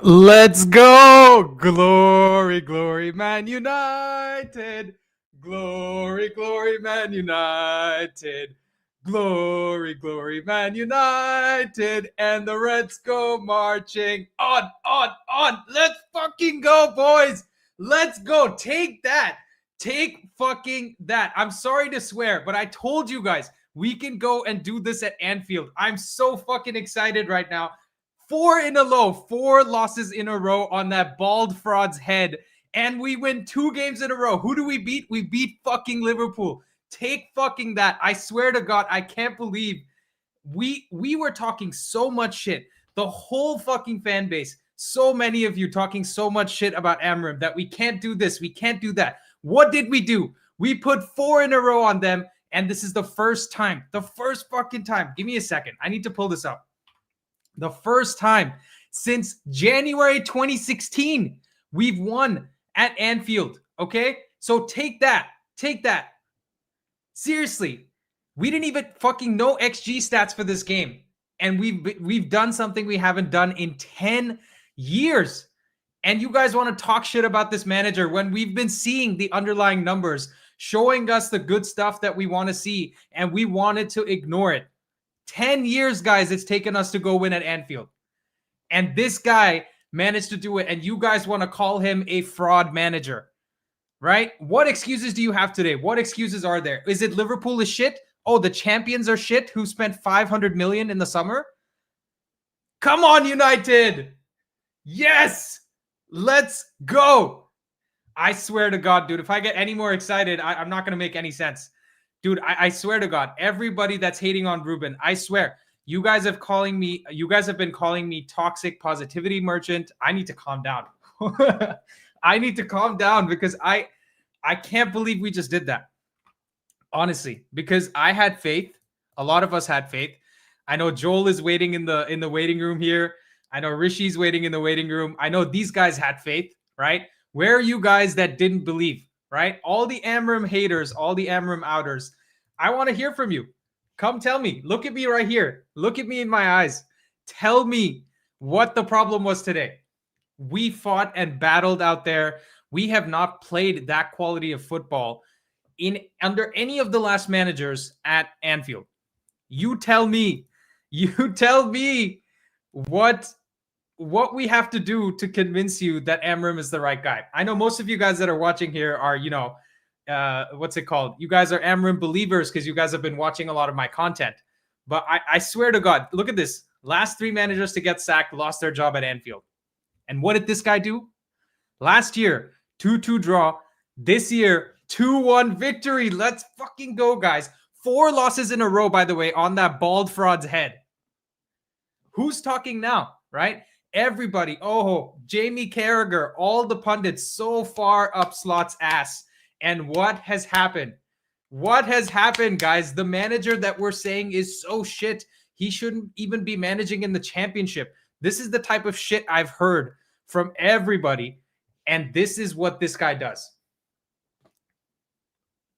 Let's go! Glory, glory, Man United! Glory, glory, Man United! Glory, glory, Man United! And the Reds go marching on, on! Let's fucking go, boys! Let's go! Take that! Take fucking that! I'm sorry to swear, but I told you guys we can go and do this at Anfield. I'm so fucking excited right now. 4 losses in a row on that bald fraud's head. And we win 2 games in a row. Who do we beat? We beat fucking Liverpool. Take fucking that. I swear to God, I can't believe we were talking so much shit. The whole fucking fan base, so many of you talking so much shit about Amram that we can't do this, we can't do that. What did we do? We put 4 in a row on them, and this is the first time. The first fucking time. Give me a second. I need to pull this up. The first time since January 2016 we've won at Anfield. Okay, so take that. Seriously, we didn't even fucking know XG stats for this game, and we've done something we haven't done in 10 years. And you guys want to talk shit about this manager when we've been seeing the underlying numbers showing us the good stuff that we want to see, and we wanted to ignore it. 10 years, guys, it's taken us to go win at Anfield. And this guy managed to do it, and you guys want to call him a fraud manager, right? What excuses do you have today? What excuses are there? Is it Liverpool is shit? Oh, the champions are shit who spent 500 million in the summer? Come on, United! Yes! Let's go! I swear to God, dude, if I get any more excited, I'm not going to make any sense. Dude, I swear to God, everybody that's hating on Ruben, I swear, you guys have been calling me toxic positivity merchant. I need to calm down. I need to calm down because I can't believe we just did that. Honestly, because I had faith. A lot of us had faith. I know Joel is waiting in the waiting room here. I know Rishi's waiting in the waiting room. I know these guys had faith, right? Where are you guys that didn't believe? Right? All the Amram haters, all the Amram outers, I want to hear from you. Come tell me. Look at me right here. Look at me in my eyes. Tell me what the problem was today. We fought and battled out there. We have not played that quality of football under any of the last managers at Anfield. You tell me. You tell me what we have to do to convince you that Amram is the right guy. I know most of you guys that are watching here are, what's it called? You guys are Amram believers because you guys have been watching a lot of my content. But I swear to God, look at this. Last 3 managers to get sacked lost their job at Anfield. And what did this guy do? Last year, 2-2 draw. This year, 2-1 victory. Let's fucking go, guys. 4 losses in a row, by the way, on that bald fraud's head. Who's talking now, right? Everybody, Jamie Carragher, all the pundits so far up Slot's ass. And what has happened? What has happened, guys? The manager that we're saying is so shit. He shouldn't even be managing in the championship. This is the type of shit I've heard from everybody. And this is what this guy does.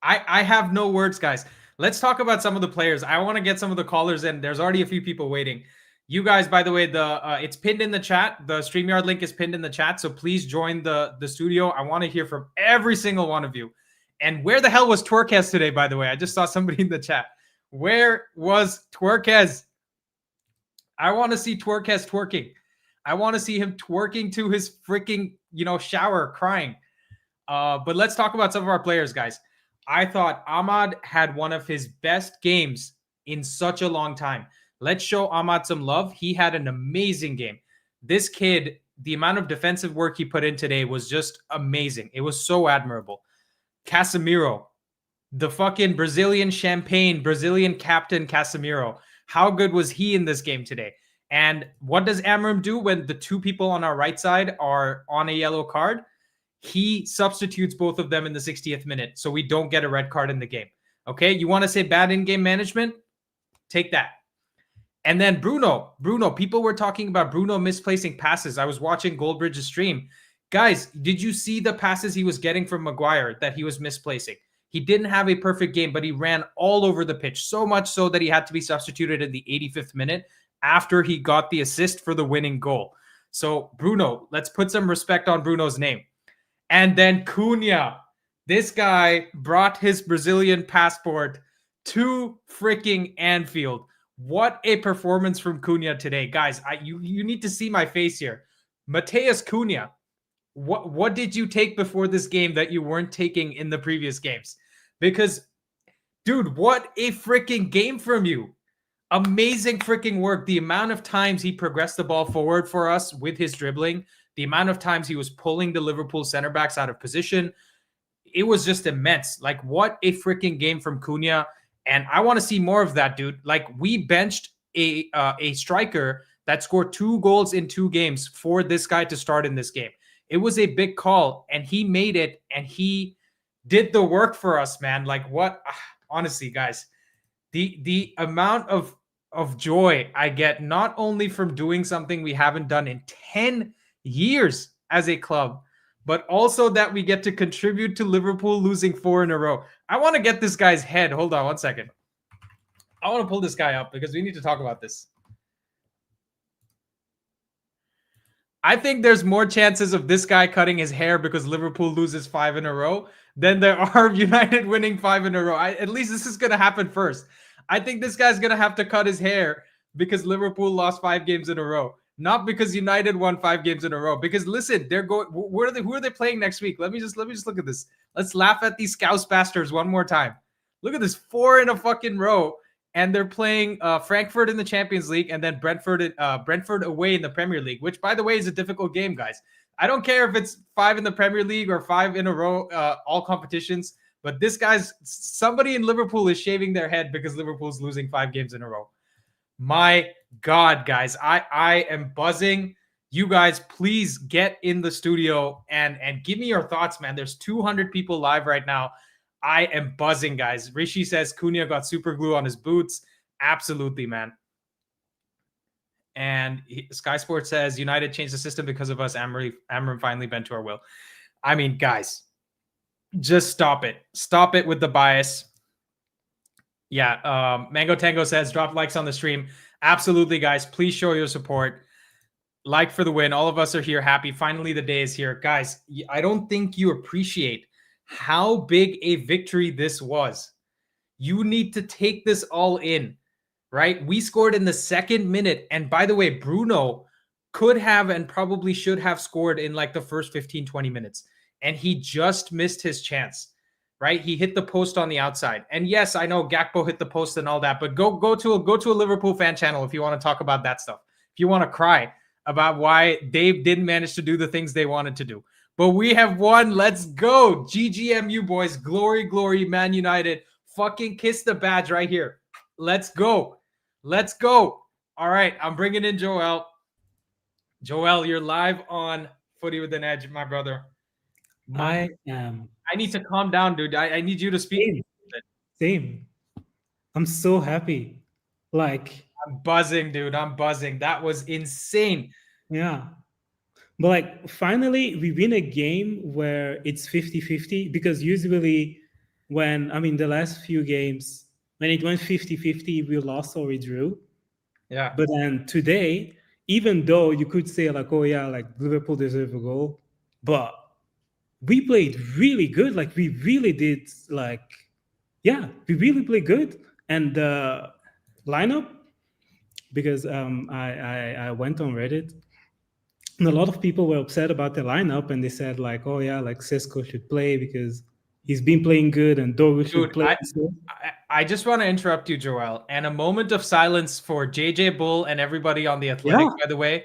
I have no words, guys. Let's talk about some of the players. I want to get some of the callers in. There's already a few people waiting. You guys, by the way, it's pinned in the chat. The StreamYard link is pinned in the chat, so please join the studio. I want to hear from every single one of you. And where the hell was Twerkez today, by the way? I just saw somebody in the chat. Where was Twerkez? I want to see Twerkez twerking. I want to see him twerking to his freaking, shower, crying. But let's talk about some of our players, guys. I thought Ahmad had one of his best games in such a long time. Let's show Ahmad some love. He had an amazing game. This kid, the amount of defensive work he put in today was just amazing. It was so admirable. Casemiro, the fucking Brazilian captain Casemiro. How good was he in this game today? And what does Amram do when the 2 people on our right side are on a yellow card? He substitutes both of them in the 60th minute so we don't get a red card in the game. Okay, you want to say bad in-game management? Take that. And then Bruno, people were talking about Bruno misplacing passes. I was watching Goldbridge's stream. Guys, did you see the passes he was getting from Maguire that he was misplacing? He didn't have a perfect game, but he ran all over the pitch, so much so that he had to be substituted in the 85th minute after he got the assist for the winning goal. So Bruno, let's put some respect on Bruno's name. And then Cunha, this guy brought his Brazilian passport to freaking Anfield. What a performance from Cunha today, guys! You need to see my face here. Mateus Cunha, what did you take before this game that you weren't taking in the previous games? Because, dude, what a freaking game from you! Amazing freaking work. The amount of times he progressed the ball forward for us with his dribbling, the amount of times he was pulling the Liverpool center backs out of position, it was just immense. Like, what a freaking game from Cunha. And I want to see more of that, dude. Like, we benched a striker that scored 2 goals in 2 games for this guy to start in this game. It was a big call, and he made it, and he did the work for us, man. Like, what? Honestly, guys, the amount of joy I get, not only from doing something we haven't done in 10 years as a club, but also that we get to contribute to Liverpool losing 4 in a row. I want to get this guy's head. Hold on one second. I want to pull this guy up because we need to talk about this. I think there's more chances of this guy cutting his hair because Liverpool loses 5 in a row than there are United winning 5 in a row. At least this is going to happen first. I think this guy's going to have to cut his hair because Liverpool lost 5 games in a row. Not because United won 5 games in a row. Because listen, they're going. Who are they playing next week? Let me just look at this. Let's laugh at these Scouse bastards one more time. Look at this, 4 in a fucking row, and they're playing Frankfurt in the Champions League, and then Brentford away in the Premier League. Which, by the way, is a difficult game, guys. I don't care if it's 5 in the Premier League or 5 in a row, all competitions. But somebody in Liverpool is shaving their head because Liverpool's losing 5 games in a row. My God, guys, I am buzzing. You guys, please get in the studio and give me your thoughts, man. There's 200 people live right now. I am buzzing, guys. Rishi says Cunha got super glue on his boots. Absolutely, man. And Sky Sports says United changed the system because of us. Amram finally bent to our will. I mean, guys, just stop it. Stop it with the bias. Yeah, Mango Tango says, drop likes on the stream. Absolutely, guys. Please show your support. Like for the win. All of us are here happy. Finally, the day is here. Guys, I don't think you appreciate how big a victory this was. You need to take this all in, right? We scored in the 2nd minute. And by the way, Bruno could have and probably should have scored in like the first 15, 20 minutes. And he just missed his chance. Right, he hit the post on the outside, and yes, I know Gakpo hit the post and all that. But go to a Liverpool fan channel if you want to talk about that stuff. If you want to cry about why they didn't manage to do the things they wanted to do, but we have won. Let's go, GGMU boys! Glory, glory, Man United! Fucking kiss the badge right here. Let's go, let's go. All right, I'm bringing in Joel. Joel, you're live on Footy with an Edge, my brother. I am. I need to calm down, dude. I need you to speak. Same. I'm so happy. Like, I'm buzzing, dude. I'm buzzing. That was insane. Yeah. But like, finally, we win a game where it's 50-50, because usually the last few games, when it went 50-50, we lost or we drew. Yeah. But then today, even though you could say like, oh yeah, like Liverpool deserve a goal, but we played really good. Like, we really did, like, yeah, we really played good. And the lineup, because I went on Reddit, and a lot of people were upset about the lineup, and they said like, oh yeah, like Sesko should play because he's been playing good, and Doru should play. I just want to interrupt you, Joel, and a moment of silence for JJ Bull and everybody on The Athletic, by the way,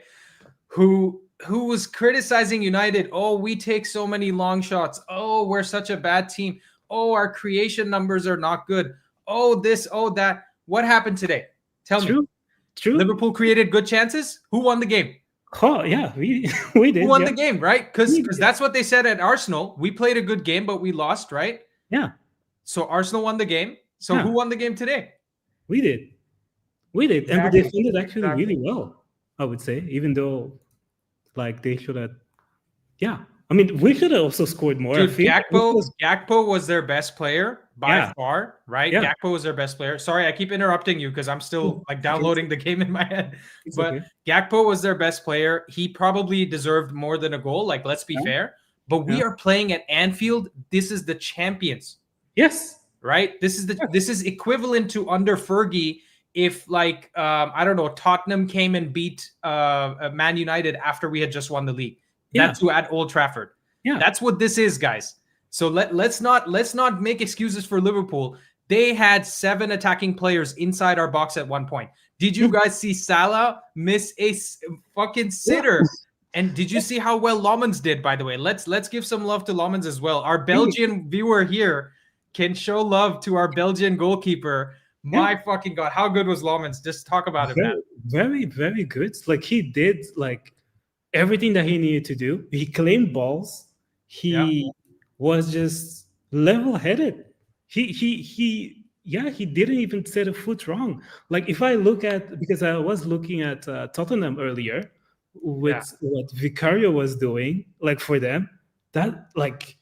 who was criticizing United. Oh, we take so many long shots. Oh, we're such a bad team. Oh, our creation numbers are not good. Oh, this, oh, that. What happened today? Tell me. True. Liverpool created good chances. Who won the game? Oh, yeah, we did. Who won the game, right? Because that's what they said at Arsenal. We played a good game, but we lost, right? Yeah. So Arsenal won the game. So who won the game today? We did. Exactly. And we defended actually really well, I would say, even though like they should have. Yeah. I mean, we should have also scored more. I Dude, feel Gakpo was their best player by yeah, far, right? yeah. Gakpo was their best player. Sorry, I keep interrupting you because I'm still like Okay, downloading the game in my head. it's But okay. Gakpo was their best player. He probably deserved more than a goal. Like, let's be Yeah, fair. But we yeah. are playing at Anfield. This is the champions, Yes. right? This is equivalent to under Fergie if like I don't know, Tottenham came and beat Man United after we had just won the league. Yeah. That's who at Old Trafford. Yeah. That's what this is, guys. So let's not make excuses for Liverpool. They had 7 attacking players inside our box at one point. Did you guys see Salah miss a fucking sitter? And did you see how well Lomans did, by the way? Let's give some love to Lomans as well. Our Belgian viewer here can show love to our Belgian goalkeeper. My fucking God, how good was Lomans? Just talk about it, man. Very, very good. Like he did like everything that he needed to do. He claimed balls. He was just level-headed. He didn't even set a foot wrong. Like if I look at, because I was looking at Tottenham earlier with what Vicario was doing, like for them, that like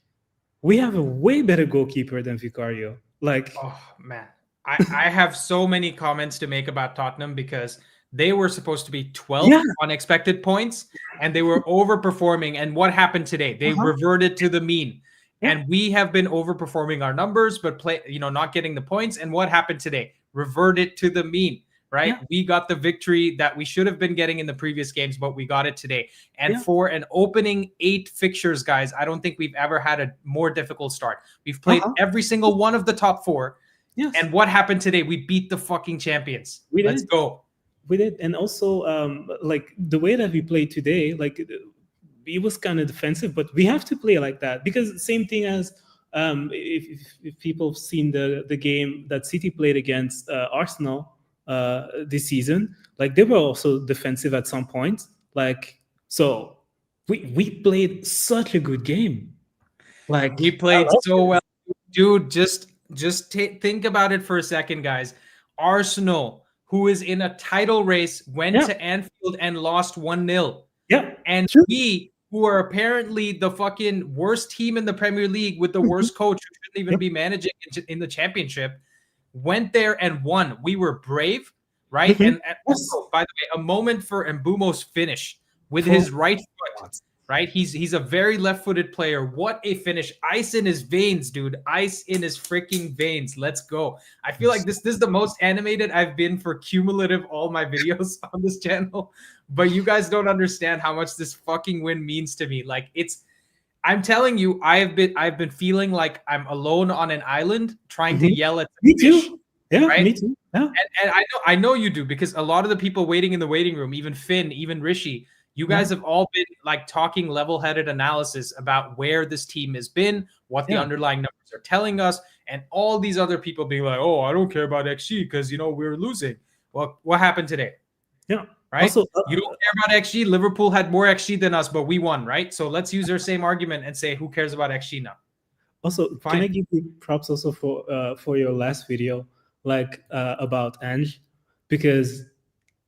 we have a way better goalkeeper than Vicario. Like, oh man, I have so many comments to make about Tottenham because they were supposed to be 12th on expected points and they were overperforming. And what happened today? They reverted to the mean. And we have been overperforming our numbers, but not getting the points. And what happened today? Reverted to the mean, right? We got the victory that we should have been getting in the previous games, but we got it today. And for an opening 8 fixtures, guys, I don't think we've ever had a more difficult start. We've played every single one of the top 4. And what happened today? We beat the fucking champions. Let's go. We did. And also, like the way that we played today, like it was kind of defensive, but we have to play like that because same thing as if people have seen the game that City played against Arsenal this season, like they were also defensive at some point. Like, so we played such a good game. Like we played so well, dude. Just think about it for a second, guys. Arsenal, who is in a title race, went to Anfield and lost 1-0. Yeah. And we, who are apparently the fucking worst team in the Premier League with the worst coach who shouldn't even be managing in the championship, went there and won. We were brave, right? And also, by the way, a moment for Mbumo's finish with his right foot, right? He's a very left-footed player. What a finish. Ice in his veins, dude. Ice in his freaking veins. Let's go. I feel like this is the most animated I've been for cumulative all my videos on this channel. But you guys don't understand how much this fucking win means to me. Like I'm telling you, I've been feeling like I'm alone on an island trying to yell at the fish. Too. Yeah, right? me too. Yeah. And I know you do, because a lot of the people waiting in the waiting room, even Finn, even Rishi, you guys have all been like talking level-headed analysis about where this team has been, what the underlying numbers are telling us, and all these other people being like, oh, I don't care about XG because, we're losing. Well, what happened today? Yeah. Right? Also, you don't care about XG. Liverpool had more XG than us, but we won, right? So let's use their same argument and say, who cares about XG now? Also, can I give you props also for your last video, like about Ange, because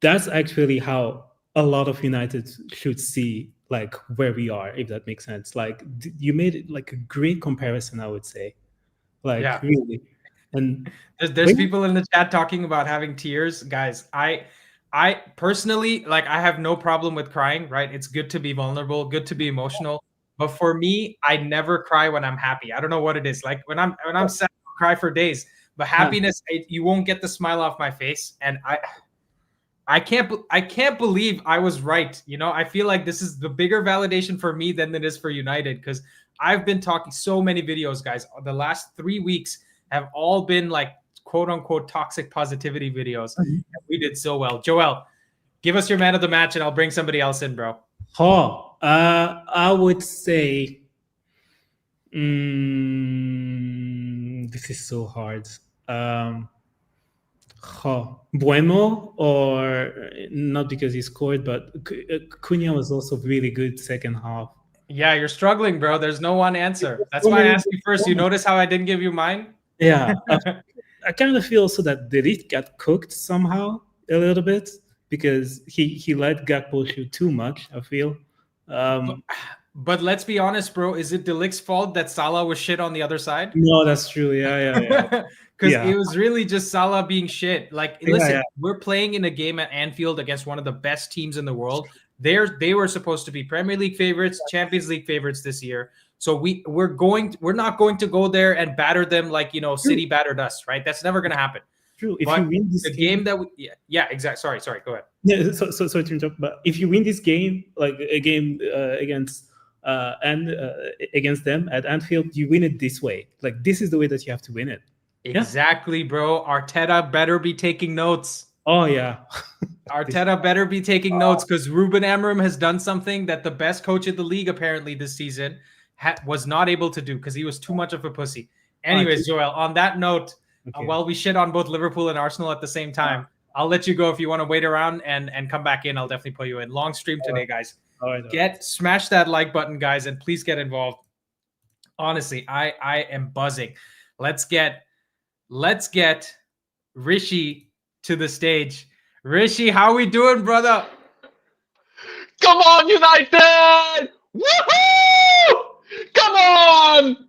that's actually how a lot of United should see like where we are, if that makes sense. Like you made it like a great comparison, I would say. Like really. And there's people in the chat talking about having tears, guys. I personally, like, I have no problem with crying, right? It's good to be vulnerable, good to be emotional. But for me, I never cry when I'm happy. I don't know what it is. Like when I'm sad, I'll cry for days. But happiness, you won't get the smile off my face. And I can't believe I was right. I feel like this is the bigger validation for me than it is for United, because I've been talking so many videos, guys. The last 3 weeks have all been like quote unquote toxic positivity videos. And we did so well. Joel, give us your man of the match and I'll bring somebody else in, bro. I would say this is so hard. Bueno, or not because he scored, but Cunha was also really good second half. Yeah, you're struggling, bro. There's no one answer. That's why I asked you first. You notice how I didn't give you mine? Yeah. I kind of feel also that Delit got cooked somehow a little bit because he let Gakpo shoot too much, I feel. But let's be honest, bro. Is it De Ligt's fault that Salah was shit on the other side? No, that's true. Yeah. Because Yeah. it was really just Salah being shit. Like, Yeah, listen, yeah. we're playing in a game at Anfield against one of the best teams in the world. They were supposed to be Premier League favorites, Champions League favorites this year. So we're not going to go there and batter them like City battered us, right? That's never going to happen. True. If you But win this the game, game that yeah, exactly. Sorry, go ahead. yeah. So sorry to interrupt, but if you win this game, like a game against them at Anfield, you win it this way. Like this is the way that you have to win it. Exactly, bro. Arteta better be taking notes. Oh yeah. Arteta better be taking notes because Ruben Amorim has done something that the best coach in the league apparently this season was not able to do because he was too much of a pussy. Anyways, Joel, on that note, while we shit on both Liverpool and Arsenal at the same time, I'll let you go if you want to wait around and come back in. I'll definitely pull you in. Long stream today, guys. All right. Smash that like button, guys, and please get involved. Honestly, I am buzzing. Let's get Rishi to the stage. Rishi, how we doing, brother? Come on, United! Woohoo! Come on!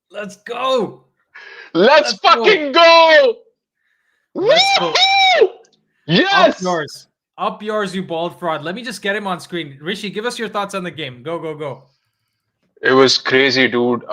Let's go. Let's fucking go! Let's go. Yes! Up yours, you bald fraud. Let me just get him on screen. Rishi, give us your thoughts on the game. Go. It was crazy, dude.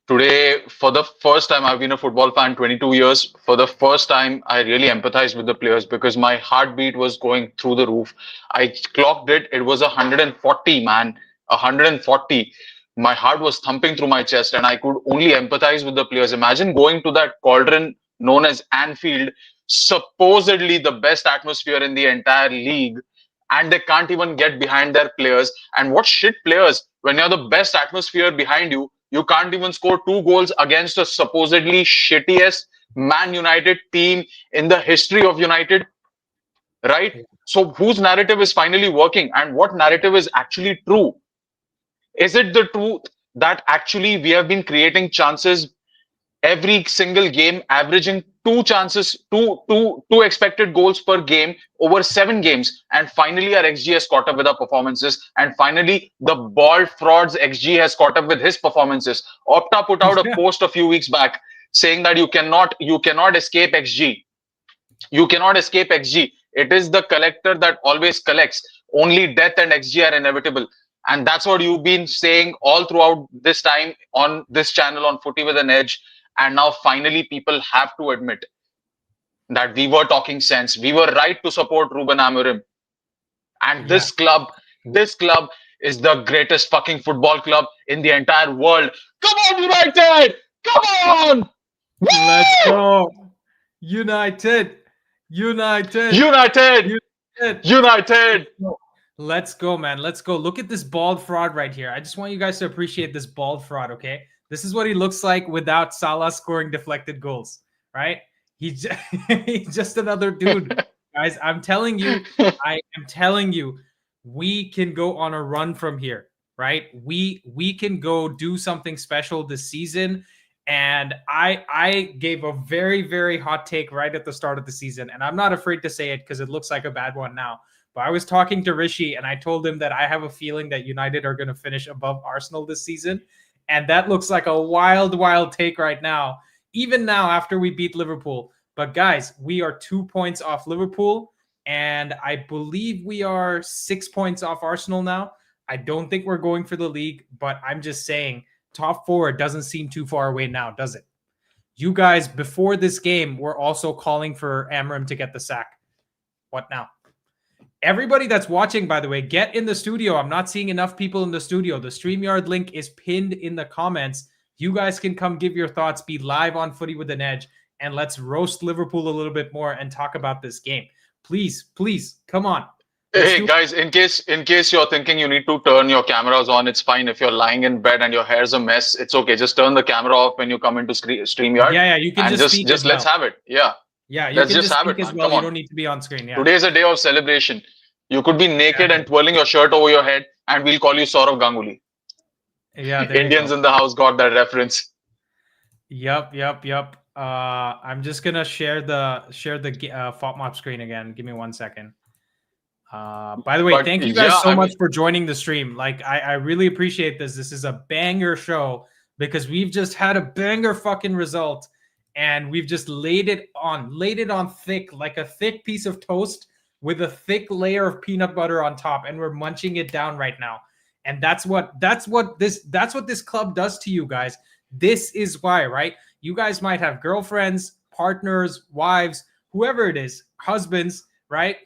Today, for the first time, I've been a football fan 22 years. For the first time, I really empathized with the players because my heartbeat was going through the roof. I clocked it. It was 140, man. 140. My heart was thumping through my chest and I could only empathize with the players. Imagine going to that cauldron known as Anfield, supposedly the best atmosphere in the entire league, and they can't even get behind their players. And what shit players, when you have the best atmosphere behind you, you can't even score 2 goals against a supposedly shittiest Man United team in the history of United, right? So whose narrative is finally working and what narrative is actually true? Is it the truth that actually we have been creating chances every single game, averaging two expected goals per game over 7 games, and finally our XG has caught up with our performances, and finally the ball frauds XG has caught up with his performances. Opta put out a post a few weeks back saying that you cannot escape XG. You cannot escape XG. It is the collector that always collects. Only death and XG are inevitable. And that's what you've been saying all throughout this time on this channel on Footy with an Edge. And now finally people have to admit that we were talking sense. We were right to support Ruben Amorim. And this club is the greatest fucking football club in the entire world. Come on, United! Come on! Let's go. United. Let's go, man. Let's go. Look at this bald fraud right here. I just want you guys to appreciate this bald fraud, okay? This is what he looks like without Salah scoring deflected goals, right? He's just another dude. Guys, I'm telling you, we can go on a run from here, right? We can go do something special this season. And I gave a very, very hot take right at the start of the season. And I'm not afraid to say it because it looks like a bad one now. But I was talking to Rishi and I told him that I have a feeling that United are going to finish above Arsenal this season. And that looks like a wild, wild take right now, even now after we beat Liverpool. But guys, we are 2 points off Liverpool. And I believe we are 6 points off Arsenal now. I don't think we're going for the league, but I'm just saying top 4 doesn't seem too far away now, does it? You guys, before this game, were also calling for Amorim to get the sack. What now? Everybody that's watching, by the way, get in the studio. I'm not seeing enough people in the studio. The StreamYard link is pinned in the comments. You guys can come give your thoughts, be live on Footy with an Edge, and let's roast Liverpool a little bit more and talk about this game. Please, come on. Hey guys, in case you're thinking you need to turn your cameras on, it's fine. If you're lying in bed and your hair's a mess, it's okay. Just turn the camera off when you come into StreamYard. Yeah, you can just let's have it. Yeah, let's just have it, man. Come on. You don't need to be on screen. Yeah. Today is a day of celebration. You could be naked and twirling your shirt over your head, and we'll call you Saurav Ganguly. Yeah, Indians in the house got that reference. Yep. I'm just gonna share the FOTMOP screen again. Give me 1 second. By the way, But thank you guys yeah, so I much mean, for joining the stream. Like, I really appreciate this. This is a banger show because we've just had a banger fucking result, and we've just laid it on thick, like a thick piece of toast with a thick layer of peanut butter on top, and we're munching it down right now. And that's what this club does to you guys. This is why, right? You guys might have girlfriends, partners, wives, whoever it is, husbands, right?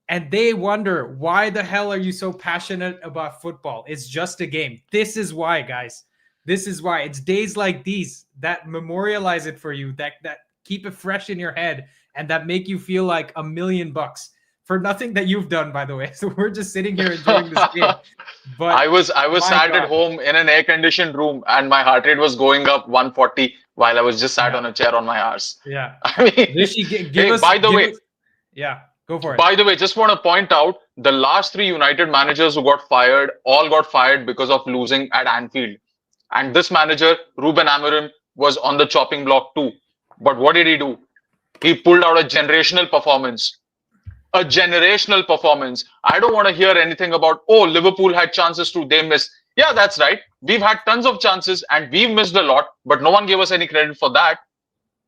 And they wonder, why the hell are you so passionate about football? It's just a game. This is why, guys. This is why. It's days like these that memorialize it for you, that keep it fresh in your head, and that make you feel like $1,000,000 for nothing that you've done, by the way. So we're just sitting here enjoying this game. But I was my sat at God. home in an air-conditioned room, and my heart rate was going up 140 while I was just sat Yeah. on a chair on my arse. Yeah. I mean, Rishi, give hey, us. by the give way, us- yeah, go for it. By the way, just want to point out the last three United managers who got fired all got fired because of losing at Anfield. And this manager, Ruben Amorim, was on the chopping block too. But what did he do? He pulled out a generational performance. A generational performance. I don't want to hear anything about, oh, Liverpool had chances too, they missed. Yeah, that's right. We've had tons of chances and we've missed a lot, but no one gave us any credit for that.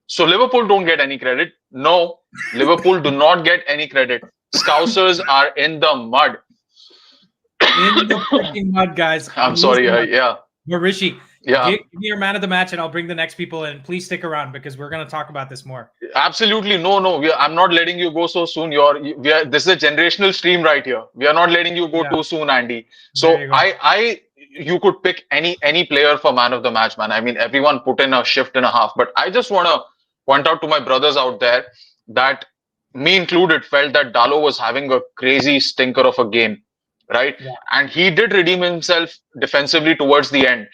So Liverpool don't get any credit. No, Liverpool do not get any credit. Scousers are in the mud. In the freaking mud, guys. I'm Use sorry. the mud. Yeah, But Rishi, yeah, give me your man of the match, and I'll bring the next people in. Please stick around because we're going to talk about this more. absolutely. No. I'm not letting you go so soon. This is a generational stream right here. We are not letting you go Yeah. too soon, Andy. So There you go. you could pick any player for man of the match, man. I mean, everyone put in a shift and a half, but I just want to point out to my brothers out there that me included felt that Dalo was having a crazy stinker of a game, right? Yeah. And he did redeem himself defensively towards the end.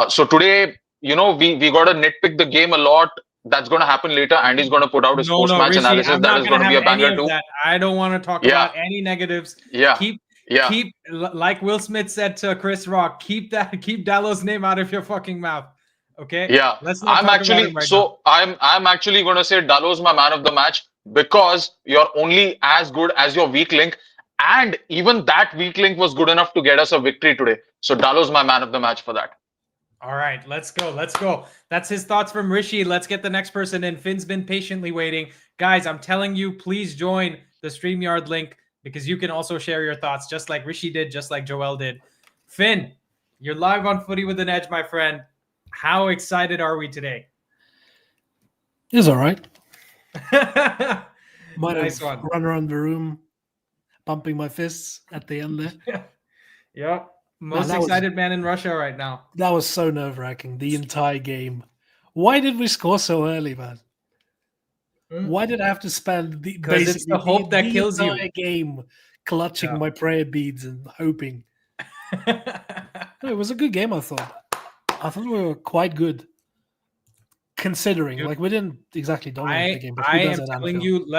So today, we got to nitpick the game a lot. That's going to happen later. Andy's going to put out his No, post-match Rishi, analysis. I'm That not is going going to to be have a any banger of too. that. I don't want to talk Yeah. about any negatives. Yeah. Keep, Yeah. like Will Smith said to Chris Rock, keep Dalo's name out of your fucking mouth. Okay. Yeah, Let's not I'm talk actually about him right now. I'm actually going to say Dalo's my man of the match because you're only as good as your weak link, and even that weak link was good enough to get us a victory today. So Dalo's my man of the match for that. All right, let's go. Let's go. That's his thoughts from Rishi. Let's get the next person in. Finn's been patiently waiting. Guys, I'm telling you, please join the StreamYard link because you can also share your thoughts just like Rishi did, just like Joel did. Finn, you're live on Footy with an Edge, my friend. How excited are we today? It's all right. Might Nice have one. run around the room, pumping my fists at the end there. Yep. Most that was- excited man in Russia right now. That was so nerve-wracking, the entire game. Why did we score so early, man? Why did I have to spend Because it's the hope that kills you. entire game clutching Yeah. my prayer beads and hoping? No, it was a good game, I thought. I thought we were quite good, considering. Dude, like, we didn't exactly dominate the game. But I who does am at telling Anfield? you,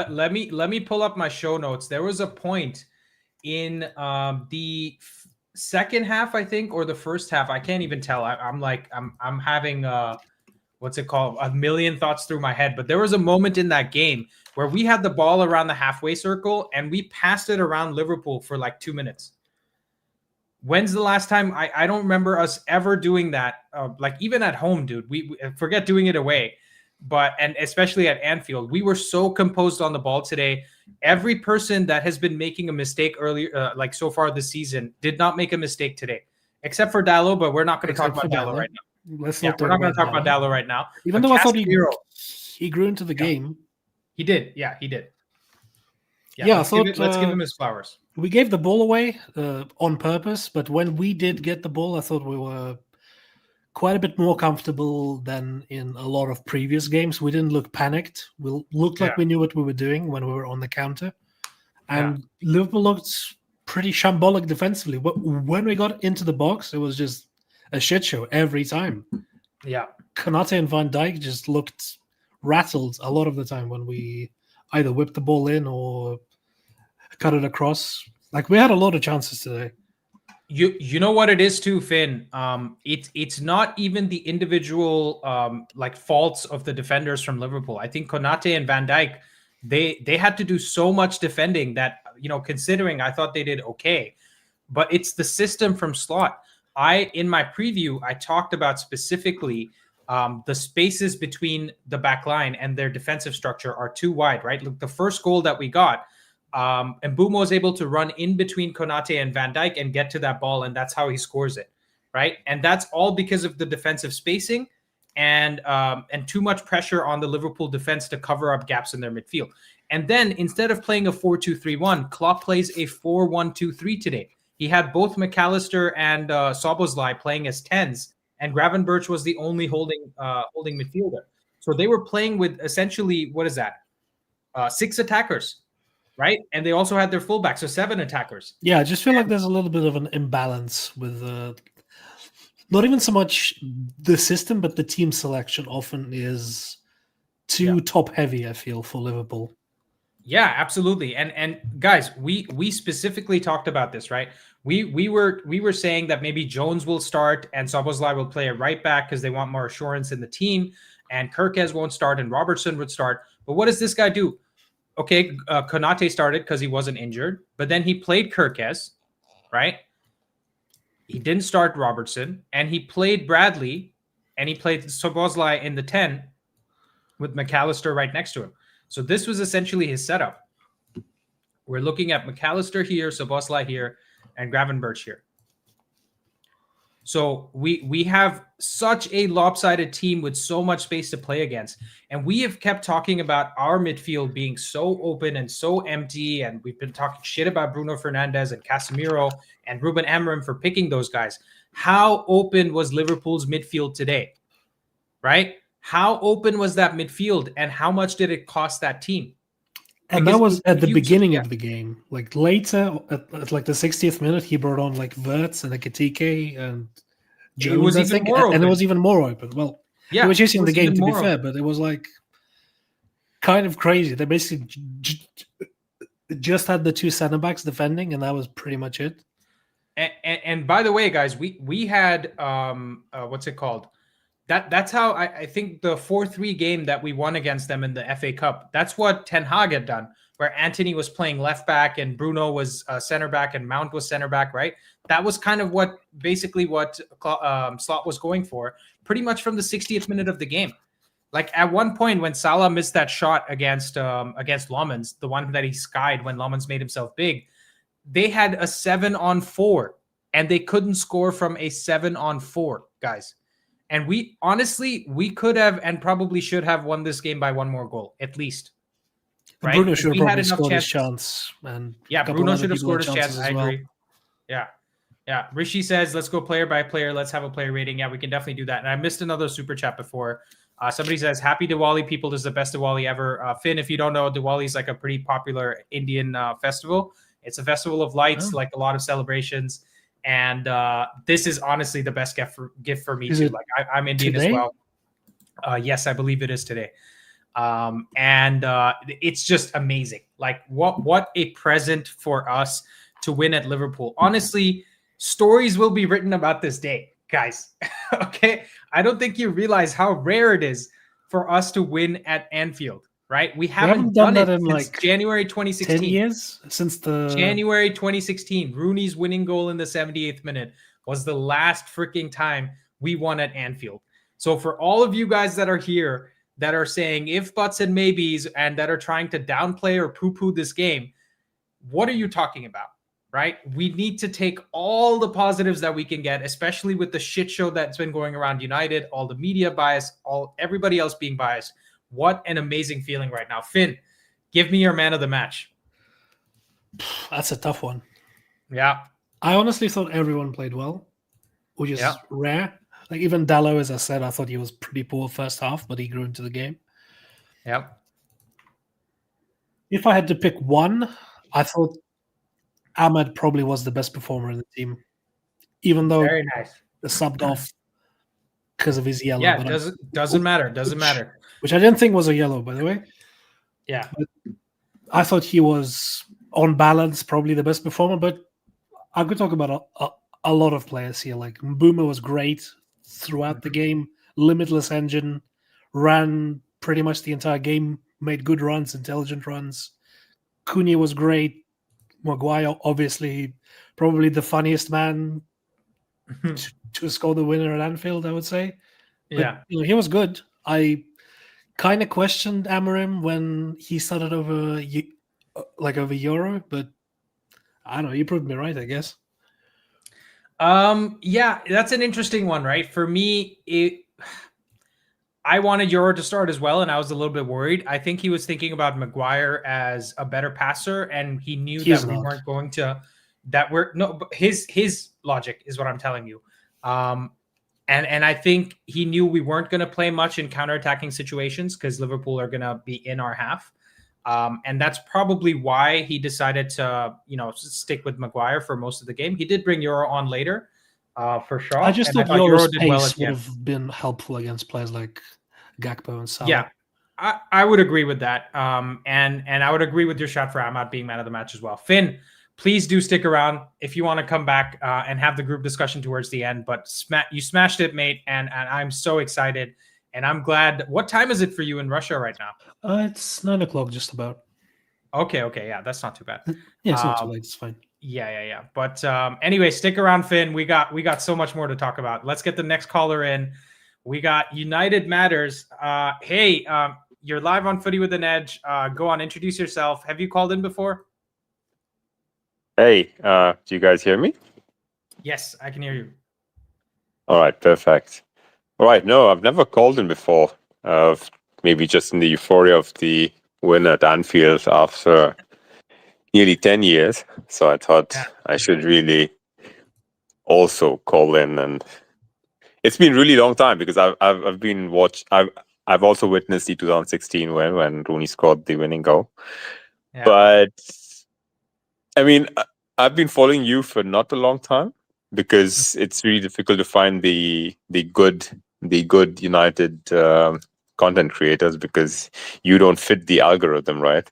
let me pull up my show notes. There was a point in the second half, I think, or the first half. I can't even tell. I'm having what's it called? A million thoughts through my head. But there was a moment in that game where we had the ball around the halfway circle and we passed it around Liverpool for like 2 minutes. When's the last time? I don't remember us ever doing that. Like even at home, dude. We forget doing it away, and especially at Anfield, we were so composed on the ball today. Every person that has been making a mistake earlier, like so far this season, did not make a mistake today, except for Dallo. But we're not going to talk about Except for Dallo Dallo. right now. Let's Yeah, not we're not going to talk about Dallo. Dallo right now. Even But though I thought Casemiro, he grew into the game. he did. Yeah, he did. Yeah, let's give him his flowers. We gave the ball away on purpose, but when we did get the ball, I thought we were quite a bit more comfortable than in a lot of previous games. We didn't look panicked. We looked like we knew what we were doing when we were on the counter. And Liverpool looked pretty shambolic defensively. But when we got into the box, it was just a shit show every time. Yeah. Konate and Van Dijk just looked rattled a lot of the time when we either whipped the ball in or cut it across. Like, we had a lot of chances today. You know what it is too, Finn. It's not even the individual like faults of the defenders from Liverpool. I think Konate and Van Dijk, they had to do so much defending that considering I thought they did okay. But it's the system from Slot. In my preview, I talked about specifically the spaces between the back line and their defensive structure are too wide, right? Look, the first goal that we got, and Mbeumo was able to run in between Konate and Van Dijk and get to that ball, and that's how he scores it, right? And that's all because of the defensive spacing and too much pressure on the Liverpool defense to cover up gaps in their midfield. And then instead of playing a 4-2-3-1, Klopp plays a 4-1-2-3 today. He had both McAllister and Szoboszlai playing as 10s, and Gravenberch was the only holding midfielder. So they were playing with essentially, what is that? 6 attackers, right? And they also had their fullback, so 7 attackers. Yeah, I just feel like there's a little bit of an imbalance with not even so much the system, but the team selection often is too top heavy, I feel, for Liverpool. Yeah, absolutely. And guys, we specifically talked about this, right? We were saying that maybe Jones will start and Szoboszlai will play a right back because they want more assurance in the team, and Kirkes won't start and Robertson would start. But what does this guy do? Okay, Konate started because he wasn't injured, but then he played Kirkes, right? He didn't start Robertson, and he played Bradley, and he played Szoboszlai in the 10 with McAllister right next to him. So this was essentially his setup. We're looking at McAllister here, Szoboszlai here, and Gravenberch here. So we have such a lopsided team with so much space to play against. And we have kept talking about our midfield being so open and so empty. And we've been talking shit about Bruno Fernandes and Casemiro and Ruben Amorim for picking those guys. How open was Liverpool's midfield today? Right? How open was that midfield, and how much did it cost that team? And Because that was at the you- beginning yeah. of the game. Like later, at like the 60th minute, he brought on like Wirtz and Ekitike and Jones, was I even think, more and it open. was even more open. Well, Yeah, they were chasing it the was game, even to be more fair, open. but it was like kind of crazy. They basically just had the 2 center backs defending, and that was pretty much it. And by the way, guys, we had what's it called? That's how I think the 4-3 game that we won against them in the FA Cup. That's what Ten Hag had done, where Anthony was playing left back and Bruno was center back and Mount was center back, right? That was kind of what Slot was going for, pretty much from the 60th minute of the game. Like at one point when Salah missed that shot against Lomans, the one that he skied when Lomans made himself big, they had a 7-on-4 and they couldn't score from a 7-on-4, guys. And we could have and probably should have won this game by 1 more goal, at least. Right? Bruno should have We had probably enough scored his chances. chance. And Yeah, a couple Bruno other should have people had scored his chance. chances I as well. agree. Yeah. Rishi says, let's go player by player. Let's have a player rating. Yeah, we can definitely do that. And I missed another super chat before. Somebody says, happy Diwali, people. This is the best Diwali ever. Finn, if you don't know, Diwali is like a pretty popular Indian festival. It's a festival of lights, like a lot of celebrations. And this is honestly the best gift for me, too. Like I'm Indian today? as well. Yes, I believe it is today. And it's just amazing. Like what a present for us to win at Liverpool. Honestly, stories will be written about this day, guys. Okay. I don't think you realize how rare it is for us to win at Anfield, right? We haven't done it in since like January 2016. 10 years since the January 2016. Rooney's winning goal in the 78th minute was the last freaking time we won at Anfield. So for all of you guys that are here that are saying if, buts, and maybes and that are trying to downplay or poo-poo this game, what are you talking about, right? We need to take all the positives that we can get, especially with the shit show that's been going around United, all the media bias, everybody else being biased. What an amazing feeling right now. Finn, give me your man of the match. That's a tough one. Yeah. I honestly thought everyone played well, which is rare. Like even Dallo, as I said, I thought he was pretty poor first half, but he grew into the game. Yep. If I had to pick one, I thought Ahmed probably was the best performer in the team, even though Very nice. subbed off because of his yellow. Yeah, but doesn't matter. Doesn't matter. Which I didn't think was a yellow, by the way. Yeah. But I thought he was on balance, probably the best performer. But I could talk about a lot of players here. Like Mbeumo was great throughout the game, limitless engine, ran pretty much the entire game, made good runs, intelligent runs. Cunha was great, Maguire, obviously, probably the funniest man to score the winner at Anfield, I would say. But, Yeah. he was good. I kind of questioned Amorim when he started over Euro, but I don't know. You proved me right, I guess. Yeah, that's an interesting one, right? For me, I wanted Euro to start as well, and I was a little bit worried. I think he was thinking about Maguire as a better passer, and he knew He's that we not. weren't going to. That we're no, but his logic is what I'm telling you. And I think he knew we weren't going to play much in counterattacking situations because Liverpool are going to be in our half. And that's probably why he decided to, stick with Maguire for most of the game. He did bring Euro on later for Shaw. I just and thought Euro Euro's did well pace at the would end. have been helpful against players like Gakpo and Salah. Yeah, I would agree with that. And I would agree with your shot for Ahmad being man of the match as well. Finn, please do stick around if you want to come back and have the group discussion towards the end. But you smashed it, mate, and I'm so excited. And I'm glad. What time is it for you in Russia right now? It's 9 o'clock, just about. Okay, yeah, that's not too bad. Yeah, it's not too late. It's fine. Yeah. But anyway, stick around, Finn. We got so much more to talk about. Let's get the next caller in. We got United Matters. Hey, you're live on Footy with an Edge. Go on, introduce yourself. Have you called in before? Hey, do you guys hear me? Yes, I can hear you. All right, perfect. All right, no, I've never called in before. Maybe just in the euphoria of the win at Anfield after nearly 10 years. So I thought I should really also call in, and it's been a really long time because I've been I've also witnessed the 2016 win when Rooney scored the winning goal. Yeah. But I mean, I've been following you for not a long time because it's really difficult to find the good United content creators because you don't fit the algorithm, right?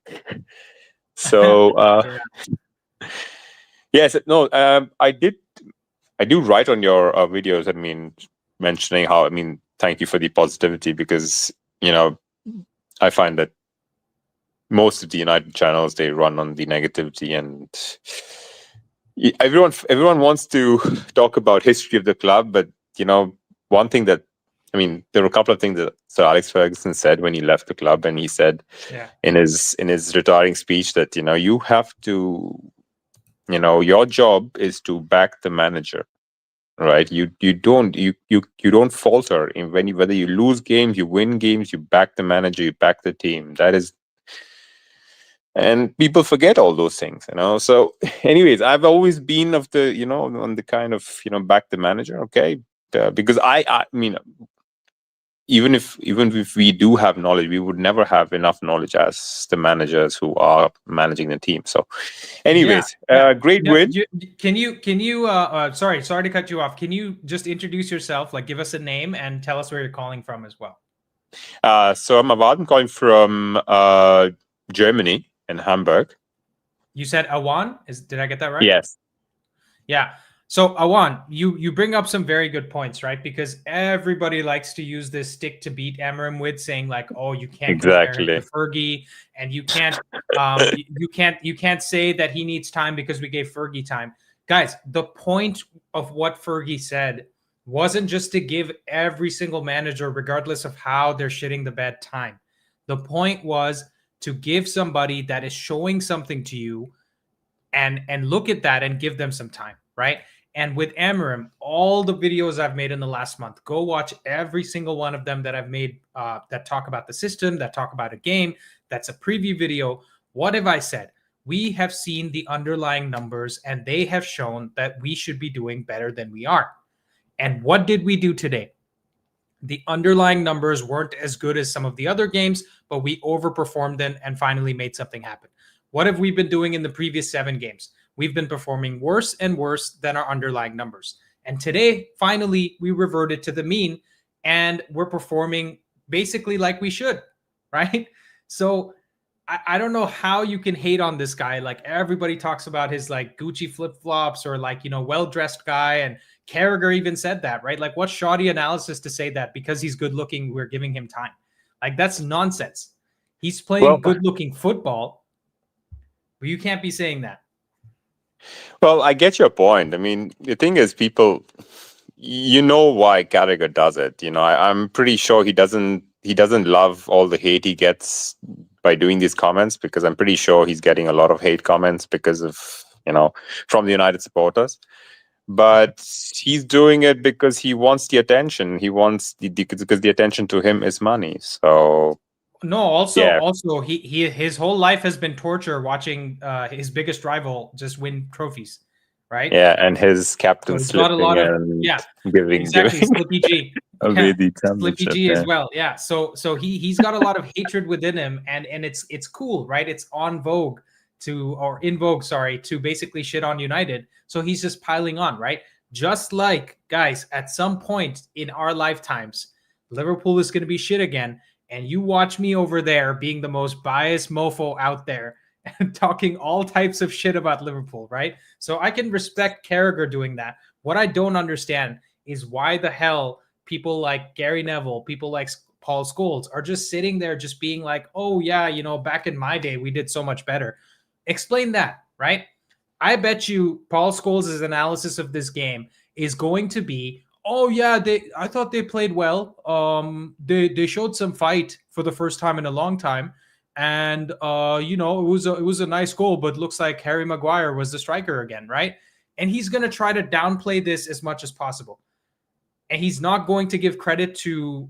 So yes, no, I do write on your videos. I mean, mentioning how thank you for the positivity because I find that most of the United channels, they run on the negativity, and everyone wants to talk about history of the club, but one thing that there were a couple of things that Sir Alex Ferguson said when he left the club, and he said in his retiring speech that you have to, your job is to back the manager, right? You don't falter in whether you lose games, you win games, you back the manager, you back the team. That is. And people forget all those things, So, anyways, I've always been of the, on the kind of, back the manager, okay? Because I mean, even if we do have knowledge, we would never have enough knowledge as the managers who are managing the team. So, anyways, great win. Can you? Sorry to cut you off. Can you just introduce yourself? Like, give us a name and tell us where you're calling from as well. So I'm Awad. I'm calling from Germany. In Hamburg. You said Awan? Did I get that right? Yes. Yeah. So Awan, you bring up some very good points, right? Because everybody likes to use this stick to beat Amorim with, saying like, "Oh, you can't compare him to Fergie, and you can't you can't say that he needs time because we gave Fergie time." Guys, the point of what Fergie said wasn't just to give every single manager, regardless of how they're shitting the bed, time. The point was to give somebody that is showing something to you and look at that and give them some time, right? And with Amorim, all the videos I've made in the last month, go watch every single one of them that I've made that talk about the system, that talk about a game, that's a preview video. What have I said? We have seen the underlying numbers and they have shown that we should be doing better than we are. And what did we do today? The underlying numbers weren't as good as some of the other games, but we overperformed them and finally made something happen. What have we been doing in the previous 7 games? We've been performing worse and worse than our underlying numbers. And today, finally, we reverted to the mean and we're performing basically like we should, right? So I don't know how you can hate on this guy. Like everybody talks about his like Gucci flip-flops or like, well-dressed guy, and Carragher even said that, right? Like what shoddy analysis to say that because he's good looking, we're giving him time. Like that's nonsense. He's playing good looking football, but you can't be saying that. Well, I get your point. I mean, the thing is, people, you know why Carragher does it. You know, I'm pretty sure he doesn't love all the hate he gets by doing these comments, because I'm pretty sure he's getting a lot of hate comments because of, from the United supporters. But he's doing it because he wants the attention. He wants because the attention to him is money. So no, also his whole life has been torture watching his biggest rival just win trophies, right? Yeah, and his captain slipping and giving Slippy G. away the Slippy championship. G as well. Yeah. So he's got a lot of hatred within him, and it's cool, right? It's in vogue to basically shit on United. So he's just piling on, right? Just like, guys, at some point in our lifetimes, Liverpool is going to be shit again. And you watch me over there being the most biased mofo out there and talking all types of shit about Liverpool, right? So I can respect Carragher doing that. What I don't understand is why the hell people like Gary Neville, people like Paul Scholes are just sitting there just being like, oh yeah, back in my day, we did so much better. Explain that, right? I bet you Paul Scholes' analysis of this game is going to be, oh yeah, I thought they played well. They showed some fight for the first time in a long time, and it was a nice goal, but looks like Harry Maguire was the striker again, right? And he's gonna try to downplay this as much as possible, and he's not going to give credit to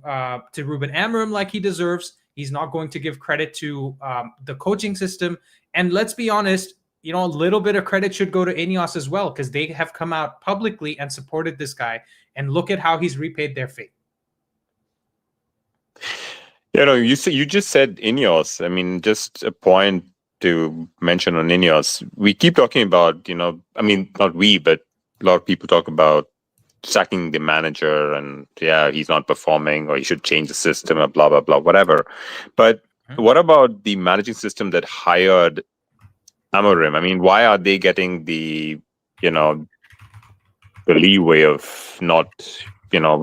Ruben Amorim like he deserves. He's not going to give credit to the coaching system, and let's be honest. A little bit of credit should go to Ineos as well, because they have come out publicly and supported this guy. And look at how he's repaid their fee. You just said Ineos. I mean, just a point to mention on Ineos. We keep talking about, not we, but a lot of people talk about sacking the manager and, he's not performing, or he should change the system, or blah, blah, blah, whatever. But what about the managing system that hired Amorim? I mean, why are they getting the leeway of not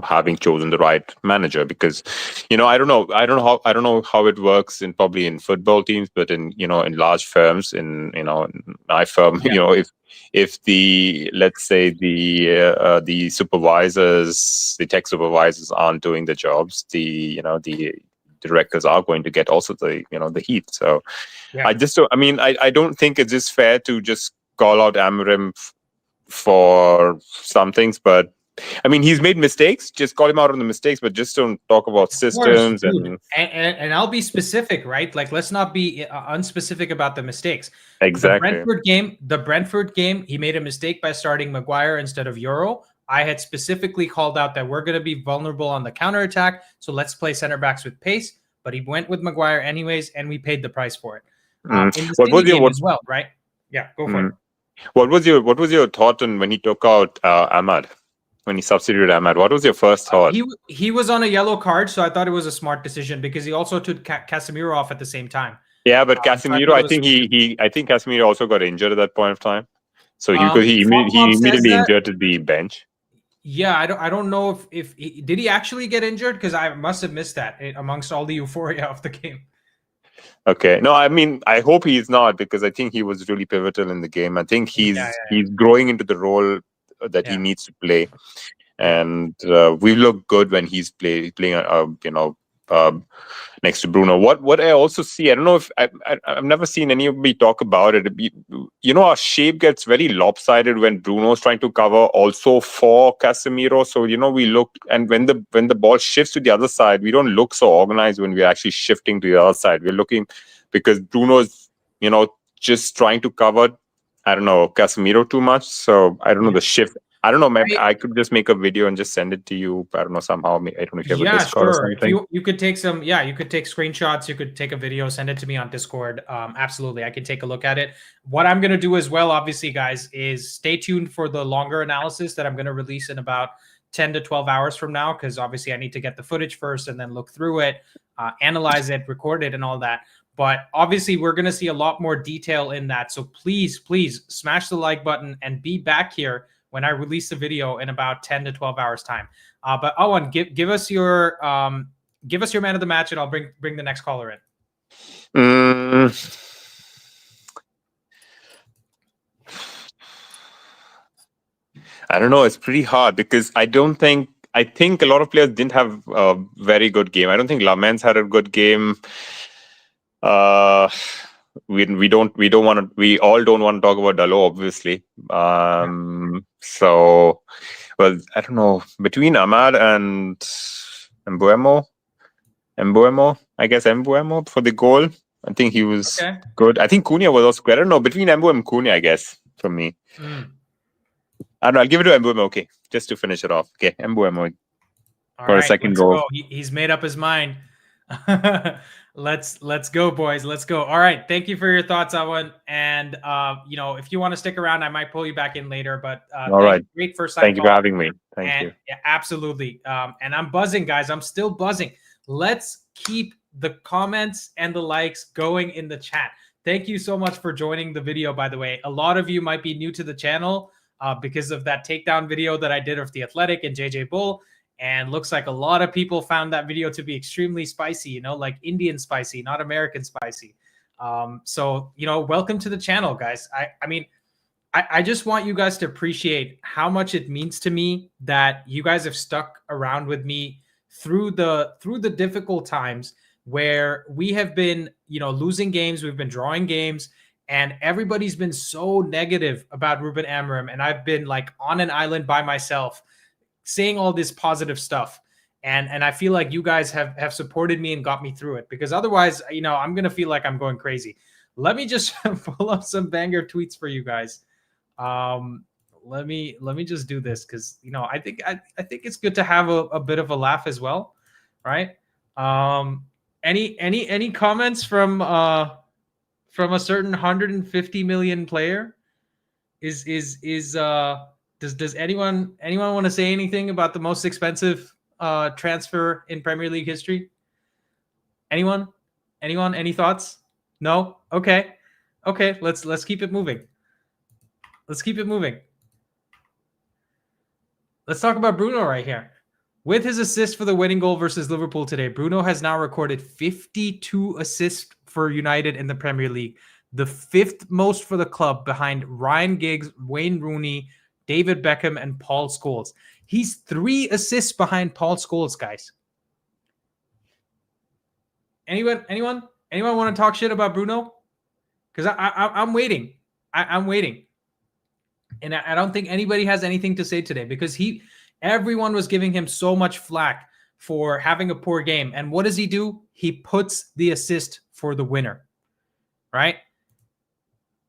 having chosen the right manager? Because I don't know how it works in football teams, but in large firms, in my firm, if the, let's say, the supervisors, the tech supervisors aren't doing the jobs, the directors are going to get also the heat. So I don't think it's just fair to just call out Amorim for some things, but I mean, he's made mistakes. Just call him out on the mistakes, but just don't talk about systems. And I'll be specific, right? Like, let's not be unspecific about the mistakes. Exactly. The Brentford game, he made a mistake by starting Maguire instead of Euro. I had specifically called out that we're going to be vulnerable on the counterattack, so let's play center backs with pace. But he went with Maguire anyways, and we paid the price for it. In the City game as well, right? Yeah, go for it. What was your thought on when he took out Ahmad? When he substituted Ahmad, what was your first thought? He was on a yellow card, so I thought it was a smart decision, because he also took Casemiro off at the same time. Yeah, but Casemiro, I think Casemiro also got injured at that point of time, so he immediately injured to the bench. Yeah, I don't know if did he actually get injured, because I must have missed that amongst all the euphoria of the game. Okay, no, I mean, I hope he's not, because I think he was really pivotal in the game. I think he's growing into the role that he needs to play, and we look good when he's playing next to Bruno. What I also see, I don't know if I've never seen anybody talk about it. Our shape gets very lopsided when Bruno's trying to cover also for Casemiro. So we look, and when the ball shifts to the other side, we don't look so organized when we're actually shifting to the other side. We're looking, because Bruno's just trying to cover, I don't know, Casemiro too much. So I don't know the shift. I don't know. Maybe I could just make a video and just send it to you. I don't know, somehow. I don't know if you have a Discord or something. You could take some. Yeah, you could take screenshots. You could take a video, send it to me on Discord. Absolutely, I could take a look at it. What I'm going to do as well, obviously, guys, is stay tuned for the longer analysis that I'm going to release in about 10 to 12 hours from now, because obviously I need to get the footage first and then look through it, analyze it, record it, and all that. But obviously, we're going to see a lot more detail in that. So please smash the like button and be back here when I release the video in about 10 to 12 hours time. But Owen, give us your man of the match, and I'll bring the next caller in. I don't know. It's pretty hard because I think a lot of players didn't have a very good game. I don't think Lamens had a good game. We all don't want to talk about Dalot, obviously. So, well, I don't know, between Ahmad and Mbuemo, I guess Mbuemo for the goal. I think he was good. I think Cunha was also good. I don't know, between Mbuemo and Cunha, I guess, for me. I don't know, I'll give it to Mbuemo, okay, just to finish it off. Okay, Mbuemo for a second goal. Go. He's made up his mind. Let's go, boys. Let's go. All right. Thank you for your thoughts, Awan. And if you want to stick around, I might pull you back in later. But all right. Great first time. Thank you for having me. Thank you. Yeah, absolutely. And I'm buzzing, guys. I'm still buzzing. Let's keep the comments and the likes going in the chat. Thank you so much for joining the video, by the way. A lot of you might be new to the channel because of that takedown video that I did of the Athletic and JJ Bull. And looks like a lot of people found that video to be extremely spicy, like Indian spicy, not American spicy. So, welcome to the channel, guys. I just want you guys to appreciate how much it means to me that you guys have stuck around with me through the difficult times where we have been, losing games, we've been drawing games, and everybody's been so negative about Ruben Amorim, and I've been like on an island by myself, saying all this positive stuff. And I feel like you guys have supported me and got me through it, because otherwise, I'm going to feel like I'm going crazy. Let me just pull up some banger tweets for you guys. Let me just do this, because, I think it's good to have a bit of a laugh as well. Right. Any comments from a certain 150 million player? Does anyone want to say anything about the most expensive transfer in Premier League history? Anyone? Any thoughts? No? Okay. Let's keep it moving. Let's talk about Bruno right here. With his assist for the winning goal versus Liverpool today, Bruno has now recorded 52 assists for United in the Premier League, the 5th most for the club, behind Ryan Giggs, Wayne Rooney, David Beckham, and Paul Scholes. He's 3 assists behind Paul Scholes, guys. Anyone want to talk shit about Bruno? Because I'm waiting. I'm waiting. And I don't think anybody has anything to say today, because everyone was giving him so much flack for having a poor game. And what does he do? He puts the assist for the winner. Right?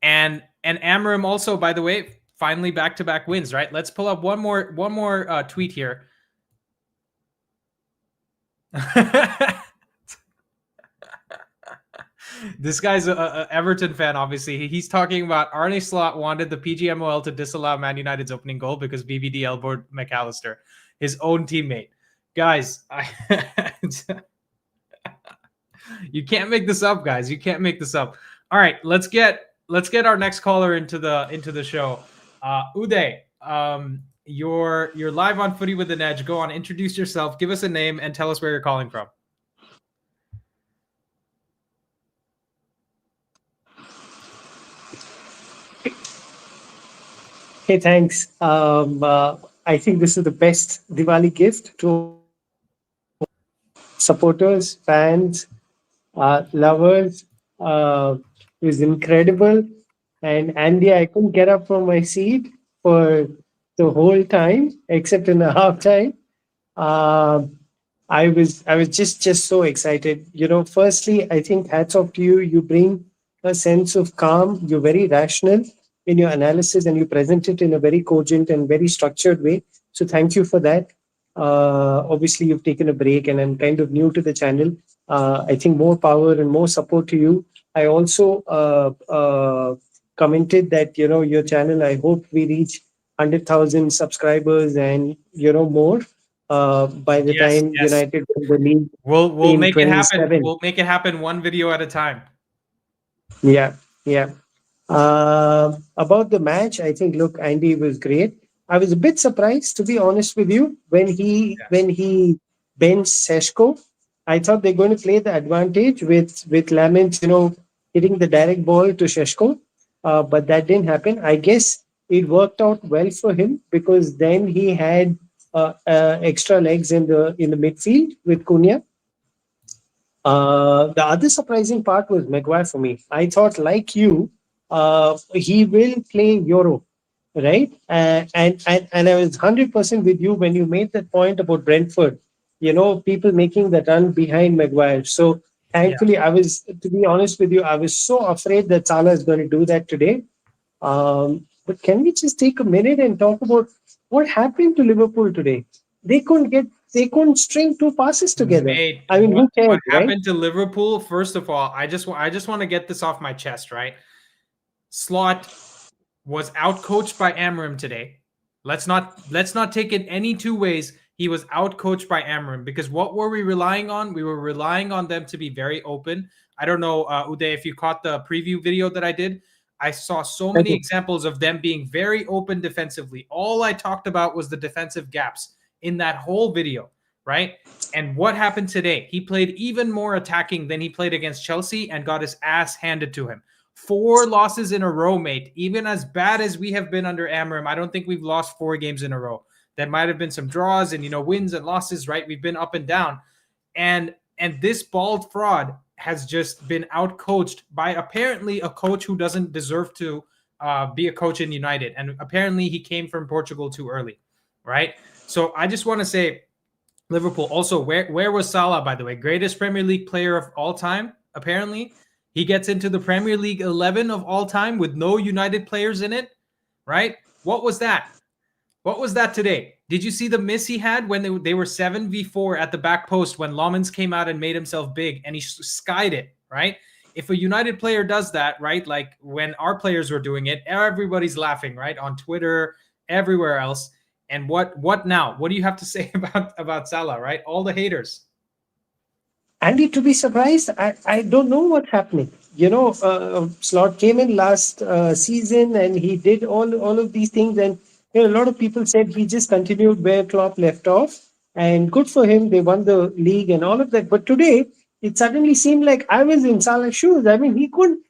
And Amorim also, by the way, finally back-to-back wins, right? Let's pull up one more tweet here. This guy's a Everton fan, obviously. He's talking about Arne Slot wanted the PGMOL to disallow Man United's opening goal because BVD elbowed McAllister, his own teammate. Guys, you can't make this up, guys. You can't make this up. All right, let's get our next caller into the show. Uday, you're live on Footy with an Edge. Go on, introduce yourself, give us a name, and tell us where you're calling from. Hey, thanks. I think this is the best Diwali gift to supporters, fans, lovers. It was incredible. And Andy, I couldn't get up from my seat for the whole time, except in the halftime. I was just so excited. Firstly, I think hats off to you. You bring a sense of calm. You're very rational in your analysis, and you present it in a very cogent and very structured way. So thank you for that. Obviously, you've taken a break, and I'm kind of new to the channel. I think more power and more support to you. I also commented that, your channel, I hope we reach 100,000 subscribers and, more by the time United win the league. We'll make it happen. We'll make it happen one video at a time. Yeah. About the match, I think, look, Andy was great. I was a bit surprised, to be honest with you, when he benched Seshko. I thought they're going to play the advantage with Lamens, hitting the direct ball to Seshko, but that didn't happen. I guess it worked out well for him because then he had extra legs in the midfield with Cunha. The other surprising part was Maguire for me. I thought, like you, he will play Euro, right? And I was 100% with you when you made that point about Brentford. People making the run behind Maguire. So thankfully, to be honest with you, I was so afraid that Salah is going to do that today. But can we just take a minute and talk about what happened to Liverpool today? They couldn't string two passes together. Mate, I mean, who cares, what right? happened to Liverpool? First of all, I just want to get this off my chest, right? Slot was outcoached by Amram today. Let's not take it any two ways. He was outcoached by Amram because what were we relying on? We were relying on them to be very open. I don't know, Uday, if you caught the preview video that I did. I saw so many examples of them being very open defensively. All I talked about was the defensive gaps in that whole video, right? And what happened today? He played even more attacking than he played against Chelsea and got his ass handed to him. 4 losses in a row, mate. Even as bad as we have been under Amram, I don't think we've lost 4 games in a row. There might have been some draws and wins and losses, right? We've been up and down. And this bald fraud has just been outcoached by apparently a coach who doesn't deserve to be a coach in United. And apparently he came from Portugal too early, right? So I just want to say, Liverpool, also, where was Salah, by the way? Greatest Premier League player of all time, apparently. He gets into the Premier League 11 of all time with no United players in it, right? What was that? What was that today? Did you see the miss he had when they were 7v4 at the back post when Lomans came out and made himself big and he skied it, right? If a United player does that, right, like when our players were doing it, everybody's laughing, right, on Twitter, everywhere else. And what now? What do you have to say about Salah, right? All the haters. Andy, to be surprised, I don't know what's happening. Slot came in last season and he did all of these things. And a lot of people said he just continued where Klopp left off. And good for him. They won the league and all of that. But today, it suddenly seemed like I was in Salah's shoes. I mean, he couldn't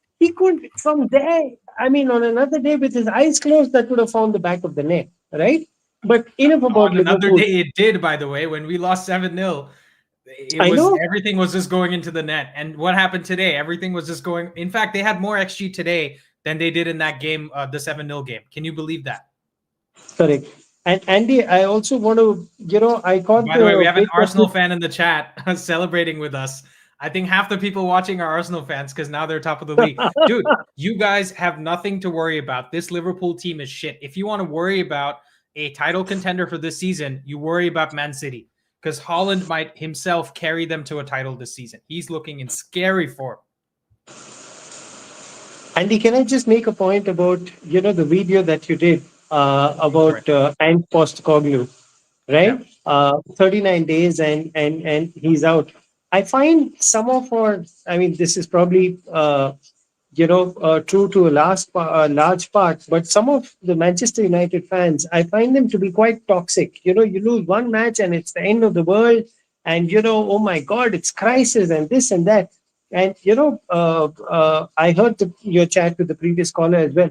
from there. I mean, on another day with his eyes closed, that would have found the back of the net, right? But enough about on another Liverpool. day, it did, by the way, when we lost 7-0. Everything was just going into the net. And what happened today? Everything was just going. In fact, they had more XG today than they did in that game, the 7-0 game. Can you believe that? Correct. And Andy, I also want to, I caught. By the way, we have an Arsenal fan in the chat celebrating with us. I think half the people watching are Arsenal fans because now they're top of the league. Dude, you guys have nothing to worry about. This Liverpool team is shit. If you want to worry about a title contender for this season, you worry about Man City. Because Haaland might himself carry them to a title this season. He's looking in scary form. Andy, can I just make a point about, the video that you did about Ant Postecoglou, right? Yeah. 39 days and he's out. I find some of this is probably, true to a large part, but some of the Manchester United fans, I find them to be quite toxic. You lose one match and it's the end of the world, and oh my God, it's crisis and this and that. And I heard your chat with the previous caller as well.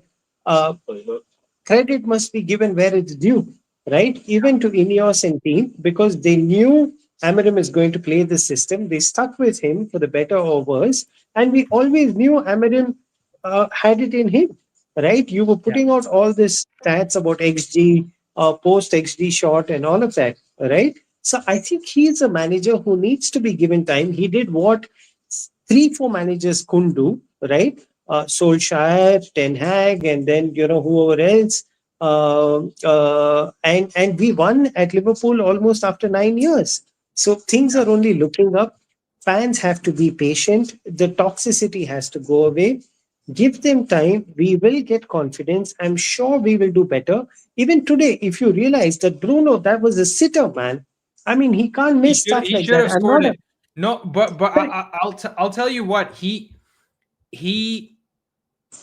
Credit must be given where it's due, right? Even to Ineos and team, because they knew Amarim is going to play this system. They stuck with him for the better or worse. And we always knew Amarim had it in him, right? You were putting out all this stats about XG, post XG shot and all of that, right? So I think he's a manager who needs to be given time. He did what 3-4 managers couldn't do, right? Solskjaer, Ten Hag, and then, whoever else. And we won at Liverpool almost after 9 years. So things are only looking up. Fans have to be patient. The toxicity has to go away. Give them time. We will get confidence. I'm sure we will do better. Even today, if you realize that Bruno, that was a sitter, man. I mean, he can't miss stuff like that. Have scored it. No, but I'll tell you what,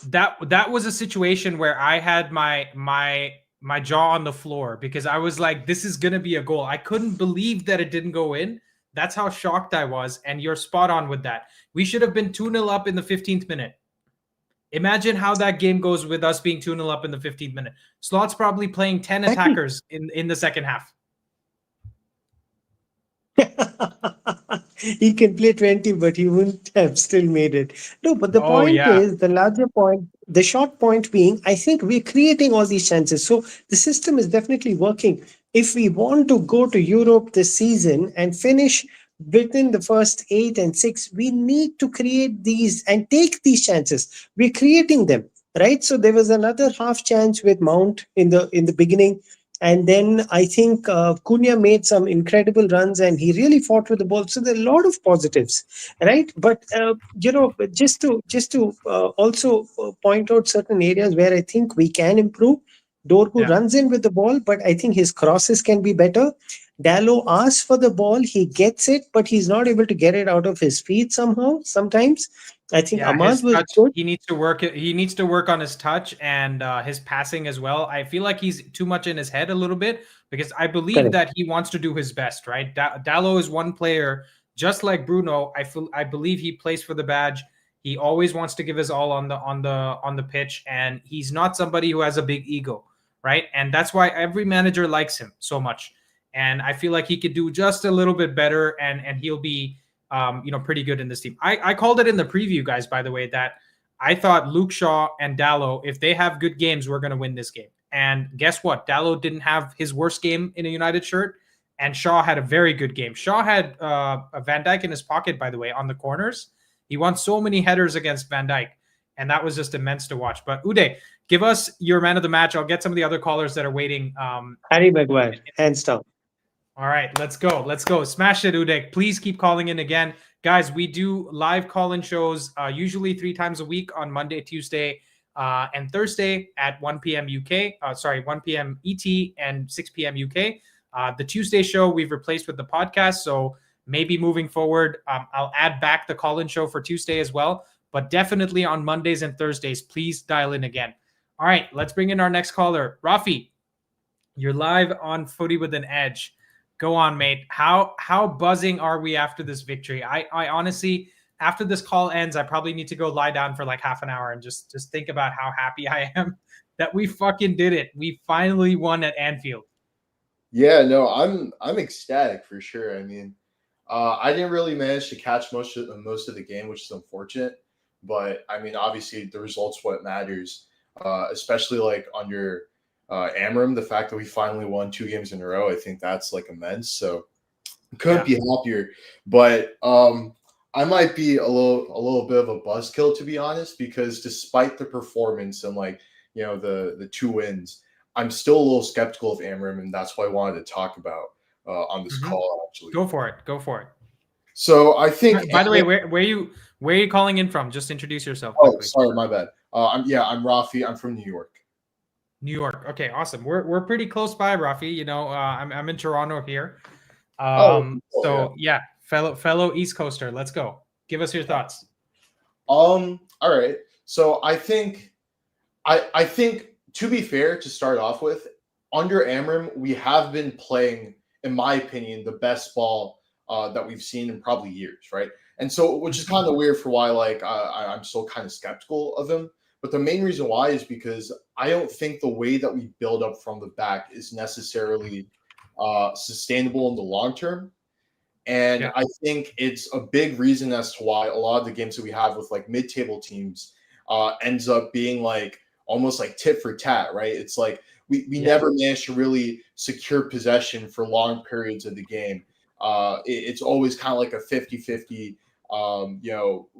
that was a situation where I had my jaw on the floor because I was like, this is gonna be a goal. I couldn't believe that it didn't go in. That's how shocked I was, and you're spot on with that. We should have been 2-0 up in the 15th minute. Imagine how that game goes with us being 2-0 up in the 15th minute. Slot's probably playing 10 attackers in the second half. He can play 20, but he wouldn't have still made it. No, but the Oh, point yeah. is, the larger point, the short point being, I think we're creating all these chances. So the system is definitely working. If we want to go to Europe this season and finish within the first 8 and 6, we need to create these and take these chances. We're creating them, right? So there was another half chance with Mount in the beginning. And then I think Cunha made some incredible runs and he really fought with the ball. So there are a lot of positives, right? But just to also point out certain areas where I think we can improve. Dorgu runs in with the ball, but I think his crosses can be better. Dallo asks for the ball, he gets it, but he's not able to get it out of his feet somehow. Sometimes I think Ahmad his was touch, good. he needs to work. He needs to work on his touch and his passing as well. I feel like he's too much in his head a little bit because I believe Correct. that he wants to do his best. Right, Dallo is one player just like Bruno. I believe he plays for the badge. He always wants to give his all on the pitch, and he's not somebody who has a big ego, right? And that's why every manager likes him so much. And I feel like he could do just a little bit better, and he'll be pretty good in this team. I called it in the preview, guys, by the way, that I thought Luke Shaw and Dallo, if they have good games, we're going to win this game. And guess what? Dallo didn't have his worst game in a United shirt, and Shaw had a very good game. Shaw had a Van Dijk in his pocket, by the way, on the corners. He won so many headers against Van Dijk, and that was just immense to watch. But Uday, give us your man of the match. I'll get some of the other callers that are waiting. Harry Maguire, hands down. All right, let's go. Let's go. Smash it, Uday. Please keep calling in again. Guys, we do live call-in shows usually 3 times a week on Monday, Tuesday, and Thursday at 1 p.m. UK. 1 p.m. ET and 6 p.m. UK. The Tuesday show we've replaced with the podcast, so maybe moving forward, I'll add back the call-in show for Tuesday as well. But definitely on Mondays and Thursdays, please dial in again. All right, let's bring in our next caller. Rafi, you're live on Footy with an Edge. Go on, mate. How buzzing are we after this victory? I honestly, after this call ends, I probably need to go lie down for like half an hour and just think about how happy I am that we fucking did it. We finally won at Anfield. Yeah, no, I'm ecstatic for sure. I mean, I didn't really manage to catch most of the game, which is unfortunate. But I mean, obviously, the results what matters, especially like under Amram. The fact that we finally won 2 games in a row, I think that's like immense. So couldn't be happier. But I might be a little bit of a buzzkill, to be honest, because despite the performance and like the 2 wins, I'm still a little skeptical of Amram, and that's what I wanted to talk about on this call. Actually, go for it. So I think. By the way, where are you calling in from? Just introduce yourself. Oh, sorry, my bad. I'm Rafi. I'm from New York. New York. Okay, awesome. We're pretty close by, Rafi. I'm in Toronto here. Fellow East Coaster. Let's go. Give us your thoughts. All right. So I think to be fair, to start off with, under Amram, we have been playing, in my opinion, the best ball that we've seen in probably years, right? And so, which is kind of weird for why I'm still kind of skeptical of him. But the main reason why is because I don't think the way that we build up from the back is necessarily sustainable in the long term. And I think it's a big reason as to why a lot of the games that we have with like mid-table teams ends up being like almost like tit for tat, right? It's like we never manage to really secure possession for long periods of the game. It's always kind of like a 50-50.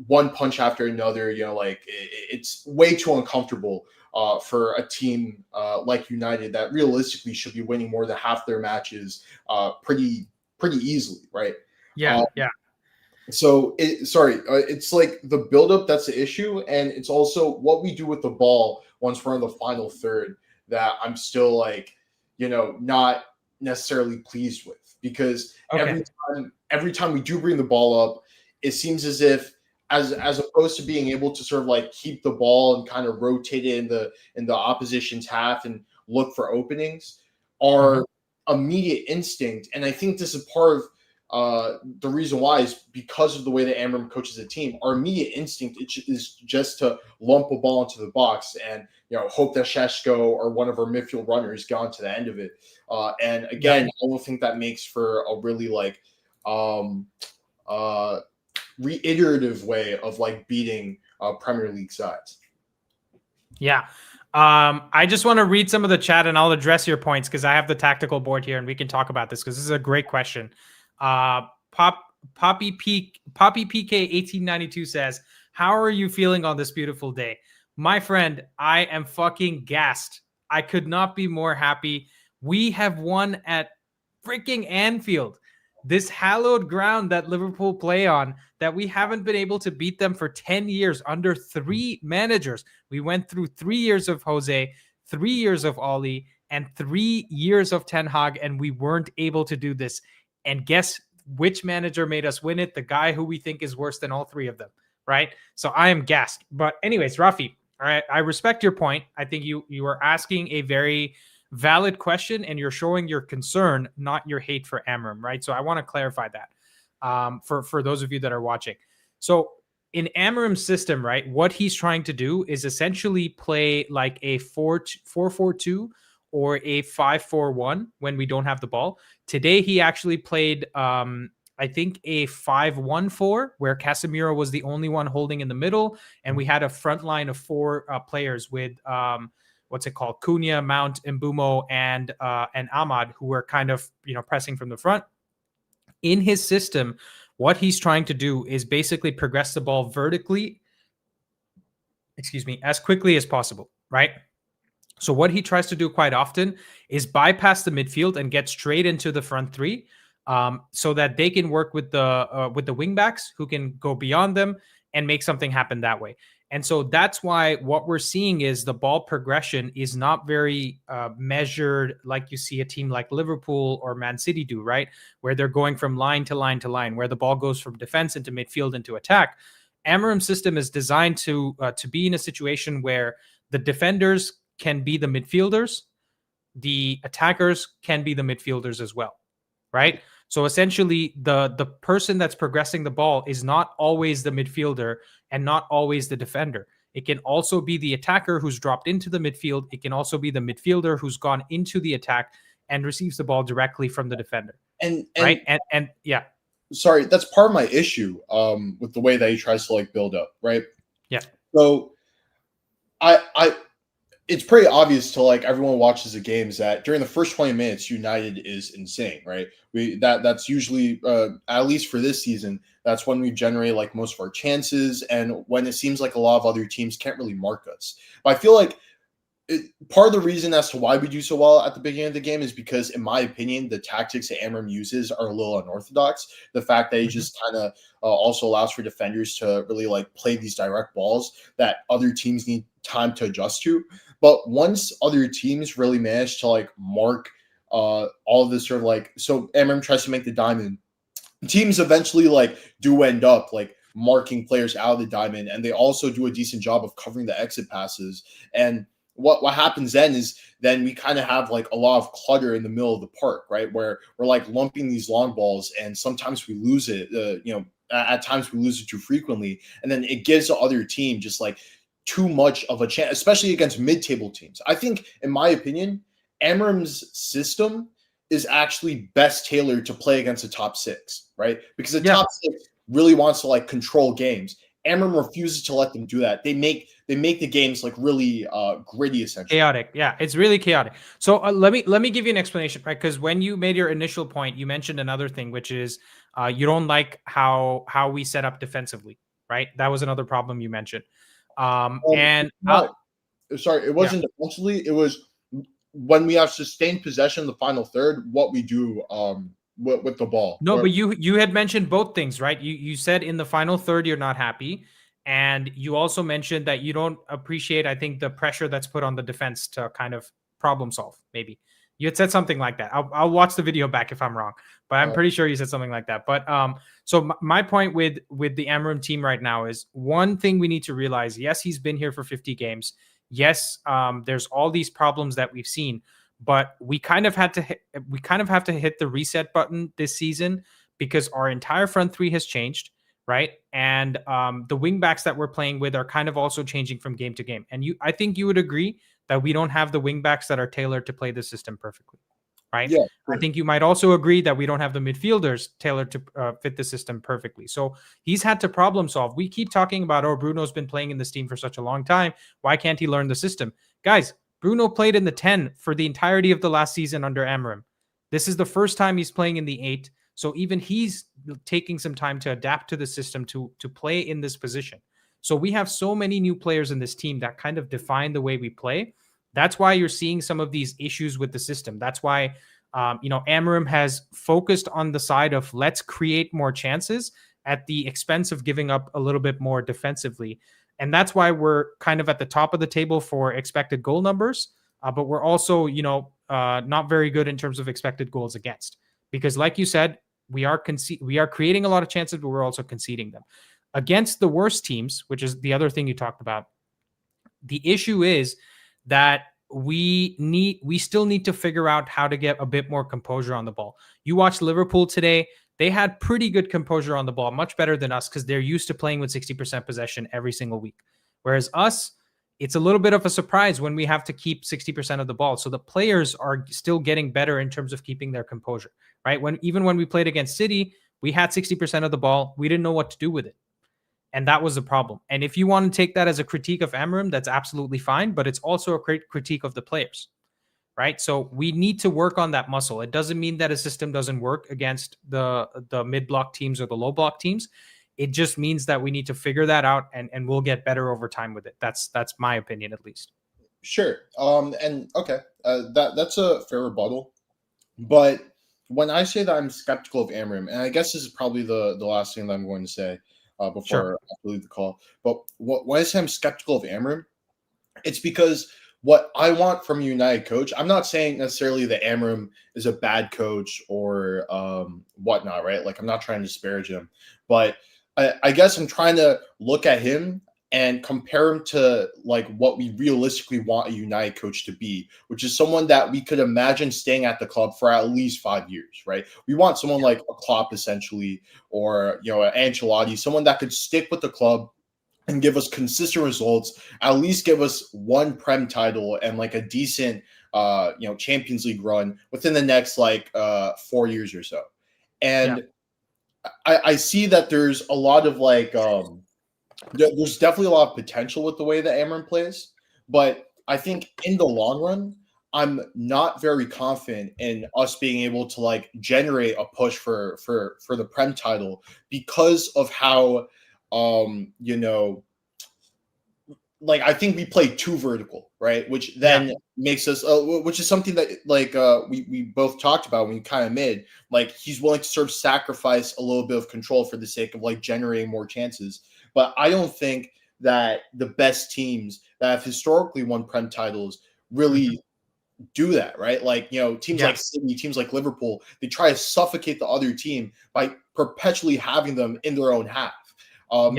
One punch after another, it's way too uncomfortable for a team like United that realistically should be winning more than half their matches pretty easily, right? So it's like the buildup that's the issue, and it's also what we do with the ball once we're in the final third that I'm still like, not necessarily pleased with, because every time we do bring the ball up, it seems as if as opposed to being able to sort of like keep the ball and kind of rotate it in the opposition's half and look for openings, our immediate instinct, and I think this is part the reason why is because of the way that Amram coaches the team. Our immediate instinct is just to lump a ball into the box and hope that Sheshko or one of our midfield runners get onto the end of it. And again, I don't think that makes for a really reiterative way of beating Premier League sides. Yeah. I just want to read some of the chat and I'll address your points because I have the tactical board here and we can talk about this because this is a great question. Poppy PK 1892 says, how are you feeling on this beautiful day? My friend, I am fucking gassed. I could not be more happy. We have won at freaking Anfield, this hallowed ground that Liverpool play on, that we haven't been able to beat them for 10 years under 3 managers. We went through 3 years of Jose, 3 years of Oli, and 3 years of Ten Hag, and we weren't able to do this. And guess which manager made us win it? The guy who we think is worse than all 3 of them, right? So I am gassed. But anyways, Rafi, all right, I respect your point. I think you are asking a very valid question and you're showing your concern, not your hate for Amram, right? So I want to clarify that for those of you that are watching. So in Amram's system, right, what he's trying to do is essentially play like a 4-4-2 or a 5-4-1 when we don't have the ball. Today, he actually played, I think, a 5-1-4 where Casemiro was the only one holding in the middle. And we had a front line of 4 players with, Cunha, Mount, Mbumo, and Ahmad, who were kind of, pressing from the front. In his system, what he's trying to do is basically progress the ball vertically, as quickly as possible, right? So what he tries to do quite often is bypass the midfield and get straight into the front 3 so that they can work with the wing backs who can go beyond them and make something happen that way. And so that's why what we're seeing is the ball progression is not very measured like you see a team like Liverpool or Man City do, right? Where they're going from line to line to line, where the ball goes from defense into midfield into attack. Amram's system is designed to be in a situation where the defenders can be the midfielders, the attackers can be the midfielders as well, right? So essentially, the person that's progressing the ball is not always the midfielder and not always the defender. It can also be the attacker who's dropped into the midfield. It can also be the midfielder who's gone into the attack and receives the ball directly from the defender. And right? And yeah. Sorry, that's part of my issue with the way that he tries to build up, right? Yeah. So it's pretty obvious to everyone watches the games that during the first 20 minutes, United is insane, right? That's usually at least for this season, that's when we generate most of our chances, and when it seems like a lot of other teams can't really mark us. But I feel like part of the reason as to why we do so well at the beginning of the game is because, in my opinion, the tactics that Amram uses are a little unorthodox. The fact that he just kind of also allows for defenders to really play these direct balls that other teams need time to adjust to. But once other teams really manage to mark all of this sort of so Amram tries to make the diamond, teams eventually do end up marking players out of the diamond, and they also do a decent job of covering the exit passes. And what happens then is we kind of have a lot of clutter in the middle of the park, right? Where we're lumping these long balls, and sometimes we lose it. At times we lose it too frequently, and then it gives the other team just too much of a chance, especially against mid-table teams. I think, in my opinion, Amram's system is actually best tailored to play against the top 6, right? Because the top 6 really wants to control games. Amram refuses to let them do that. They make the games really gritty, essentially. Chaotic. Yeah, it's really chaotic. So let me give you an explanation, right? Because when you made your initial point, you mentioned another thing, which is you don't like how we set up defensively, right? That was another problem you mentioned. Sorry, it wasn't defensively. It was when we have sustained possession in the final third, what we do with the ball. No, but you had mentioned both things, right? You said in the final third you're not happy, and you also mentioned that you don't appreciate, I think, the pressure that's put on the defense to kind of problem solve. Maybe you had said something like that. I'll watch the video back if I'm wrong, but I'm pretty sure you said something like that. But so my point with the Amram team right now is one thing we need to realize. Yes, he's been here for 50 games. Yes, there's all these problems that we've seen, but we kind of have to hit the reset button this season because our entire front three has changed, right? And the wing backs that we're playing with are kind of also changing from game to game. And I think you would agree that we don't have the wing backs that are tailored to play the system perfectly, right? Yeah, I think you might also agree that we don't have the midfielders tailored to fit the system perfectly. So he's had to problem solve. We keep talking about, oh, Bruno's been playing in this team for such a long time. Why can't he learn the system? Guys, Bruno played in the 10 for the entirety of the last season under Amorim. This is the first time he's playing in the 8. So even he's taking some time to adapt to the system to play in this position. So we have so many new players in this team that kind of define the way we play. That's why you're seeing some of these issues with the system. That's why Amorim has focused on the side of let's create more chances at the expense of giving up a little bit more defensively. And that's why we're kind of at the top of the table for expected goal numbers. But we're also, not very good in terms of expected goals against. Because like you said, we are creating a lot of chances, but we're also conceding them. Against the worst teams, which is the other thing you talked about, the issue is that we still need to figure out how to get a bit more composure on the ball. You watched Liverpool today. They had pretty good composure on the ball, much better than us because they're used to playing with 60% possession every single week. Whereas us, it's a little bit of a surprise when we have to keep 60% of the ball. So the players are still getting better in terms of keeping their composure, right? Even when we played against City, we had 60% of the ball. We didn't know what to do with it. And that was the problem. And if you want to take that as a critique of Amorim, that's absolutely fine. But it's also a critique of the players, right? So we need to work on that muscle. It doesn't mean that a system doesn't work against the mid-block teams or the low-block teams. It just means that we need to figure that out, and we'll get better over time with it. That's my opinion, at least. Sure. And okay, that's a fair rebuttal. But when I say that I'm skeptical of Amorim, and I guess this is probably the last thing that I'm going to say before I leave the call. But when I say I'm skeptical of Amorim, it's because what I want from a United coach, I'm not saying necessarily that Amorim is a bad coach or whatnot, right? Like, I'm not trying to disparage him, but I guess I'm trying to look at him and compare him to like what we realistically want a United coach to be, which is someone that we could imagine staying at the club for at least 5 years, right? We want someone like a Klopp essentially, or an Ancelotti, someone that could stick with the club and give us consistent results, at least give us one Prem title and like a decent Champions League run within the next 4 years or so. And I see that there's a lot of there's definitely a lot of potential with the way that Amorim plays, but I think in the long run, I'm not very confident in us being able to generate a push for the Prem title because of how I think we play too vertical, right? Which then makes us, which is something that we both talked about when we kind of made, he's willing to sort of sacrifice a little bit of control for the sake of generating more chances. But I don't think that the best teams that have historically won Prem titles really do that, right? Teams like City, teams like Liverpool, they try to suffocate the other team by perpetually having them in their own half. I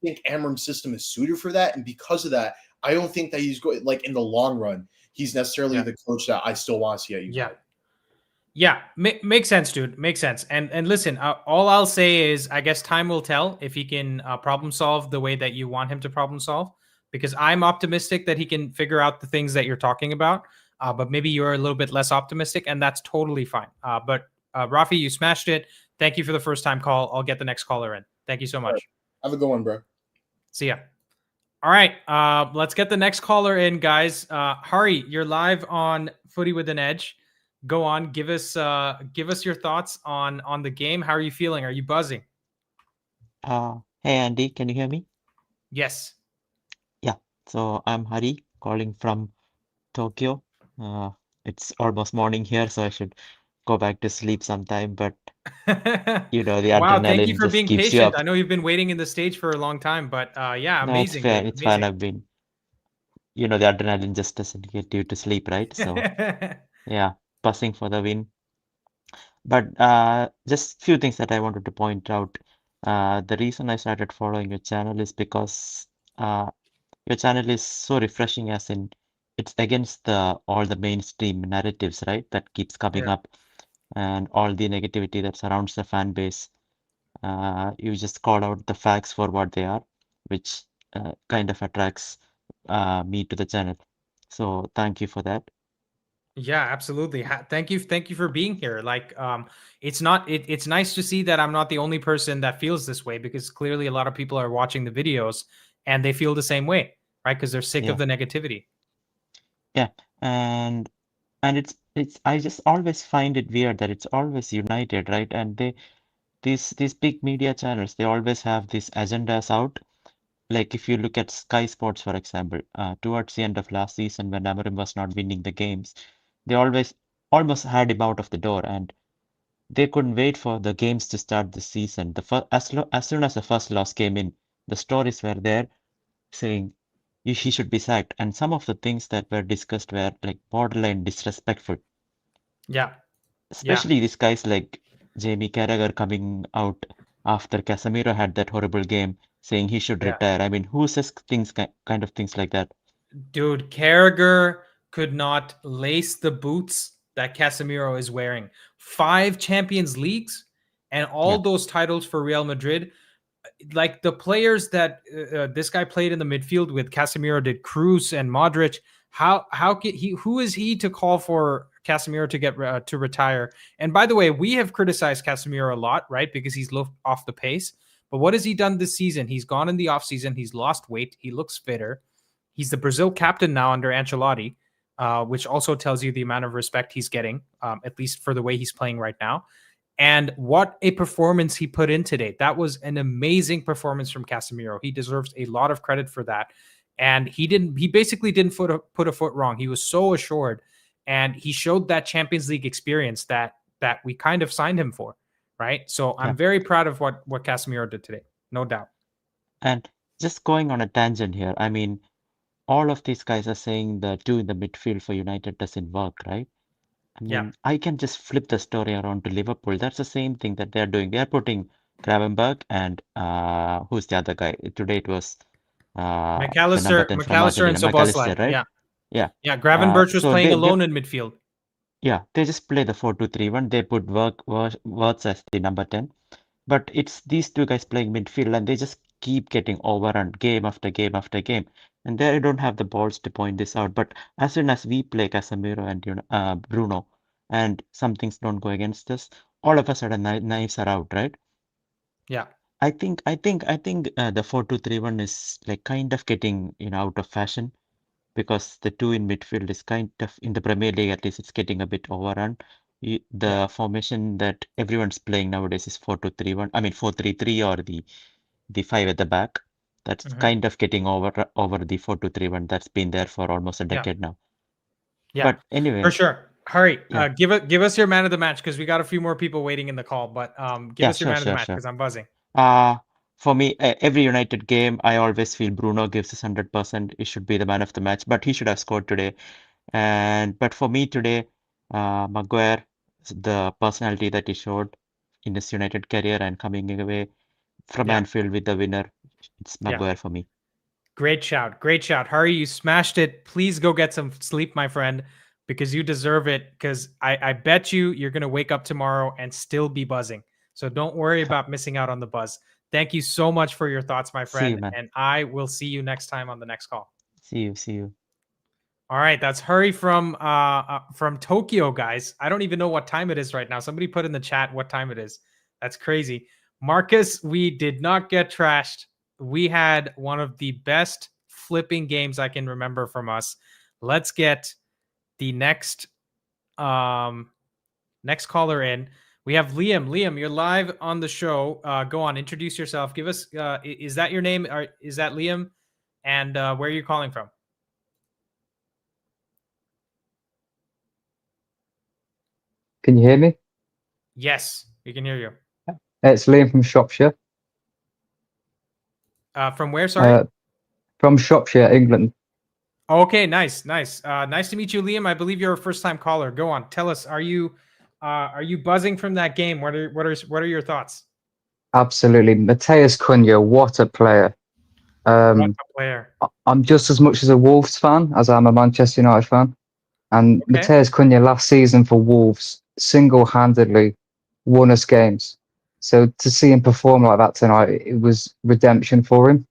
think Amorim's system is suited for that, and because of that, I don't think that he's going in the long run. He's necessarily the coach that I still want to see at United. Makes sense, dude. Makes sense. And listen, all I'll say is, I guess time will tell if he can problem solve the way that you want him to problem solve. Because I'm optimistic that he can figure out the things that you're talking about, but maybe you're a little bit less optimistic, and that's totally fine. But Rafi, you smashed it. Thank you for the first time call. I'll get the next caller in. Thank you so much. Right. Have a good one, bro. See ya. All right. Let's get the next caller in, guys. Hari, you're live on Footy with an Edge. Go on. Give us your thoughts on the game. How are you feeling? Are you buzzing? Hey, Andy, can you hear me? Yes. Yeah. So I'm Hari calling from Tokyo. It's almost morning here, so I should go back to sleep sometime, but the adrenaline wow, thank you for just being keeps patient. you up. I know you've been waiting in the stage for a long time, but amazing. No, it's fine. I've been, the adrenaline just doesn't get you to sleep, right? So yeah, passing for the win. But just few things that I wanted to point out. The reason I started following your channel is because your channel is so refreshing, as in it's against all the mainstream narratives, right? That keeps coming up. and all the negativity that surrounds the fan base. You just call out the facts for what they are, which kind of attracts me to the channel. So thank you for that. Yeah, absolutely. Thank you for being here. Like, it's nice to see that I'm not the only person that feels this way, because clearly a lot of people are watching the videos and they feel the same way, right? Because they're sick of the negativity. Yeah, and it's I just always find it weird that it's always United, right? And these big media channels, they always have these agendas out. Like if you look at Sky Sports, for example, towards the end of last season when Amorim was not winning the games, they almost had him out of the door, and they couldn't wait for the games to start this season. As soon as the first loss came in, the stories were there saying he should be sacked, and some of the things that were discussed were like borderline disrespectful. Yeah. Especially these guys like Jamie Carragher coming out after Casemiro had that horrible game, saying he should retire. I mean, who says kind of things like that? Dude, Carragher could not lace the boots that Casemiro is wearing. 5 Champions Leagues and all those titles for Real Madrid. Like the players that this guy played in the midfield with, Casemiro did, Cruz and Modric. How can he? Who is he to call for Casemiro to get to retire? And by the way, we have criticized Casemiro a lot, right? Because he's looked off the pace. But what has he done this season? He's gone in the offseason. He's lost weight. He looks fitter. He's the Brazil captain now under Ancelotti, which also tells you the amount of respect he's getting, at least for the way he's playing right now. And what a performance he put in today. That was an amazing performance from Casemiro. He deserves a lot of credit for that. And he basically didn't put a foot wrong. He was so assured. And he showed that Champions League experience that we kind of signed him for, right? So I'm very proud of what Casemiro did today. No doubt. And just going on a tangent here, I mean, all of these guys are saying the 2 in the midfield for United doesn't work, right? I mean, I can just flip the story around to Liverpool. That's the same thing that they're doing. They're putting Gravenberch and who's the other guy? Today it was the number 10 from McAllister and Argentina, Szoboszlai, McAllister, right? Yeah, Gravenberch was so playing alone in midfield. Yeah, they just play the 4-2-3-1. They put Wirtz as the number 10. But it's these 2 guys playing midfield, and they just keep getting overrun game after game after game. And they don't have the balls to point this out. But as soon as we play Casemiro and Bruno, and some things don't go against us, all of a sudden knives are out, right? Yeah. I think the 4-2-3-1 is like kind of getting out of fashion, because the 2 in midfield is kind of, in the Premier League at least, it's getting a bit overrun. The formation that everyone's playing nowadays is 4-2-3-1. I mean 4-3-3, or the 5 at the back. That's kind of getting over the 4-2-3-1 that's been there for almost a decade now. Yeah, but anyway, for sure. Hurry, give us your man of the match, because we got a few more people waiting in the call. But give us your man of the match, because I'm buzzing. For me, every United game, I always feel Bruno gives us 100%. He should be the man of the match, but he should have scored today. But for me today, Maguire, the personality that he showed in his United career and coming away from Anfield with the winner, it's Maguire for me. Great shout. Great shout. Hurry, you smashed it. Please go get some sleep, my friend, because you deserve it. Because I bet you're going to wake up tomorrow and still be buzzing. So don't worry about missing out on the buzz. Thank you so much for your thoughts, my friend. And I will see you next time on the next call. See you. All right, that's Hurry from Tokyo, guys. I don't even know what time it is right now. Somebody put in the chat what time it is. That's crazy. Marcus, we did not get trashed. We had one of the best flipping games I can remember from us. Let's get the next caller in. We have Liam. Liam, you're live on the show. Go on, introduce yourself. Give us, is that your name? Or is that Liam? And where are you calling from? Can you hear me? Yes, we can hear you. It's Liam from Shropshire. From where, sorry? From Shropshire, England. Okay, nice. Nice to meet you, Liam. I believe you're a first-time caller. Go on, tell us. Are you buzzing from that game? What are your thoughts? Absolutely, Mateus Cunha, what a player! What a player! I'm just as much as a Wolves fan as I'm a Manchester United fan, and Mateus Cunha last season for Wolves single-handedly won us games. So to see him perform like that tonight, it was redemption for him.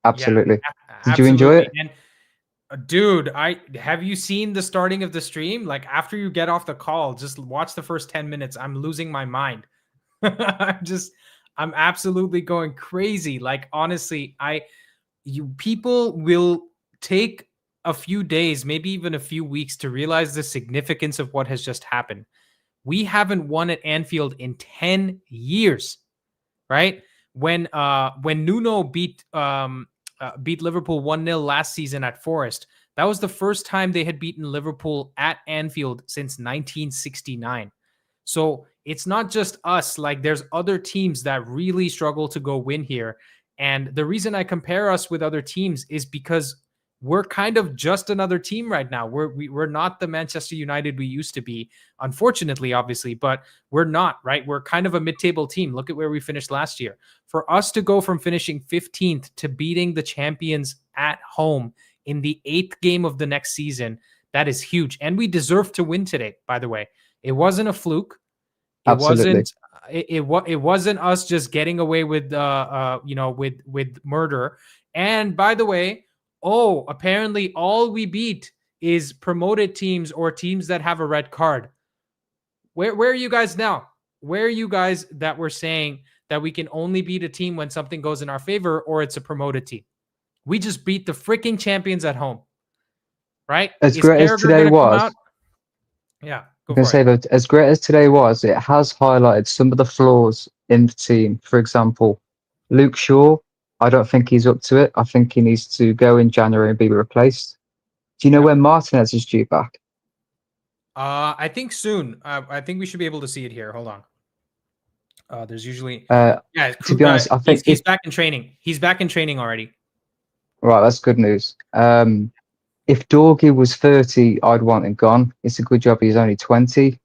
Absolutely. Did you enjoy it? And dude, have you seen the starting of the stream? Like after you get off the call, just watch the first 10 minutes. I'm losing my mind. I'm absolutely going crazy. Like honestly, people will take a few days, maybe even a few weeks to realize the significance of what has just happened. We haven't won at Anfield in 10 years, right? When Nuno beat Liverpool 1-0 last season at Forest, that was the first time they had beaten Liverpool at Anfield since 1969. So it's not just us. Like there's other teams that really struggle to go win here. And the reason I compare us with other teams is because we're kind of just another team right now. We're not the Manchester United we used to be, unfortunately, obviously, but we're not, right? We're kind of a mid-table team. Look at where we finished last year. For us to go from finishing 15th to beating the champions at home in the 8th game of the next season, that is huge. And we deserve to win today, by the way. It wasn't a fluke. It Absolutely. wasn't us just getting away with with murder. And by the way, apparently all we beat is promoted teams or teams that have a red card. Where are you guys now? Where are you guys that were saying that we can only beat a team when something goes in our favor or it's a promoted team? We just beat the freaking champions at home, right? As great as today was, yeah. I'm going to say that as great as today was, it has highlighted some of the flaws in the team. For example, Luke Shaw, I don't think he's up to it. I think he needs to go in January and be replaced. Do you know when Martinez is due back? I think soon. I think we should be able to see it here. Hold on. There's usually to be honest, I think he's back in training. He's back in training already. Right, that's good news. If Dorgy was 30, I'd want him gone. It's a good job he's only 20.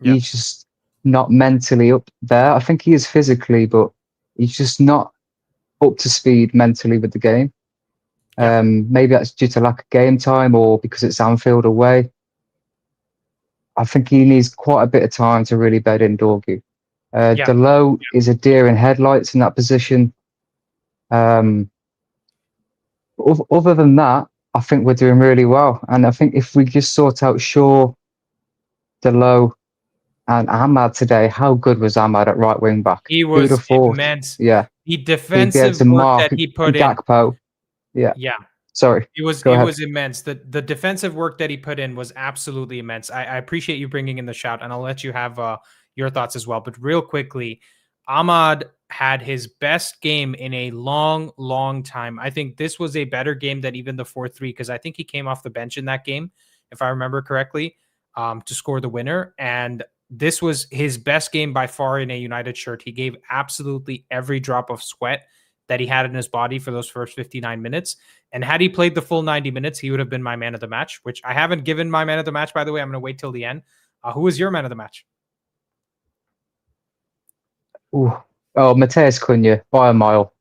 He's just not mentally up there. I think he is physically, but he's just not up to speed mentally with the game. Maybe that's due to lack of game time or because it's Anfield away. I think he needs quite a bit of time to really bed in Dorgy. Delo is a deer in headlights in that position. Other than that, I think we're doing really well. And I think if we just sort out Shaw, Delo, and Ahmad today, how good was Ahmad at right wing back? He was immense. Yeah. The defensive work that he put in. Gakpo. Yeah. Yeah. Sorry. It was immense. The defensive work that he put in was absolutely immense. I appreciate you bringing in the shout, and I'll let you have your thoughts as well. But real quickly, Ahmad had his best game in a long, long time. I think this was a better game than even the 4-3 because I think he came off the bench in that game, if I remember correctly, to score the winner. And this was his best game by far in a United shirt. He gave absolutely every drop of sweat that he had in his body for those first 59 minutes. And had he played the full 90 minutes, he would have been my man of the match, which I haven't given my man of the match, by the way. I'm going to wait till the end. Who was your man of the match? Mateus Cunha by a mile.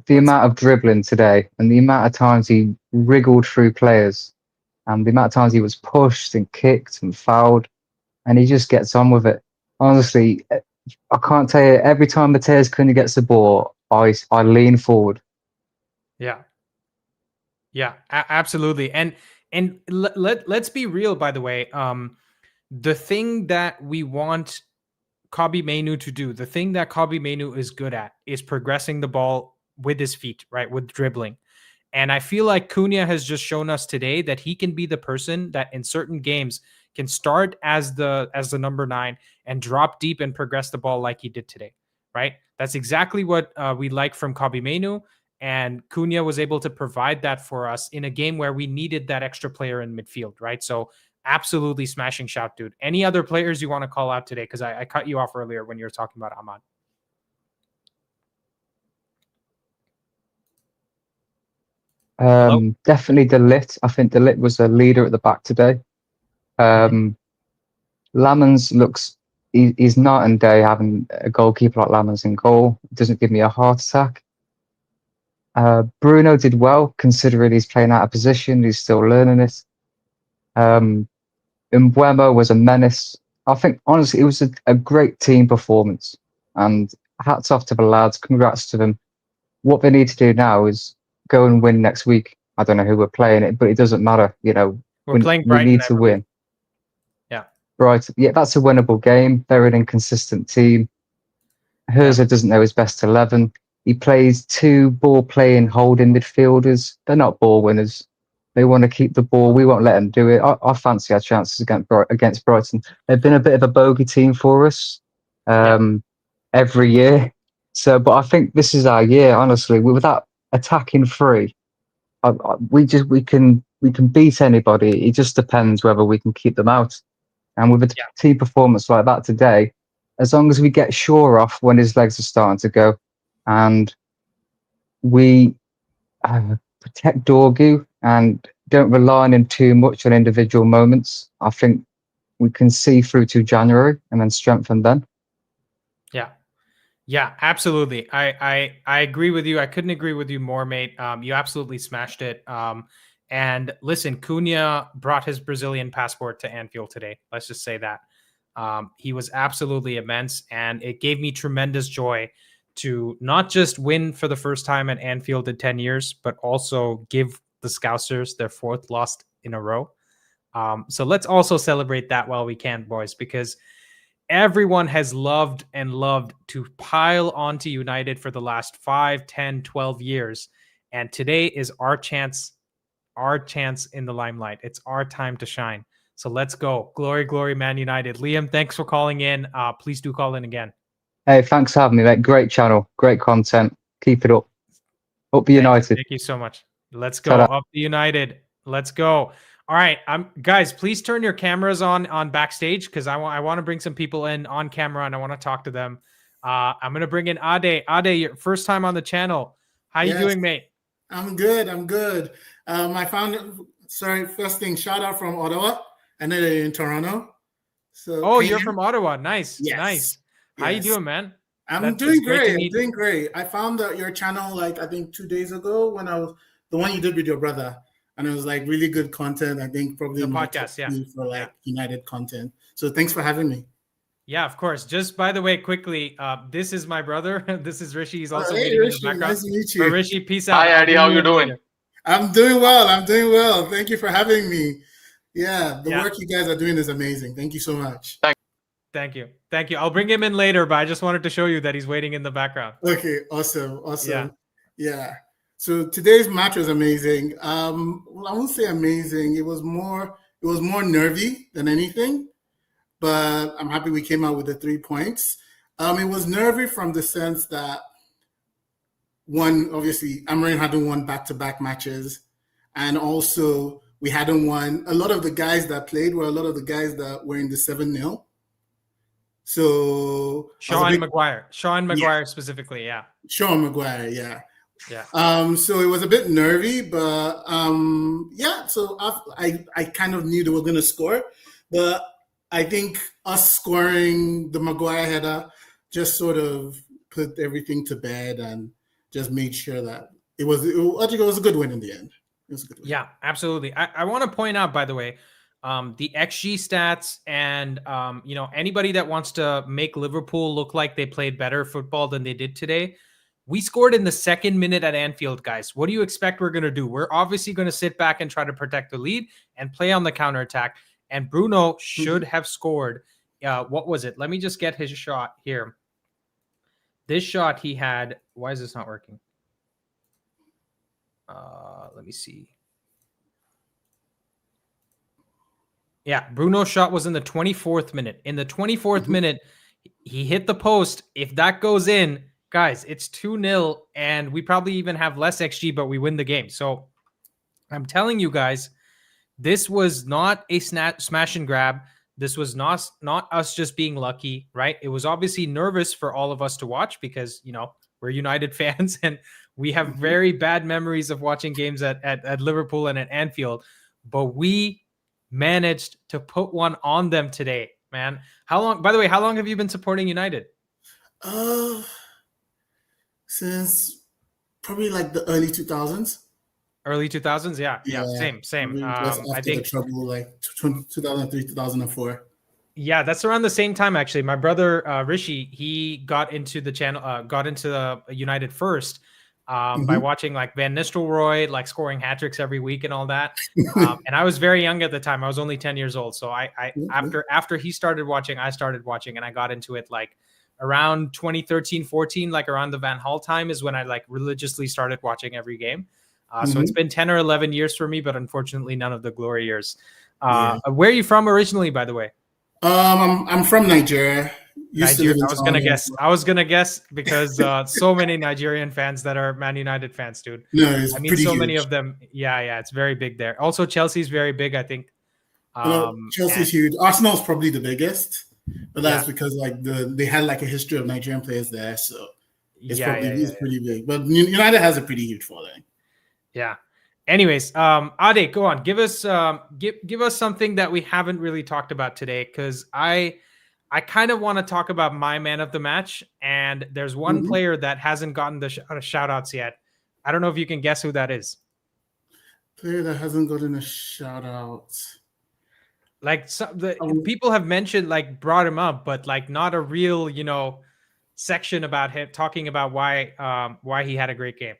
The amount of dribbling today and the amount of times he wriggled through players and the amount of times he was pushed and kicked and fouled, and he just gets on with it. Honestly, I can't tell you, every time Mateus Cunha gets the ball, I lean forward. Yeah, absolutely. And let's be real, by the way. The thing that we want Kobbie Mainoo to do, the thing that Kobbie Mainoo is good at is progressing the ball with his feet, right? With dribbling. And I feel like Cunha has just shown us today that he can be the person that in certain games can start as the number 9 and drop deep and progress the ball like he did today, right? That's exactly what we like from Kobbie Mainoo. And Cunha was able to provide that for us in a game where we needed that extra player in midfield, right? So absolutely smashing shout, dude. Any other players you want to call out today? Because I cut you off earlier when you were talking about Ahmad. Definitely De Ligt. I think De Ligt was a leader at the back today. Lamens looks, he's night and day having a goalkeeper like Lamens in goal. It doesn't give me a heart attack. Bruno did well considering he's playing out of position. He's still learning it. Mbeumo was a menace. I think honestly it was a great team performance, and hats off to the lads. Congrats to them. What they need to do now is go and win next week. I don't know who we're playing it, but it doesn't matter. You know, We're playing we Brighton, need I to believe. win. Yeah. Right. Yeah, that's a winnable game. They're an inconsistent team. Herzer doesn't know his best 11. He plays two ball-playing holding midfielders. They're not ball winners. They want to keep the ball. We won't let them do it. I fancy our chances against Brighton. They've been a bit of a bogey team for us every year. So, but I think this is our year. Honestly, with that attacking three, we can beat anybody. It just depends whether we can keep them out. And with a team performance like that today, as long as we get Shaw off when his legs are starting to go, and we protect Dorgu and don't rely on him too much on individual moments, I think we can see through to January and then strengthen then. Yeah, absolutely. I agree with you. I couldn't agree with you more, mate. You absolutely smashed it. And listen, Cunha brought his Brazilian passport to Anfield today. Let's just say that. He was absolutely immense, and it gave me tremendous joy to not just win for the first time at Anfield in 10 years, but also give the Scousers their 4th loss in a row. So let's also celebrate that while we can, boys, because everyone has loved to pile onto United for the last 5, 10, 12 years. And today is our chance in the limelight. It's our time to shine. So let's go. Glory, glory, Man United. Liam, thanks for calling in. Please do call in again. Hey, thanks for having me, mate. Great channel, great content. Keep it up. Up the United. Thank you so much. Let's go. Ta-da. Up the United. Let's go. All right, guys, please turn your cameras on backstage, because I want to bring some people in on camera and I want to talk to them. I'm going to bring in Ade. Ade, your first time on the channel. How you doing, mate? I'm good. First thing, shout out from Ottawa. I know they're in Toronto. So you're from Ottawa. Nice. Yes. Nice. How you doing, man? I'm doing great. I found out your channel I think 2 days ago when the one you did with your brother. And it was really good content. I think probably the podcast, for United content. So thanks for having me. Yeah, of course. Just by the way, quickly, this is my brother. This is Rishi. He's also hey, waiting Rishi, in the background. nice to meet you. Rishi, peace out. Hi, Adi. How you doing? I'm doing well. Thank you for having me. Yeah, the work you guys are doing is amazing. Thank you so much. Thank you. I'll bring him in later, but I just wanted to show you that he's waiting in the background. Okay, awesome. Yeah. So today's match was amazing. Well, I won't say amazing. It was more nervy than anything, but I'm happy we came out with the 3 points. It was nervy from the sense that obviously Amarin hadn't won back-to-back matches, and also we hadn't won. A lot of the guys that played were a lot of the guys that were in the 7-0. So Sean Maguire specifically, yeah. Sean Maguire, yeah. Yeah. So it was a bit nervy, but so I kind of knew they were going to score, but I think us scoring the Maguire header just sort of put everything to bed and just made sure that I think it was a good win in the end. It was a good win. Yeah, absolutely. I want to point out, by the way, the XG stats and anybody that wants to make Liverpool look like they played better football than they did today. We scored in the 2nd minute at Anfield, guys. What do you expect we're going to do? We're obviously going to sit back and try to protect the lead and play on the counterattack. And Bruno should have scored. What was it? Let me just get his shot here. This shot he had. Why is this not working? Let me see. Yeah, Bruno's shot was in the 24th minute. In the 24th minute, he hit the post. If that goes in, guys, it's 2-0, and we probably even have less XG, but we win the game. So I'm telling you guys, this was not a smash and grab. This was not us just being lucky, right? It was obviously nervous for all of us to watch because, we're United fans and we have very bad memories of watching games at Liverpool and at Anfield. But we managed to put one on them today, man. How long have you been supporting United? Since probably the early 2000s. Early 2000s, yeah, same. Just I after the think trouble, like 2003, 2004. yeah, that's around the same time actually. My brother Rishi, he got into the channel, got into the United first by watching like Van Nistelrooy, like scoring hat tricks every week and all that. And I was very young at the time. I was only 10 years old. So I after he started watching, I started watching, and I got into it like around 2013, 14, like around the Van Hal time is when I like religiously started watching every game. So it's been 10 or 11 years for me, but unfortunately none of the glory years. Where are you from originally, by the way? I'm from Nigeria. Nigeria. I was gonna guess because so many Nigerian fans that are Man United fans, dude. No, it's I mean, pretty so huge. many of them. Yeah, it's very big there. Also, Chelsea's very big, I think. Chelsea's huge. Arsenal's probably the biggest, but that's because like they had like a history of Nigerian players there, so it's pretty big. But United has a pretty huge following. Yeah. Anyways, Ade, go on. Give us give us something that we haven't really talked about today, because I kind of want to talk about my man of the match, and there's one player that hasn't gotten the shout outs yet. I don't know if you can guess who that is. Player that hasn't gotten a shout out. Like people have mentioned, like brought him up, but like not a real, section about him talking about why he had a great game.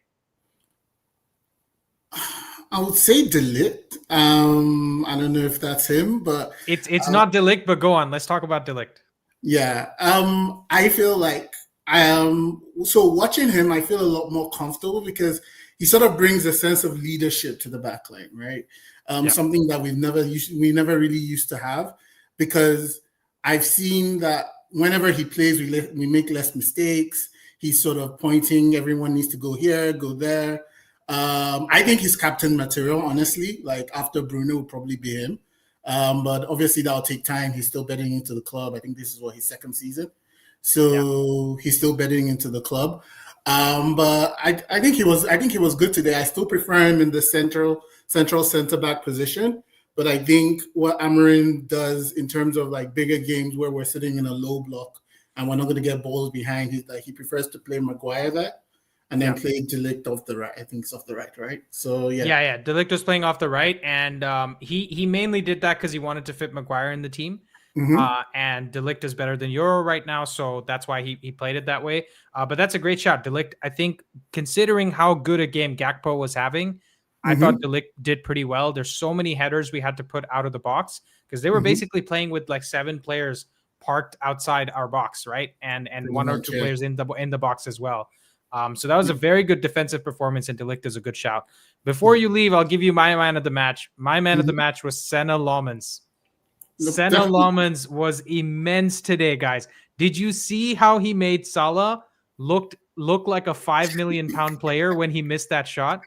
I would say De Ligt. I don't know if that's him, but it's not De Ligt. But go on, let's talk about De Ligt. Yeah, I feel like so watching him, I feel a lot more comfortable because he sort of brings a sense of leadership to the backline, right? Something that we never really used to have, because I've seen that whenever he plays, we make less mistakes. He's sort of pointing, everyone needs to go here, go there. I think he's captain material, honestly. Like after Bruno would probably be him. But obviously that'll take time. He's still betting into the club. I think this is his second season. So he's still betting into the club. But I think he was good today. I still prefer him in the central center back position. But I think what Amorim does in terms of like bigger games where we're sitting in a low block and we're not going to get balls behind, he prefers to play Maguire there. And then play De Ligt off the right. I think it's off the right? So yeah. De Ligt was playing off the right, and he mainly did that because he wanted to fit Maguire in the team. And De Ligt is better than Euro right now, so that's why he played it that way. But that's a great shot, De Ligt. I think considering how good a game Gakpo was having, I thought De Ligt did pretty well. There's so many headers we had to put out of the box because they were basically playing with like 7 players parked outside our box, right? And one or two players in the box as well. So that was a very good defensive performance, and De Ligt is a good shout. Before you leave, I'll give you my man of the match. My man of the match was Senna Laumans. Senna Laumans was immense today, guys. Did you see how he made Salah look like a 5 million pound player when he missed that shot?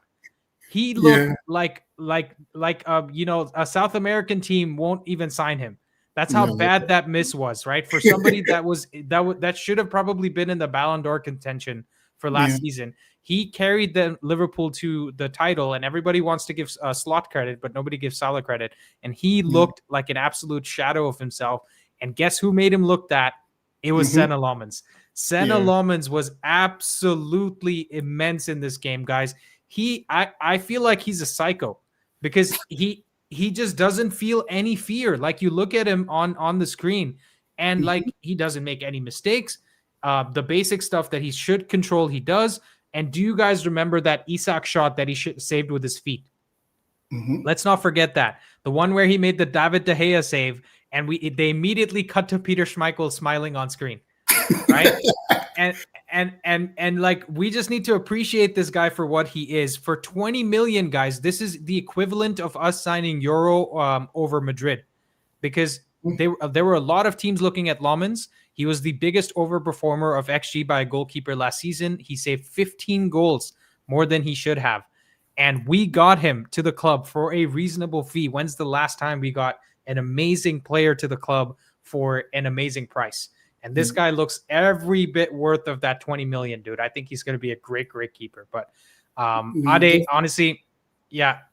He looked like a South American team won't even sign him. That's how bad that miss was, right? For somebody that should have probably been in the Ballon d'Or contention for last season. He carried the Liverpool to the title, and everybody wants to give Slot credit, but nobody gives Salah credit. And he looked like an absolute shadow of himself. And guess who made him look that? It was Senna Laumans. Senna Laumans was absolutely immense in this game, guys. I feel like he's a psycho because he just doesn't feel any fear. Like you look at him on the screen, and like he doesn't make any mistakes. The basic stuff that he should control, he does. And do you guys remember that Isak shot that he saved with his feet? Let's not forget that. The one where he made the David De Gea save, and they immediately cut to Peter Schmeichel smiling on screen, right? and like we just need to appreciate this guy for what he is. For 20 million, guys, this is the equivalent of us signing Euro over Madrid, because there were a lot of teams looking at Laumans. He was the biggest overperformer of XG by a goalkeeper last season. He saved 15 goals, more than he should have. And we got him to the club for a reasonable fee. When's the last time we got an amazing player to the club for an amazing price? And this guy looks every bit worth of that 20 million, dude. I think he's going to be a great keeper. But Ade, honestly,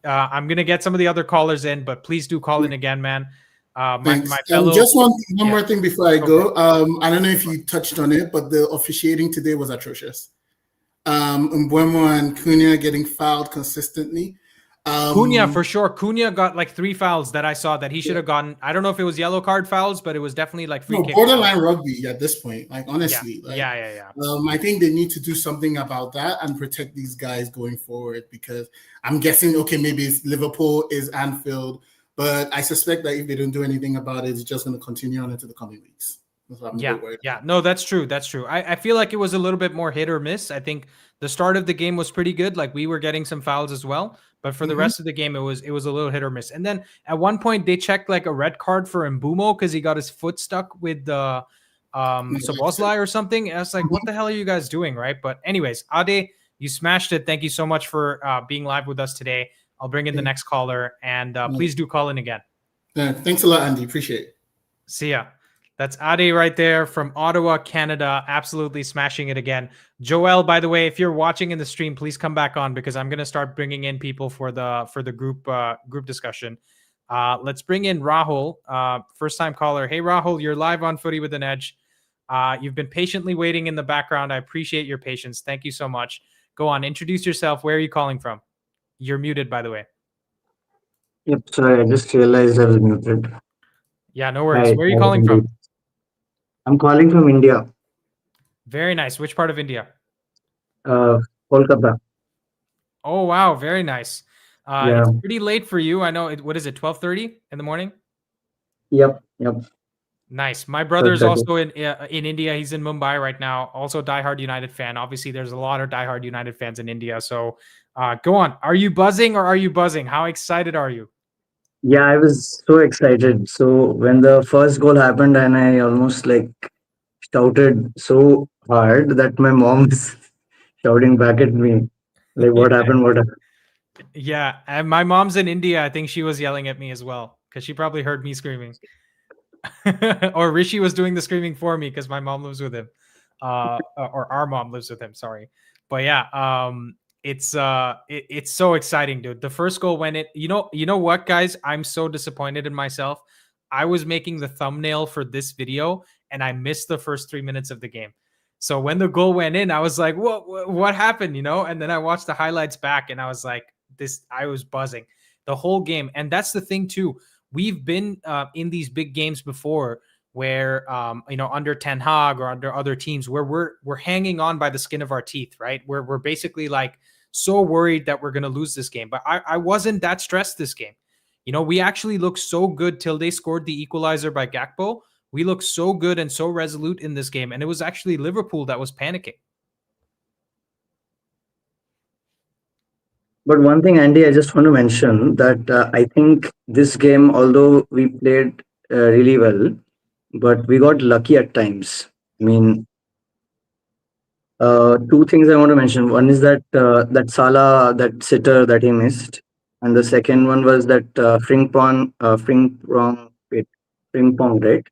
I'm going to get some of the other callers in, but please do call in again, man. My fellow, just one more thing before I go. I don't know if you touched on it, but the officiating today was atrocious. Mbeumo and Cunha getting fouled consistently. Cunha, for sure. Cunha got like 3 fouls that I saw that he should have gotten. I don't know if it was yellow card fouls, but it was definitely like free kick borderline fouls. rugby at this point. Like, honestly. Yeah. I think they need to do something about that and protect these guys going forward, because I'm guessing, okay, maybe it's Liverpool is Anfield, but I suspect that if they don't do anything about it, it's just going to continue on into the coming weeks. Yeah. No, that's true. I feel like it was a little bit more hit or miss. I think the start of the game was pretty good. Like we were getting some fouls as well, but for the rest of the game, it was a little hit or miss. And then at one point they checked like a red card for Mbumo because he got his foot stuck with the Szoboszlai or something. And I was like, what the hell are you guys doing, right? But anyways, Ade, you smashed it. Thank you so much for being live with us today. I'll bring in the next caller, and please do call in again. Thanks a lot, Andy. Appreciate it. See ya. That's Ade right there from Ottawa, Canada. Absolutely smashing it again. Joel, by the way, if you're watching in the stream, please come back on because I'm going to start bringing in people for the group discussion. Let's bring in Rahul, first time caller. Hey, Rahul, you're live on Footy with an Edge. You've been patiently waiting in the background. I appreciate your patience. Thank you so much. Go on, introduce yourself. Where are you calling from? You're muted, by the way. Yep, sorry, I just realized I was muted. Yeah, no worries. Hi, Where are you calling from? I'm calling from India. Very nice. Which part of India? Kolkata. Oh, wow. Very nice. Yeah. It's pretty late for you. I know. What is it, 12:30 in the morning? Yep. Nice. My brother's 12:30. also in India. He's in Mumbai right now. Also diehard United fan. Obviously, there's a lot of diehard United fans in India. So go on. Are you buzzing or are you buzzing? How excited are you? Yeah, I was so excited. So when the first goal happened and I almost like shouted so hard that my mom is shouting back at me. Like, what happened? What happened? Yeah. And my mom's in India. I think she was yelling at me as well because she probably heard me screaming. Or Rishi was doing the screaming for me because my mom lives with him. Or our mom lives with him. Sorry. But yeah, it's so exciting, dude. The first goal when you know what, guys? I'm so disappointed in myself. I was making the thumbnail for this video and I missed the first 3 minutes of the game. So when the goal went in, I was like, what happened? And then I watched the highlights back and I was like, I was buzzing the whole game. And that's the thing too. We've been in these big games before where, under Ten Hag or under other teams where we're hanging on by the skin of our teeth, right? Where we're basically like so worried that we're going to lose this game. But I wasn't that stressed this game. We actually looked so good till they scored the equalizer by Gakpo. We looked so good and so resolute in this game. And it was actually Liverpool that was panicking. But one thing, Andy, I just want to mention that I think this game, although we played really well, but we got lucky at times. I mean, two things I want to mention. One is that that Salah, that sitter that he missed, and the second one was that Frimpong, right?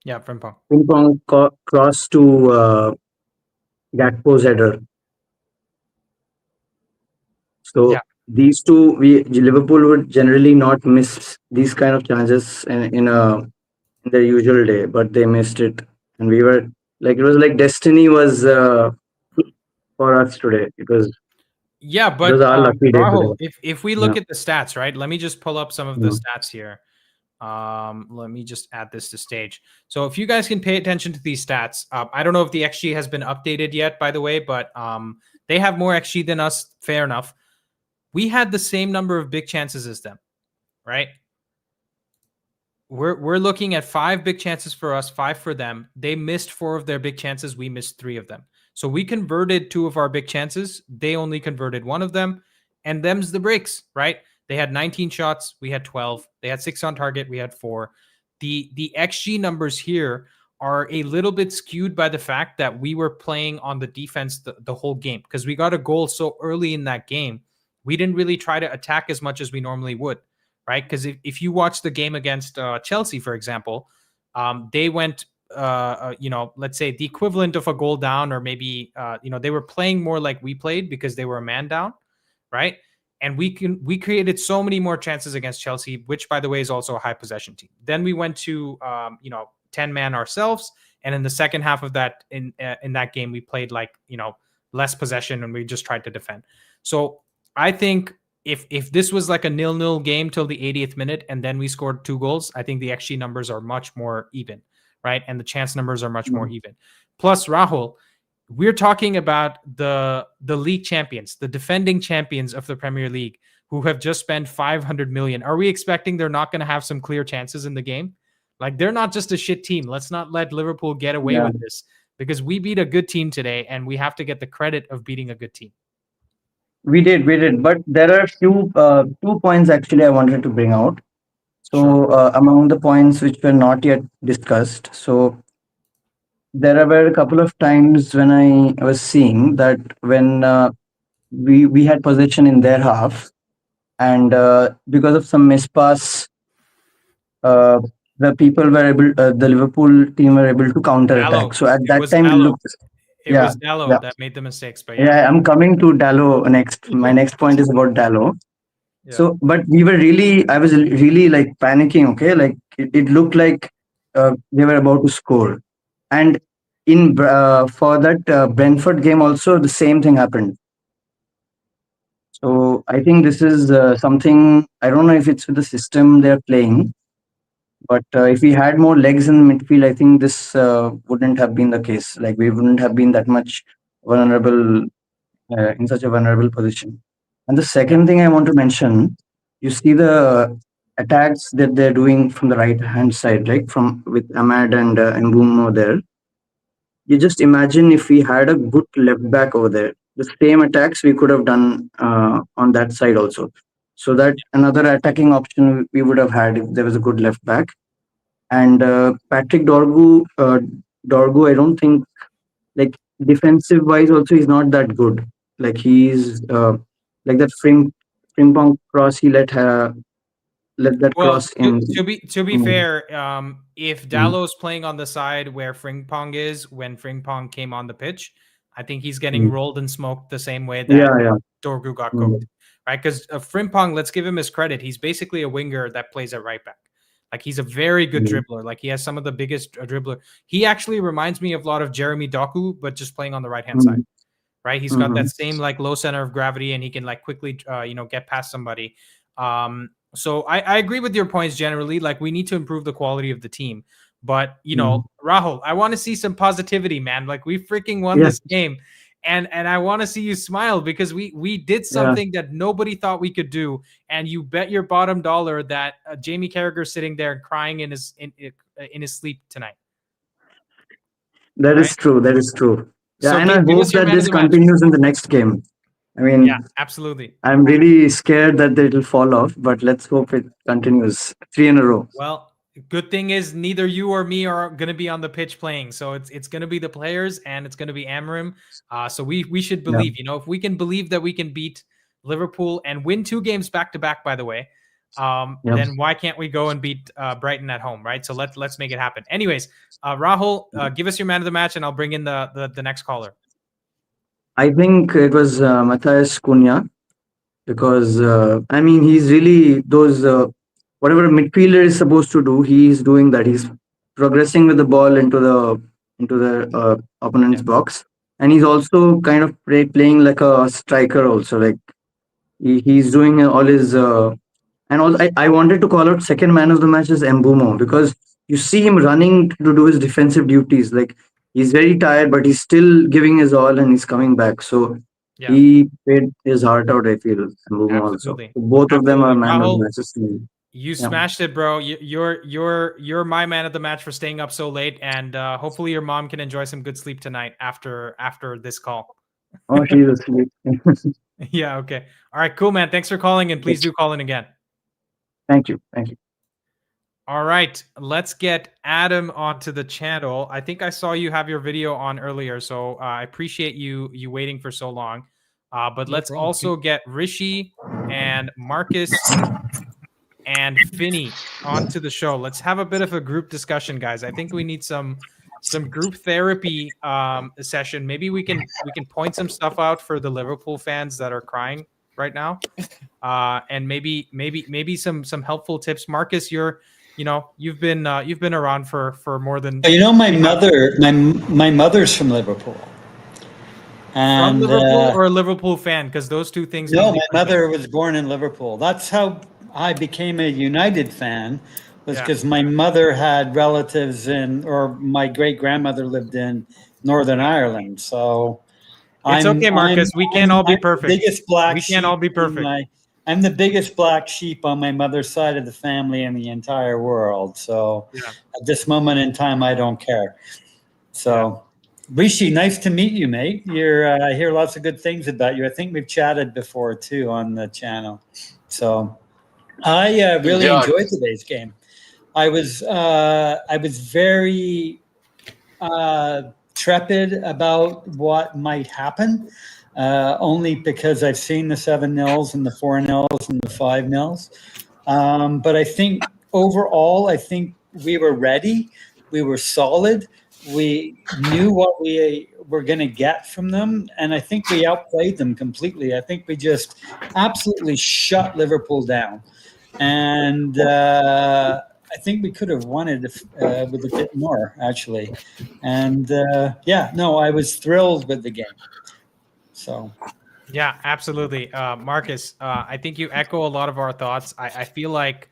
Yeah, Frimpong. Frimpong cross to Gakpo's header. So these two, Liverpool would generally not miss these kind of chances in their usual day, but they missed it, and we were like, it was like destiny was for us today. It was but it was our lucky day Rahul, today. if we look at the stats, right? Let me just pull up some of the stats here. Let me just add this to stage. So if you guys can pay attention to these stats, I don't know if the XG has been updated yet, by the way, but they have more XG than us. Fair enough. We had the same number of big chances as them, right? We're looking at 5 big chances for us, 5 for them. They missed 4 of their big chances. We missed 3 of them. So we converted 2 of our big chances. They only converted 1 of them. And them's the breaks, right? They had 19 shots. We had 12. They had 6 on target. We had 4. The XG numbers here are a little bit skewed by the fact that we were playing on the defense the whole game because we got a goal so early in that game. We didn't really try to attack as much as we normally would, right? Because if you watch the game against Chelsea, for example, they went, let's say the equivalent of a goal down, or maybe, they were playing more like we played because they were a man down, right? And we created so many more chances against Chelsea, which, by the way, is also a high possession team. Then we went to, 10-man ourselves. And in the second half of that, in that game, we played like, less possession and we just tried to defend. So I think if this was like a 0-0 game till the 80th minute and then we scored 2 goals, I think the XG numbers are much more even, right? And the chance numbers are much more even. Plus, Rahul, we're talking about the league champions, the defending champions of the Premier League, who have just spent 500 million. Are we expecting they're not going to have some clear chances in the game? Like, they're not just a shit team. Let's not let Liverpool get away with this, because we beat a good team today and we have to get the credit of beating a good team. We did. But there are few 2 points actually I wanted to bring out. So among the points which were not yet discussed, so there were a couple of times when I was seeing that when we had possession in their half, and because of some mispass, the people were able, the Liverpool team were able to counter attack. So at that time, it looked. It was Dallo that made the mistakes, but yeah, I'm coming to Dallo next. My next point is about Dallo. Yeah. So, but I was really like panicking. Okay, like it looked like they were about to score, and in for that Brentford game also the same thing happened. So I think this is something, I don't know if it's with the system they're playing, but if we had more legs in the midfield, I think this wouldn't have been the case. Like, we wouldn't have been that much vulnerable in such a vulnerable position. And the second thing I want to mention, you see the attacks that they're doing from the right hand side, like from with Ahmad and Mbumo there. You just imagine if we had a good left back over there, the same attacks we could have done on that side also. So that another attacking option we would have had if there was a good left back. And Patrick Dorgu, I don't think, like, defensive wise also he's not that good. Like, he's like that Frimpong cross, he let that cross in. To be fair, if Dallo's playing on the side where Frimpong is when Frimpong came on the pitch, I think he's getting rolled and smoked the same way that Dorgu got cooked, right? Because Frimpong, let's give him his credit. He's basically a winger that plays at right back. Like, he's a very good dribbler. Like, he has some of the biggest dribbler. He actually reminds me of a lot of Jeremy Doku, but just playing on the right hand side, right? He's got that same like low center of gravity, and he can like quickly, get past somebody. So I agree with your points generally. Like, we need to improve the quality of the team. But, Rahul, I want to see some positivity, man. Like, we freaking won this game. And I want to see you smile, because we did something that nobody thought we could do. And you bet your bottom dollar that Jamie Carragher's sitting there crying in his sleep tonight. That is true. That is true. Yeah, So and I hope that this match. continues in the next game. I mean, Yeah, absolutely. I'm really scared that it'll fall off, but let's hope it continues 3 in a row. Well, good thing is neither you or me are going to be on the pitch playing, so it's going to be the players, and it's going to be Amrim. So we should believe, if we can believe that we can beat Liverpool and win 2 games back to back, by the way, then why can't we go and beat Brighton at home, right? So let's make it happen. Anyways, Rahul, give us your man of the match, and I'll bring in the next caller. I think it was Matthias Cunha, because I mean, he's really those whatever a midfielder is supposed to do, he's doing that. He's progressing with the ball into the opponent's box, and he's also kind of playing like a striker also. Like, he's doing all his and all. I wanted to call out second man of the match is Mbumo, because you see him running to do his defensive duties. Like, he's very tired, but he's still giving his all, and he's coming back. So he played his heart out, I feel. Mbumo also. So both of them are man of the matches. You smashed it, bro. You're my man of the match for staying up so late, and hopefully your mom can enjoy some good sleep tonight after this call. Oh, she's asleep. Yeah. Okay. All right. Cool, man. Thanks for calling, and please do call in again. Thank you. All right. Let's get Adam onto the channel. I think I saw you have your video on earlier, so I appreciate you waiting for so long. But let's also get Rishi and Marcus and Finney onto the show. Let's have a bit of a group discussion, guys. I think we need some group therapy session. Maybe we can point some stuff out for the Liverpool fans that are crying right now, and maybe some helpful tips. Marcus, you've been around for more than my mother's from Liverpool. From And Liverpool or a Liverpool fan? Because those two things. no, can be my different. mother was born in Liverpool. That's how I became a United fan, was Yeah. because my mother had relatives or my great grandmother lived in Northern Ireland. So It's okay, Marcus. We can't all be I'm the perfect. biggest black We can't all be sheep in perfect. I'm the biggest black sheep on my mother's side of the family in the entire world. So Yeah. at this moment in time, I don't care. So, Rishi, nice to meet you, mate. I hear lots of good things about you. I think we've chatted before too on the channel. So, I really Yeah. enjoyed today's game. I was very trepid about what might happen, only because I've seen the 7-0s and the 4-0s and the 5-0s. But I think overall, I think we were ready. We were solid. We knew what we were going to get from them. And I think we outplayed them completely. I think we just absolutely shut Liverpool down. And I think we could have won it with a bit more, actually. And I was thrilled with the game. So. Yeah, absolutely. Marcus, I think you echo a lot of our thoughts. I feel like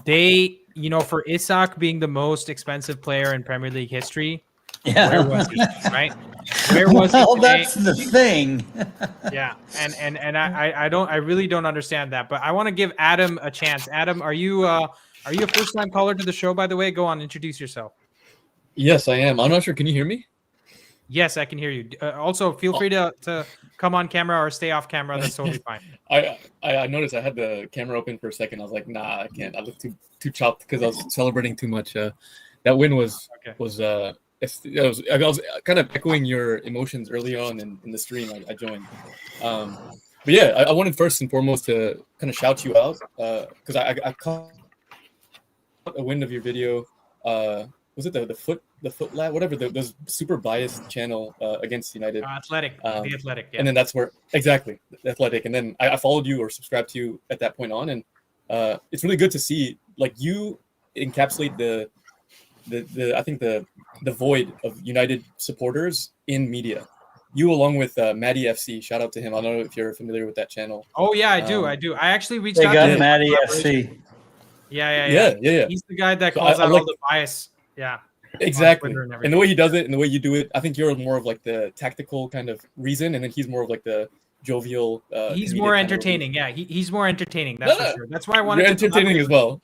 they, for Isak being the most expensive player in Premier League history, where was he, right? Where was he today? That's the thing. Yeah, and I really don't understand that. But I want to give Adam a chance. Adam, are you a first-time caller to the show, by the way? Go on, introduce yourself. Yes, I am. I'm not sure. Can you hear me? Yes, I can hear you. Also, feel free to come on camera or stay off camera. That's totally fine. I noticed I had the camera open for a second. I was like, nah, I can't. I look too chopped because I was celebrating too much. That win was I was kind of echoing your emotions early on in the stream. I joined. But yeah, I wanted first and foremost to kind of shout you out because I caught a wind of your video. Was it the foot lab, whatever, those super biased channel against United, Athletic, the Athletic, yeah. And then that's where exactly the Athletic, and then I followed you or subscribed to you at that point on, and it's really good to see like you encapsulate the I think the void of United supporters in media. You along with Maddie FC, shout out to him. I don't know if you're familiar with that channel. Oh yeah, I do. I actually reached out to him. Maddie FC. Yeah. He's the guy that calls out all the bias. Yeah. Exactly. And the way he does it and the way you do it, I think you're more of like the tactical kind of reason, and then he's more of like the jovial. He's more entertaining. Yeah, he's more entertaining. That's for sure. That's why I wanted. You're entertaining as well.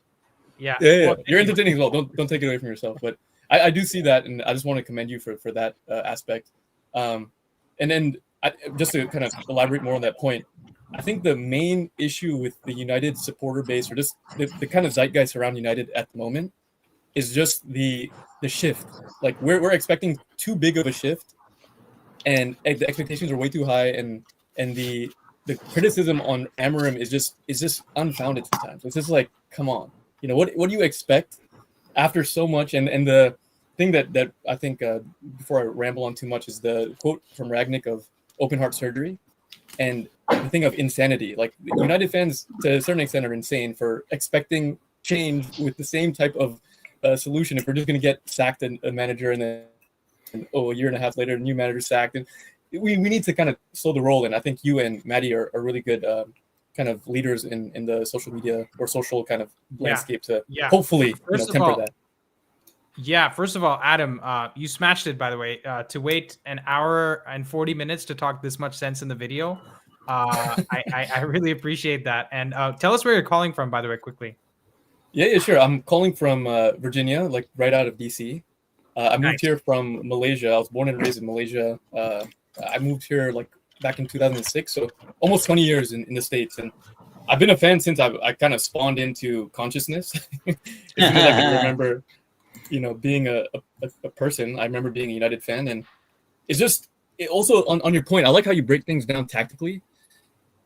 Yeah. Well, you're entertaining as well. Don't take it away from yourself. But I do see that, and I just want to commend you for that aspect. And then just to kind of elaborate more on that point, I think the main issue with the United supporter base, or just the kind of zeitgeist around United at the moment, is just the shift. Like we're expecting too big of a shift, and the expectations are way too high, and the criticism on Amorim is just unfounded sometimes. It's just like, come on, what do you expect after so much? And the thing that I think before I ramble on too much is the quote from Ragnick of open heart surgery, and the thing of insanity. Like United fans to a certain extent are insane for expecting change with the same type of solution. If we're just going to get sacked a manager and then a year and a half later a new manager sacked, and we need to kind of slow the roll. And I think you and Maddie are really good kind of leaders in the social media or social kind of landscape to hopefully temper that. Yeah, first of all, Adam, you smashed it, by the way. To wait an hour and 40 minutes to talk this much sense in the video, I really appreciate that. And tell us where you're calling from, by the way, quickly. Yeah, sure. I'm calling from Virginia, like right out of DC. I moved here from Malaysia. I was born and raised in Malaysia. I moved here like back in 2006, so almost 20 years in the States. And I've been a fan since I kind of spawned into consciousness. As soon as I can remember, being a person, I remember being a United fan. And it's just also on your point, I like how you break things down tactically.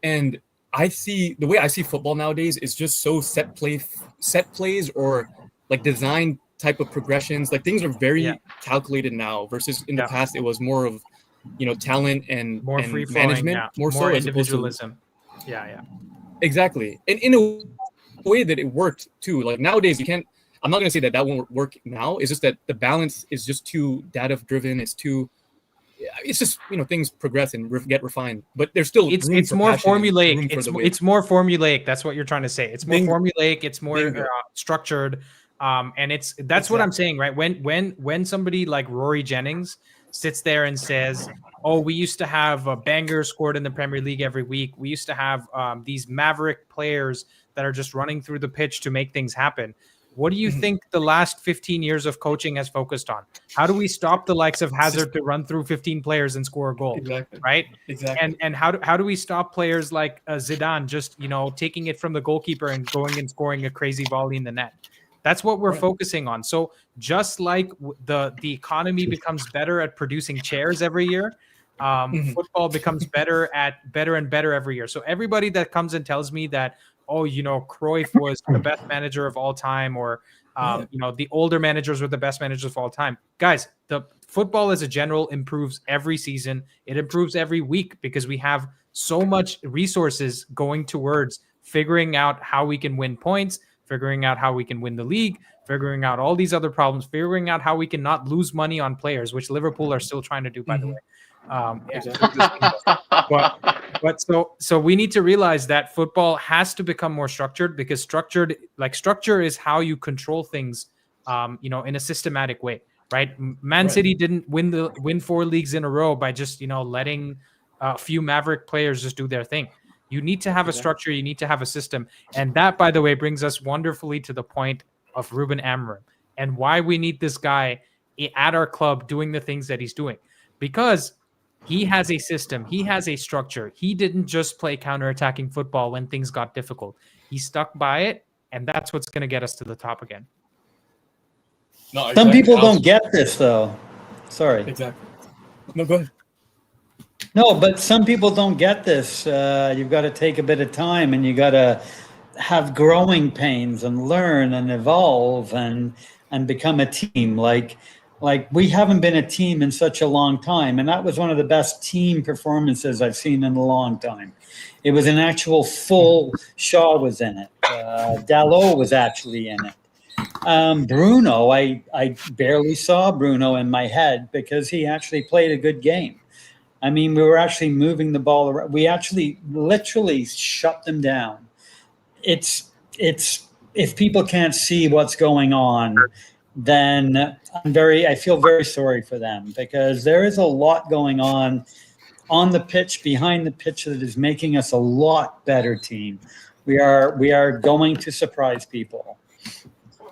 And the way I see football nowadays is just so set plays or like design type of progressions. Like things are very calculated now versus in the past it was more of talent and more and free management, more so individualism. Yeah. Exactly. And in a way that it worked too. Like nowadays I'm not going to say that won't work now. It's just that the balance is just too data driven. It's too it's just things progress and get refined, but there's still it's more formulaic. It's more formulaic. That's what you're trying to say. It's more formulaic. It's more structured. And that's what I'm saying, right? When somebody like Rory Jennings sits there and says, "Oh, we used to have a banger scored in the Premier League every week. We used to have these maverick players that are just running through the pitch to make things happen." What do you think the last 15 years of coaching has focused on? How do we stop the likes of Hazard to run through 15 players and score a goal? Exactly. Right? Exactly. And how do we stop players like Zidane just, taking it from the goalkeeper and going and scoring a crazy volley in the net? That's what we're focusing on. So just like the economy becomes better at producing chairs every year, football becomes better and better every year. So everybody that comes and tells me that, oh, Cruyff was the best manager of all time, or the older managers were the best managers of all time. Guys, the football as a general improves every season. It improves every week because we have so much resources going towards figuring out how we can win points, figuring out how we can win the league, figuring out all these other problems, figuring out how we can not lose money on players, which Liverpool are still trying to do, by the way. But so we need to realize that football has to become more structured, because structure is how you control things, in a systematic way, right? Man City didn't win 4 leagues in a row by just, letting a few maverick players just do their thing. You need to have a structure. You need to have a system. And that, by the way, brings us wonderfully to the point of Ruben Amorim and why we need this guy at our club doing the things that he's doing, because he has a system. He has a structure. He didn't just play counterattacking football when things got difficult. He stuck by it, and that's what's going to get us to the top again. No, exactly. Some people don't get this, though. Sorry. Exactly. No, go ahead. No, but some people don't get this. You've got to take a bit of time, and you got to have growing pains and learn and evolve and become a team. Like we haven't been a team in such a long time, and that was one of the best team performances I've seen in a long time. It was an actual full. Shaw was in it. Dalot was actually in it. Bruno, I barely saw Bruno in my head because he actually played a good game. I mean, we were actually moving the ball around. We actually literally shut them down. It's if people can't see what's going on, then I feel very sorry for them, because there is a lot going on the pitch, behind the pitch, that is making us a lot better team. We are going to surprise people.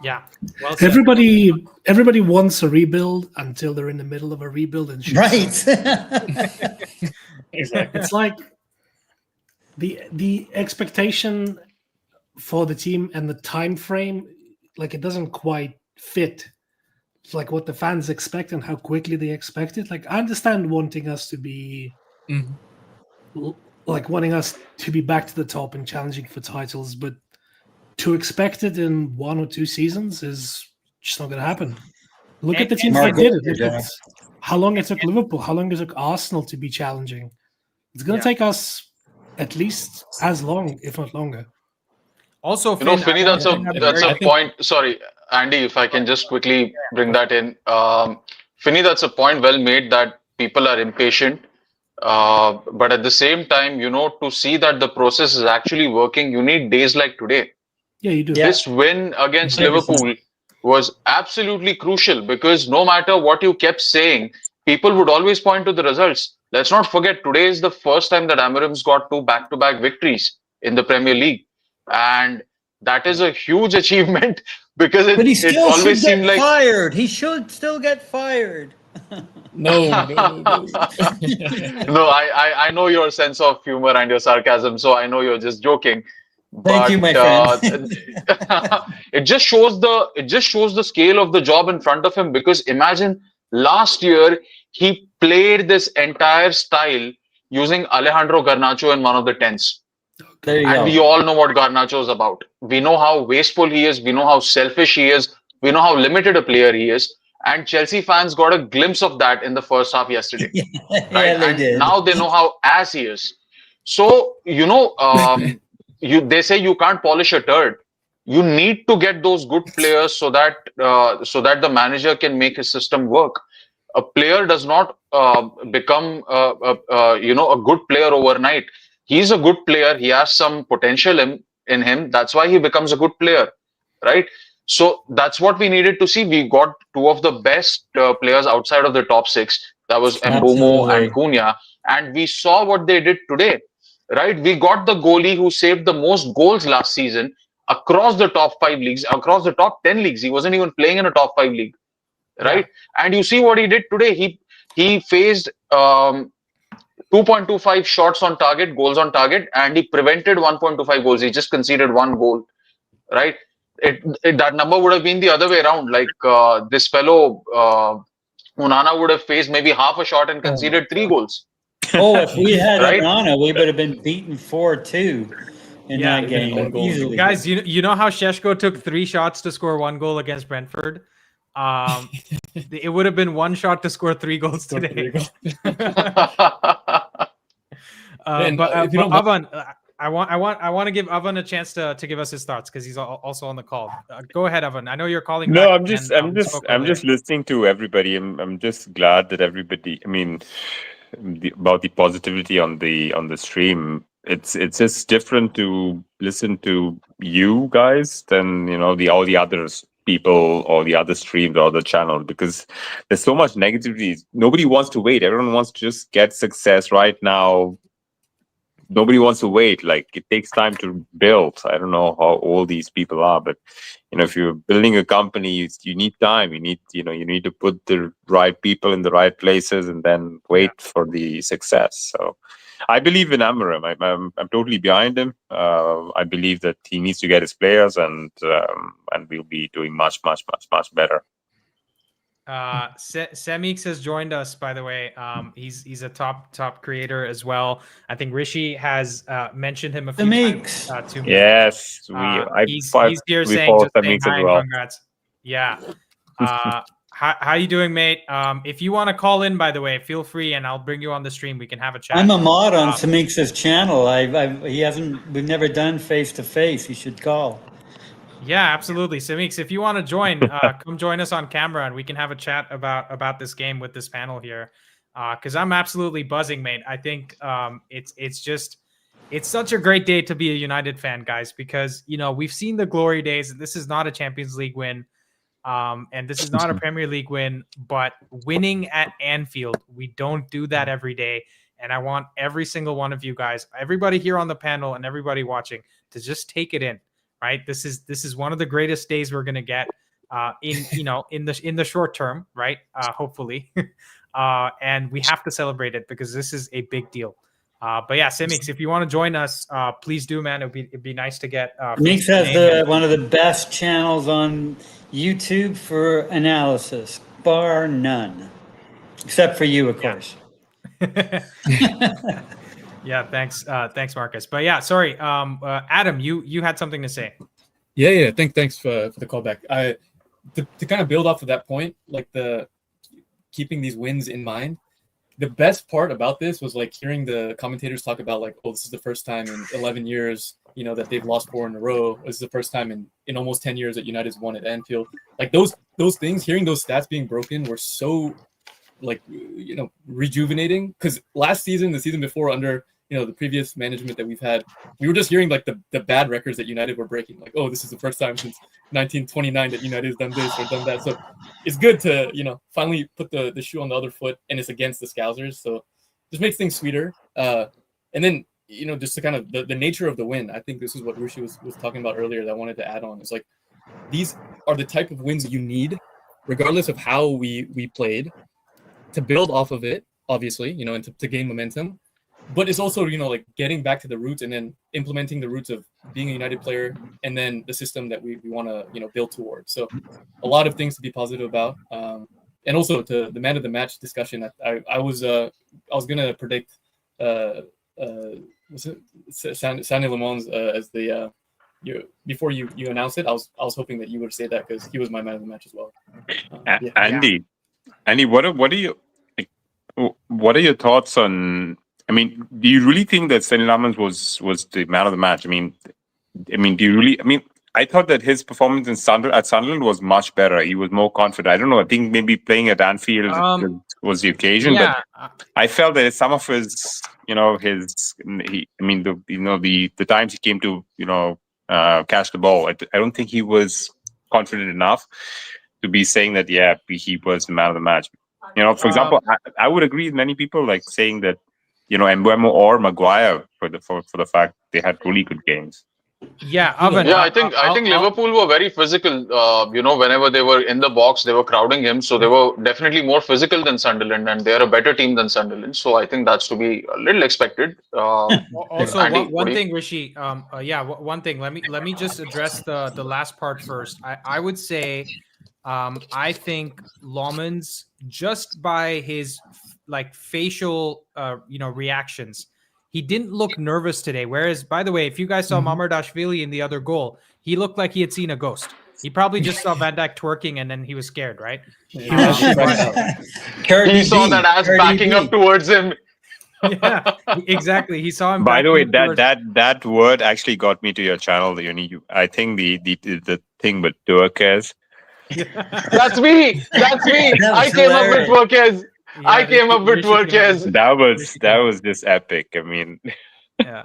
Yeah. Well, everybody wants a rebuild until they're in the middle of a rebuild and shit. Right. Exactly. It's like the expectation for the team and the time frame, like it doesn't quite fit. It's like what the fans expect and how quickly they expect it. Like I understand wanting us to be wanting us to be back to the top and challenging for titles, but to expect it in 1 or 2 seasons is just not going to happen. Look at the teams that did it. Look at how long it took Liverpool, how long it took Arsenal to be challenging. It's going to take us at least as long, if not longer. Also, Finny, that's a point. Sorry, Andy, if I can just quickly bring that in. Finny, that's a point well made, that people are impatient. But at the same time, to see that the process is actually working, you need days like today. Yeah, you do. This win against Liverpool was absolutely crucial, because no matter what you kept saying, people would always point to the results. Let's not forget, today is the first time that Amorim's got 2 back-to-back victories in the Premier League. And that is a huge achievement, because it always seemed like fired. He should still get fired. No, I know your sense of humor and your sarcasm, so I know you're just joking. Thank you, my friend. It just shows the scale of the job in front of him, because imagine last year he played this entire style using Alejandro Garnacho in one of the 10s. And we all know what Garnacho is about. We know how wasteful he is. We know how selfish he is. We know how limited a player he is. And Chelsea fans got a glimpse of that in the first half yesterday. Right? Yeah, they did. Now they know how ass he is. So, they say you can't polish a turd. You need to get those good players so that the manager can make his system work. a player does not become a good player overnight. He's a good player. He has some potential in him. That's why he becomes a good player, right? So that's what we needed to see. We got two of the best players outside of the top six. That was Mbumo and Cunha, and we saw what they did today, right? We got the goalie who saved the most goals last season across the top 5 leagues, across the top 10 leagues. He wasn't even playing in a top 5 league, right? And you see what he did today. He faced 2.25 shots on target, goals on target, and he prevented 1.25 goals. He just conceded 1 goal, right? That number would have been the other way around. Like this fellow Onana would have faced maybe half a shot and conceded 3 goals. Oh, if we had Right? Onana, we would have been beaten 4-2 in that game easily. Guys, you know how Šeško took 3 shots to score 1 goal against Brentford? It would have been 1 shot to score 3 goals today. Avan, I want to give Avan a chance to give us his thoughts because he's also on the call. Go ahead, Avan. I know you're calling. No, back I'm just listening to everybody. I'm just glad that everybody. I mean, about the positivity on the stream. It's just different to listen to you guys than all the others people or the other streams or the channel, because there's so much negativity. Nobody wants to wait. Everyone wants to just get success right now. Nobody wants to wait. Like, it takes time to build. I don't know how old these people are, but if you're building a company, you need time. You need to put the right people in the right places and then wait for the success. So I believe in Amorim. I'm totally behind him. I believe that he needs to get his players, and we'll be doing much better. Semix has joined us, by the way. He's a top creator as well. I think Rishi has mentioned him a few times to me. Yes, he's here saying hi and congrats. Yeah. How you doing, mate? If you want to call in, by the way, feel free, and I'll bring you on the stream. We can have a chat. I'm a mod on Semix's channel. We've never done face to face. You should call. Yeah, absolutely. Semix, if you want to join, come join us on camera and we can have a chat about this game with this panel here. Because I'm absolutely buzzing, mate. I think it's such a great day to be a United fan, guys, because we've seen the glory days. This is not a Champions League win, and this is not a Premier League win, but winning at Anfield, we don't do that every day. And I want every single one of you guys, everybody here on the panel and everybody watching, to just take it in. Right, this is one of the greatest days we're gonna get in the short term, right? Hopefully, and we have to celebrate it because this is a big deal. But yeah, Semix, if you want to join us, please do, man. It'd be nice to get. Semix has one of the best channels on YouTube for analysis, bar none, except for you, of course. Yeah, thanks, Marcus. But yeah, sorry, Adam, you had something to say. Yeah. Thanks for the callback. To kind of build off of that point, like the keeping these wins in mind. The best part about this was like hearing the commentators talk about like, oh, this is the first time in 11 years, that they've lost 4 in a row. This is the first time in almost 10 years that United's won at Anfield. Like those things, hearing those stats being broken were so rejuvenating, because last season, the season before, under the previous management that we've had, we were just hearing like the bad records that United were breaking. Like, oh, this is the first time since 1929 that United has done this or done that. So it's good to finally put the shoe on the other foot, and it's against the Scousers. So just makes things sweeter. And then just to kind of the nature of the win. I think this is what Rishi was talking about earlier that I wanted to add on. It's like these are the type of wins you need, regardless of how we played, to build off of it, obviously, and to gain momentum. But it's also, like getting back to the roots and then implementing the roots of being a United player, and then the system that we want to, build towards. So a lot of things to be positive about. And also to the man of the match discussion, I was going to predict was it Sané Le Mans as the before you announced it. I was hoping that you would say that because he was my man of the match as well. Andy, what are your thoughts on? I mean, do you really think that Sané Le Mans was the man of the match? I mean, do you really? I mean, I thought that his performance at Sunderland was much better. He was more confident. I don't know. I think maybe playing at Anfield was the occasion. Yeah. But I felt that some of his, the times he came to, catch the ball, I don't think he was confident enough to be saying that, he was the man of the match. For example, I would agree with many people like saying that, Mbeumo or Maguire for the fact they had really good games. Yeah, Oven. Yeah, I think Liverpool were very physical. Whenever they were in the box, they were crowding him. So they were definitely more physical than Sunderland, and they're a better team than Sunderland. So I think that's to be a little expected. Also, Andy, one thing, Rishi. One thing. Let me just address the last part first. I would say, I think Lomans, just by his facial reactions, he didn't look nervous today. Whereas, by the way, if you guys saw Mamardashvili in the other goal, he looked like he had seen a ghost. He probably just saw Van Dijk twerking and then he was scared, right? He saw that ass backing up towards him. Yeah, exactly. He saw him. By the way, that word actually got me to your channel. I think the thing with twerkers. That's me. I came up with twerkers. Yeah, I came up with twerkers. That was just epic. I mean, yeah.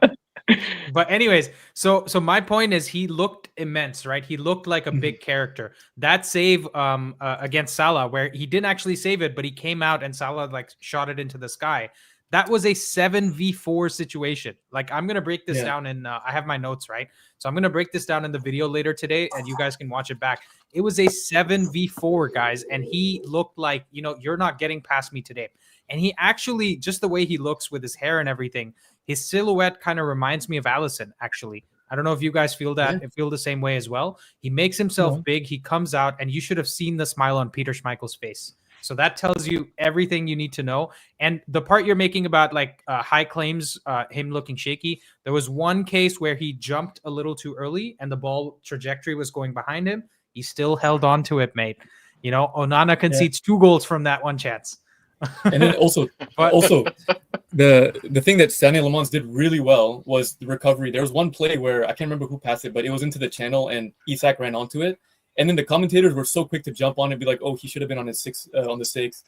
But anyways, so my point is he looked immense, right? He looked like a big character. That save against Salah, where he didn't actually save it, but he came out and Salah shot it into the sky. That was a 7v4 situation. I'm going to break this down in, I have my notes, right? So I'm going to break this down in the video later today and you guys can watch it back. It was a 7v4, guys. And he looked like, you're not getting past me today. And he actually, just the way he looks with his hair and everything, his silhouette kind of reminds me of Alisson, actually. I don't know if you guys feel that, feel the same way as well. He makes himself big. He comes out and you should have seen the smile on Peter Schmeichel's face. So that tells you everything you need to know. And the part you're making about high claims, him looking shaky, there was one case where he jumped a little too early and the ball trajectory was going behind him. He still held on to it, mate. Onana concedes 2 goals from that one chance. And then also the thing that Sané Lamans did really well was the recovery. There was one play where I can't remember who passed it, but it was into the channel and Isak ran onto it. And then the commentators were so quick to jump on and be like, "Oh, he should have been on his on the 6,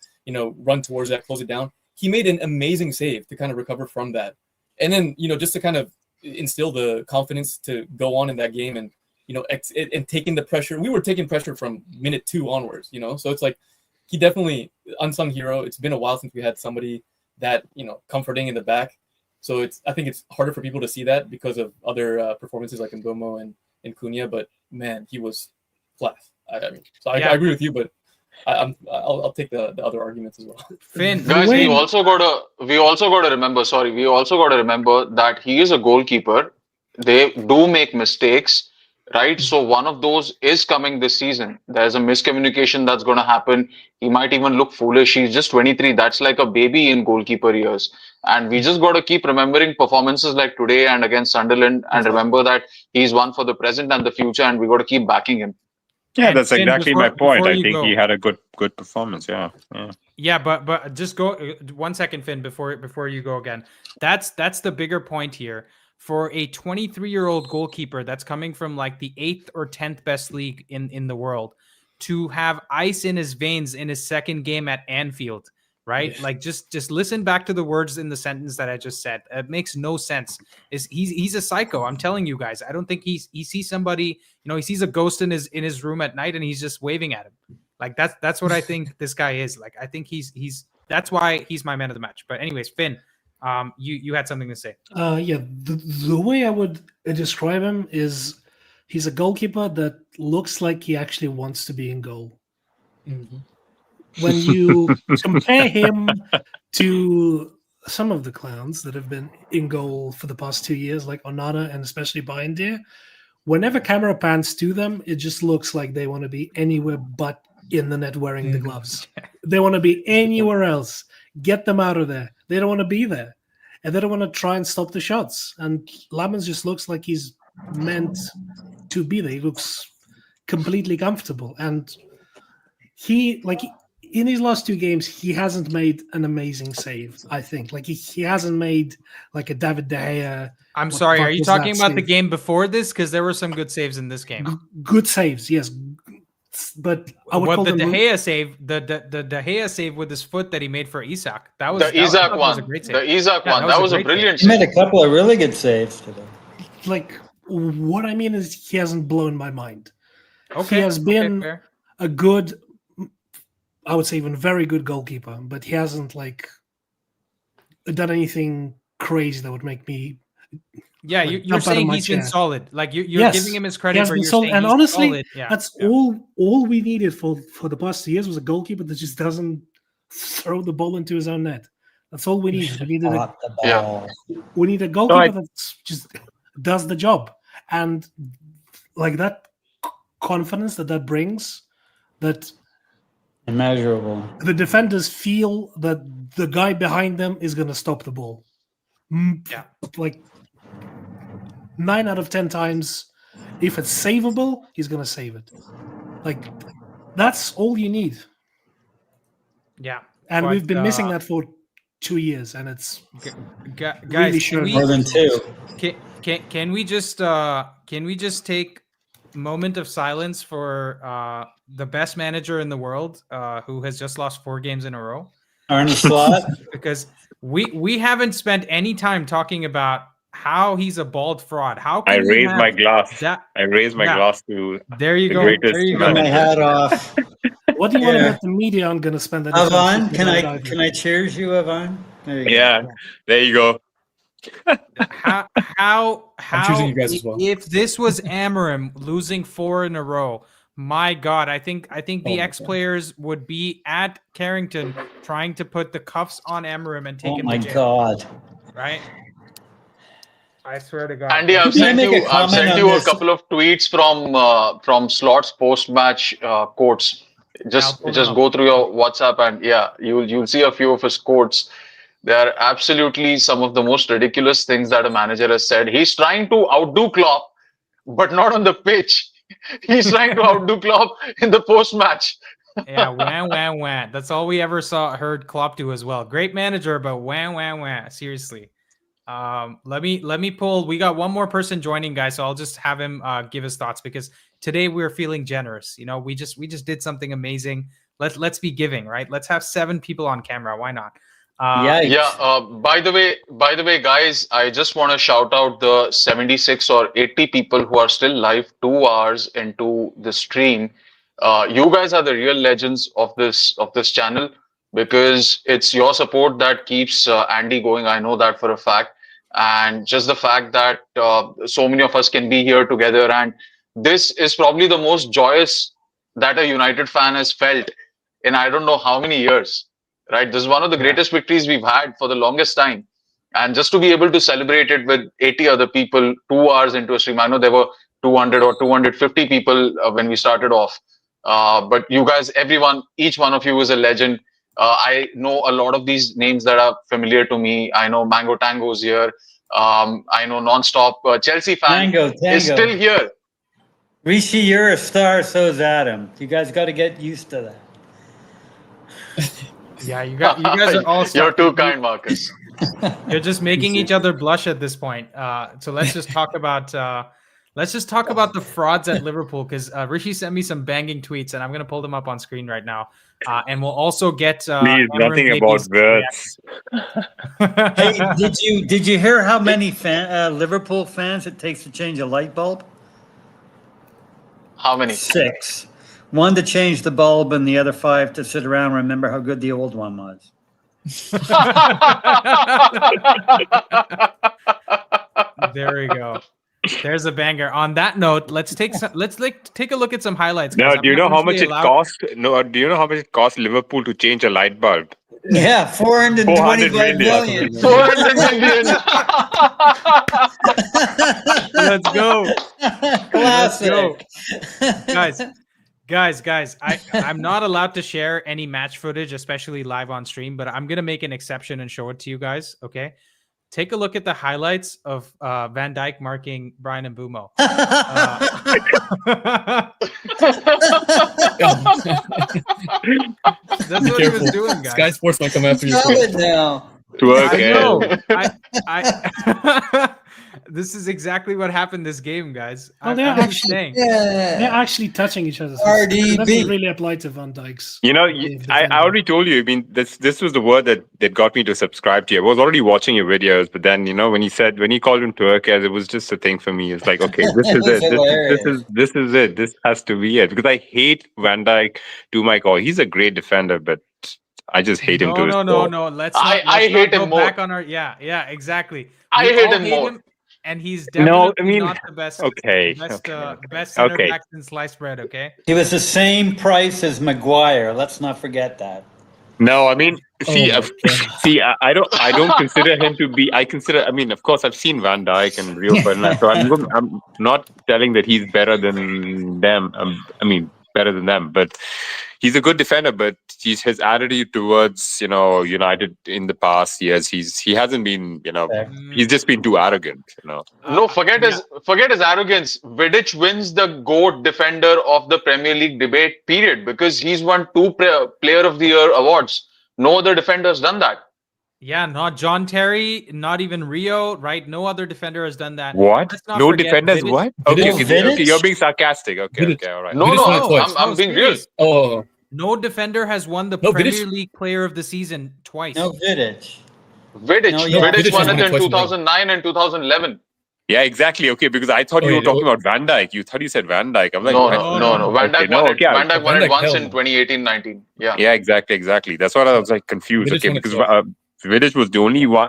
run towards that, close it down." He made an amazing save to kind of recover from that. And then, just to kind of instill the confidence to go on in that game and, and taking the pressure. We were taking pressure from minute 2 onwards, So it's like he definitely unsung hero. It's been a while since we had somebody that, comforting in the back. So I think it's harder for people to see that because of other performances like Mbeumo and Cunha. But man, he was class. I agree with you, but I'll take the other arguments as well. Finn, guys, we also got to remember that he is a goalkeeper. They do make mistakes, right? So one of those is coming this season. There's a miscommunication that's going to happen. He might even look foolish. He's just 23. That's like a baby in goalkeeper years. And we just got to keep remembering performances like today and against Sunderland and remember that he's one for the present and the future and we got to keep backing him. Yeah, that's exactly my point. I think he had a good performance. Yeah, but just go 1 second, Finn, before you go again. That's the bigger point here. For a 23-year-old goalkeeper that's coming from the 8th or 10th best league in the world to have ice in his veins in his second game at Anfield, right? Just listen back to the words in the sentence that I just said. It makes no sense. He's a psycho. I'm telling you guys. I don't think he sees somebody, he sees a ghost in his room at night and he's just waving at him. That's what I think this guy is. I think he's that's why he's my man of the match. But anyways, Finn, you had something to say. The way I would describe him is he's a goalkeeper that looks like he actually wants to be in goal. Mm-hmm. When you compare him to some of the clowns that have been in goal for the past 2 years, like Onana and especially Bayindir, whenever camera pans to them, it just looks like they want to be anywhere but in the net wearing the gloves. They want to be anywhere else. Get them out of there. They don't want to be there. And they don't want to try and stop the shots. And Lamans just looks like he's meant to be there. He looks completely comfortable. And he, in his last 2 games, he hasn't made an amazing save, I think. He hasn't made a David De Gea. I'm sorry, are you talking about the game before this? Because there were some good saves in this game. Good saves, yes. but I would What call the them De Gea save, the De Gea save with his foot that he made for Isak. That was The Isak that was a one. great save. The Isak one. That was a brilliant He made save. a couple of really good saves today. like what I mean is he hasn't blown my mind. Okay, He has been fair. a good, I would say even very good goalkeeper, but he hasn't like done anything crazy that would make me. Yeah, like, you're jump out of saying my he's been chair. solid. Like you're Yes, giving him his he credit, has but been you're solid. saying And he's honestly, solid. Yeah, that's yeah. all we needed for the past 2 years was a goalkeeper that just doesn't throw the ball into his own net. That's all we needed. We needed we need a goalkeeper that just does the job, and like that confidence that brings, that immeasurable. the defenders feel that the guy behind them is going to stop the ball. Yeah, like 9 out of 10 times, if it's savable, he's going to save it. Like that's all you need. Yeah, and but, we've been missing that for 2 years, and it's guys, really showing. More than 2. Can we just take a moment of silence for the best manager in the world who has just lost 4 games in a row? Arne Slot? Because we haven't spent any time talking about how he's a bald fraud. How can I raise my glass. I raise my glass to there you the go. greatest There you Got go. my hat off. What do you want to bet the media aren't going to spend any time? Avon, can I cheers you, Avon? There you go. How I'm choosing you guys as well. If this was Amorim losing 4 in a row, my God, I think the ex-players would be at Carrington trying to put the cuffs on Amorim and take him to jail. God. Right? I swear to God. Andy, I've sent you a couple of tweets from Slot's post-match quotes. Just go through your WhatsApp and you'll see a few of his quotes. They are absolutely some of the most ridiculous things that a manager has said. He's trying to outdo Klopp, but not on the pitch. He's trying to outdo Klopp in the post-match. Yeah, wah. That's all we ever heard Klopp do as well. Great manager, but wah. Seriously. Let me pull. We got one more person joining, guys, so I'll just have him give his thoughts, because today we're feeling generous. You know, we just did something amazing. Let's be giving, right? Let's have 7 people on camera. Why not? By the way, guys, I just want to shout out the 76 or 80 people who are still live 2 hours into the stream. You guys are the real legends of this channel, because it's your support that keeps Andy going. I know that for a fact. And just the fact that so many of us can be here together, and this is probably the most joyous that a United fan has felt in I don't know how many years. Right, this is one of the greatest victories we've had for the longest time, and just to be able to celebrate it with 80 other people 2 hours into a stream. I know there were 200 or 250 people when we started off, but you guys, everyone, each one of you is a legend. I know a lot of these names that are familiar to me. I know Mango Tango's here. I know Nonstop Chelsea fan Tango. is still here. Rishi, you're a star. So is Adam. You guys got to get used to that. Yeah, you guys are all. You're too kind, Marcus. You're just making each other blush at this point. So let's just talk about the frauds at Liverpool, because Rishi sent me some banging tweets, and I'm gonna pull them up on screen right now. And we'll also get please, nothing about words. Hey, did you hear how many Liverpool fans it takes to change a light bulb? How many? 6. 1 to change the bulb, and the other 5 to sit around and remember how good the old one was. There we go. There's a banger. On that note, let's take a look at some highlights. Now, guys. do you know how much it cost? No, do you know how much it cost Liverpool to change a light bulb? Yeah, 425 million. 400 million. Let's go. Classic. Let's go. Guys, I'm not allowed to share any match footage, especially live on stream, but I'm going to make an exception and show it to you guys, okay? Take a look at the highlights of Van Dijk marking Brian Mbeumo. That's what he was doing, guys. Sky Sports might come after you. Stop it now. I know. This is exactly what happened this game, guys. Well, they're I'm actually saying. they're actually touching each other. So it doesn't really apply to Van Dijk's. You know, way of I defending. already told you. I mean, this was the word that got me to subscribe to you. I was already watching your videos, but then when he called him Turquez, it was just a thing for me. It's like, okay, this is it. This is it. This has to be it. Because I hate Van Dijk to my core. He's a great defender, but I just hate him to his core. No. Let's I not hate go him more. back on our. Yeah, exactly. I We hate all him more. and he's definitely not the best. Okay, best center okay. back since sliced bread. Okay. He was the same price as Maguire. Let's not forget that. No, I mean, see, Oh I don't consider him to be. I mean, of course, I've seen Van Dijk and Rio Ferdinand, so I'm not telling that he's better than them. I mean, better than them, but he's a good defender. But his attitude towards United in the past years, he hasn't been. He's just been too arrogant. No, forget his arrogance. Vidic wins the GOAT defender of the Premier League debate, period, because he's won 2 Player of the Year awards. No other defender has done that. Yeah, not John Terry, not even Rio, right? No other defender has done that. What? No defenders? Vidic. What? Okay, you're being sarcastic. Okay, all right. No, I'm being real. Oh. No defender has won the Premier League Player of the Season twice. No, Vidic. Vidic won it in 2009 and 2011. Yeah, exactly. Okay, because I thought you were talking about Van Dijk. You thought you said Van Dijk. I'm like, no. Van Dijk won it once in 2018-19. Yeah. Yeah, exactly. That's what I was like confused. Okay, because Vidic was the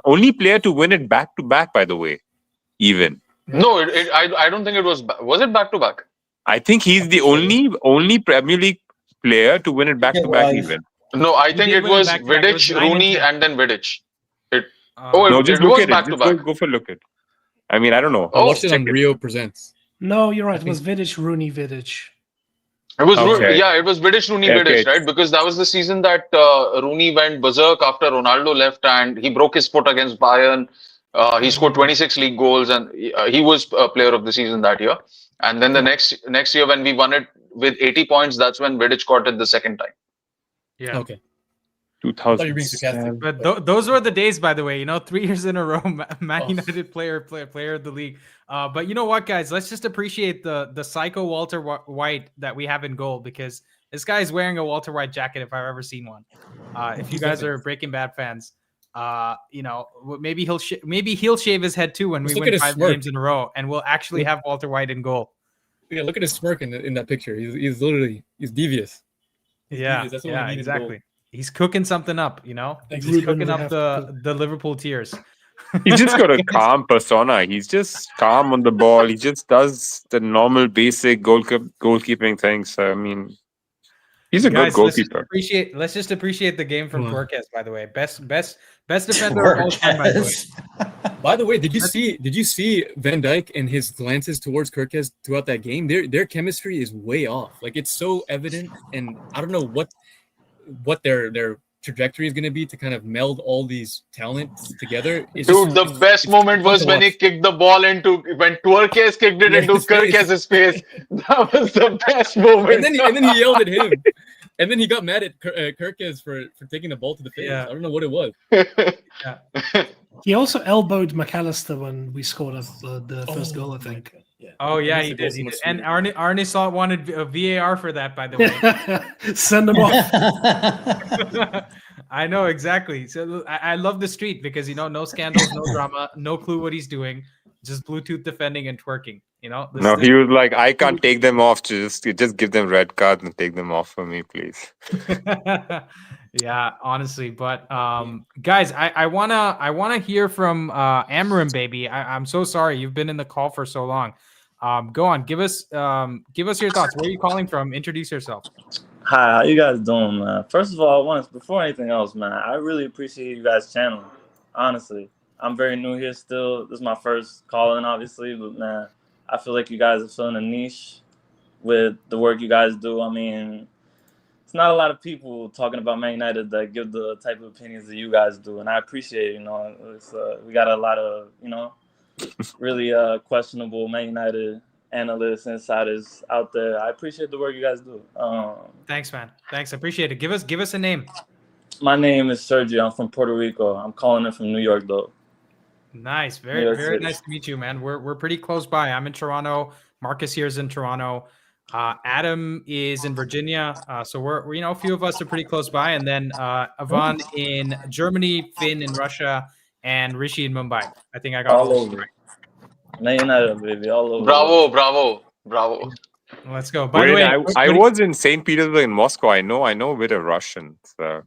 only player to win it back to back. By the way, even. No, I don't think it was. Was it back to back? I think he's the only Premier League player to win it back to back. Even. No, I think it was Vidic, Rooney, and then Vidic. Just look at it. Just go for a look at it. I mean, I don't know. I watched it on Rio Presents. No, you're right. It was Vidic, Rooney, Vidic. It was it was Vidic, Rooney, Vidic, right? Because that was the season that Rooney went berserk after Ronaldo left and he broke his foot against Bayern. He scored 26 league goals and he was Player of the Season that year. And then the next year when we won it with 80 points, that's when Vidic got it the second time. Yeah. Okay. 2000. But those were the days, by the way. 3 years in a row, Man United player of the league. But you know what, guys? Let's just appreciate the psycho Walter White that we have in goal, because this guy is wearing a Walter White jacket if I've ever seen one. If you guys are Breaking Bad fans, maybe he'll shave his head too when we win 5 games in a row, and we'll actually have Walter White in goal. Yeah, look at his smirk in that picture. He's literally devious. Yeah, That's what we need exactly. He's cooking something up, He's cooking up the Liverpool tears. He's just got a calm persona. He's just calm on the ball. He just does the normal, basic goalkeeping things. So, I mean, he's a good goalkeeper. Let's just appreciate the game from Turquez, by the way. Best defender of all time, by the way. By the way, did you see Van Dijk and his glances towards Kirkez throughout that game? Their chemistry is way off. Like, it's so evident, and I don't know what their trajectory is going to be to kind of meld all these talents together. The best moment was when he kicked the ball when Turquez kicked it into Kirkez's face. That was the best moment. And then he yelled at him. And then he got mad at Kirkez for taking the ball to the face. Yeah. I don't know what it was. He also elbowed McAllister when we scored the first goal, I think. Yeah. Oh yeah, he did. And Arne Slot wanted a VAR for that, by the way. Send him off. I know exactly. So I love the street because no scandals, no drama, no clue what he's doing, just Bluetooth defending and twerking. He was like, I can't take them off. Just give them red cards and take them off for me, please. Yeah, honestly, but guys, I wanna hear from Amram, baby. I'm so sorry you've been in the call for so long. Go on, give us your thoughts. Where are you calling from? Introduce yourself. Hi, how you guys doing, man? First of all, before anything else, man, I really appreciate you guys' channel. Honestly, I'm very new here still. This is my first call-in, obviously, but man, I feel like you guys are filling a niche with the work you guys do. I mean, it's not a lot of people talking about Man United that give the type of opinions that you guys do, and I appreciate it. We got a lot of really questionable Man United analysts, insiders out there. I appreciate the work you guys do. Thanks, man. Thanks, I appreciate it. Give us a name. My name is Sergio. I'm from Puerto Rico. I'm calling in from New York, though. Nice. New Very, York very City. nice to meet you, man. We're pretty close by. I'm in Toronto. Marcus here is in Toronto. Adam is in Virginia. So we're, you know, a few of us are pretty close by. And then Ivan in Germany, Finn in Russia, and Rishi in Mumbai. I think I got all All this over. Man United, baby, all over. Bravo, bravo, bravo. right. Let's go. By the way, I was in St. Petersburg in Moscow. I know a bit of Russian. So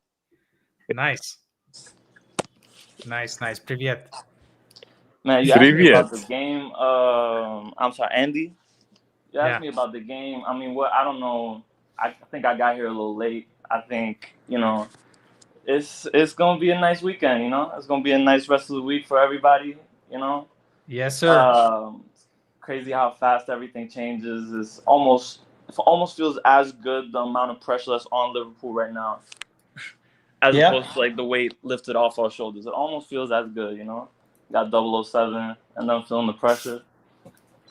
nice. Nice. Привет. Man, you asked me about Привет. the game. I'm sorry, Andy. You asked Yeah. me about the game. I mean, what? I don't know. I think I got here a little late. I think, you know, it's gonna be a nice weekend. You know, it's gonna be a nice rest of the week for everybody. You know. Yes, sir. Crazy how fast everything changes. It almost feels as good, the amount of pressure that's on Liverpool right now, as opposed to like the weight lifted off our shoulders. It almost feels as good, you know. Got 007 and then feeling the pressure.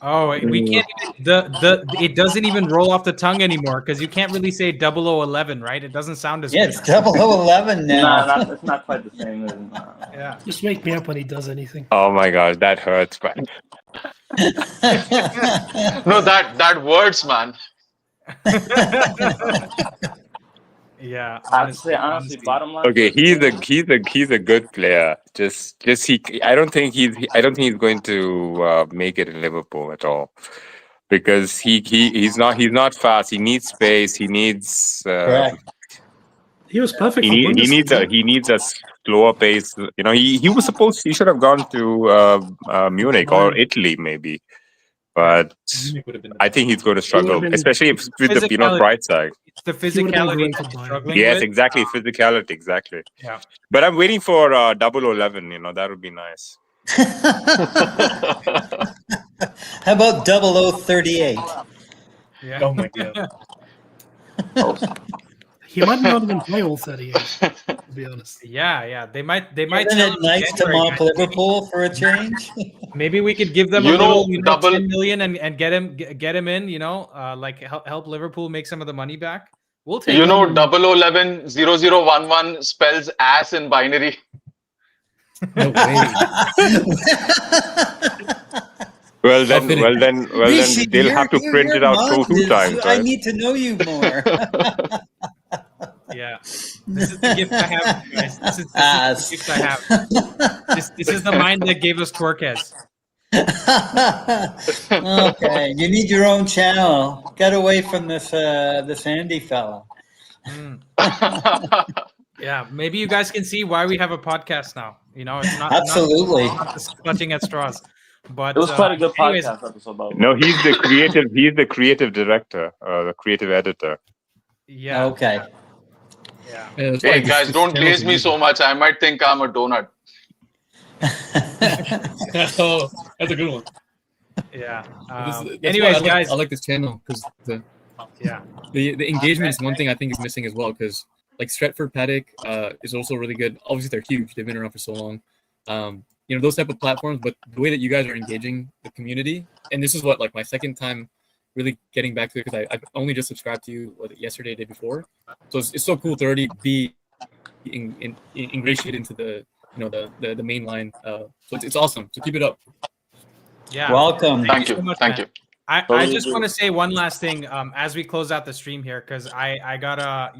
Oh, we can't even it doesn't even roll off the tongue anymore because you can't really say 0011, right? It doesn't sound as good. It's 0011 now. Nah, it's not quite the same. Yeah. Just wake me up when he does anything. Oh my gosh, that hurts, man. No, that words, man. Yeah, honestly, bottom line. Okay, he's a good player. Just I don't think he's going to make it in Liverpool at all, because he's not fast. He needs space. He needs. He was perfect. He needs a slower pace. You know, he should have gone to Munich or Italy maybe, but I think he's going to struggle, especially with the bright side. It's the physicality that's struggling. Yes, with. exactly. Physicality, exactly. Yeah. But I'm waiting for 011. You know, that would be nice. How about 0038? Yeah. Oh my god. He might not even play all 38, to be honest. Yeah. They might. Isn't it nice to mock Liverpool for a change? Maybe we could give them You a know, little, double- 10 million and get him in. You know, like help Liverpool make some of the money back. We'll take. You know, him. 0011 0011 spells ass in binary. No way. Well then, Rishi, they'll have to print it out two times, I right? need to know you more. Yeah, this is the gift I have, guys. This is the gift I have. This is the mind that gave us Torquez. Okay, you need your own channel. Get away from this Andy fella. Yeah, maybe you guys can see why we have a podcast now. You know, it's not Absolutely not just clutching at straws. But It was quite a good anyways, podcast episode, by the way. No, he's the creative. He's the creative director, the creative editor. Yeah. Okay. Yeah. Hey guys, don't glaze me so much. I might think I'm a donut. Oh, that's a good one. Yeah. That's Anyways, why guys, I like this channel because the engagement is one thing I think is missing as well. Because like Stretford Paddock is also really good. Obviously, they're huge. They've been around for so long. You know, those type of platforms. But the way that you guys are engaging the community, and this is what like my second time really getting back to it, because I've only just subscribed to you yesterday, day before. So it's so cool to already be ingratiated into the the main line. So it's awesome. So keep it up. Yeah. Welcome. Thank you. so much, Thank man. you. I just want to say one last thing as we close out the stream here, because I gotta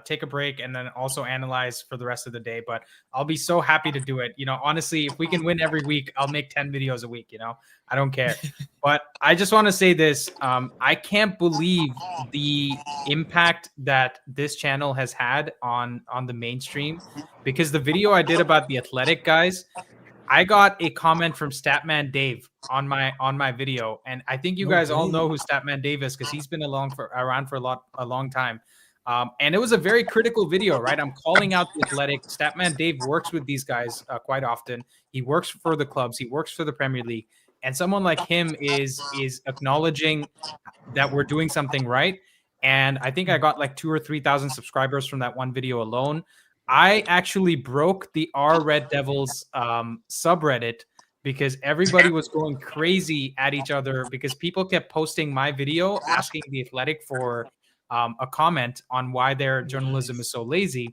take a break and then also analyze for the rest of the day. But I'll be so happy to do it. You know, honestly, if we can win every week, I'll make 10 videos a week. You know, I don't care. But I just want to say this: I can't believe the impact that this channel has had on the mainstream. Because the video I did about the Athletic guys, I got a comment from Statman Dave on my video, and I think you guys all know who Statman Dave is because he's been around for a long time. And it was a very critical video, right? I'm calling out the Athletic. Statman Dave works with these guys quite often. He works for the clubs. He works for the Premier League, and someone like him is acknowledging that we're doing something right. And I think I got like 2,000 or 3,000 subscribers from that one video alone. I actually broke the R Red Devils subreddit because everybody was going crazy at each other because people kept posting my video asking the Athletic for a comment on why their journalism is so lazy.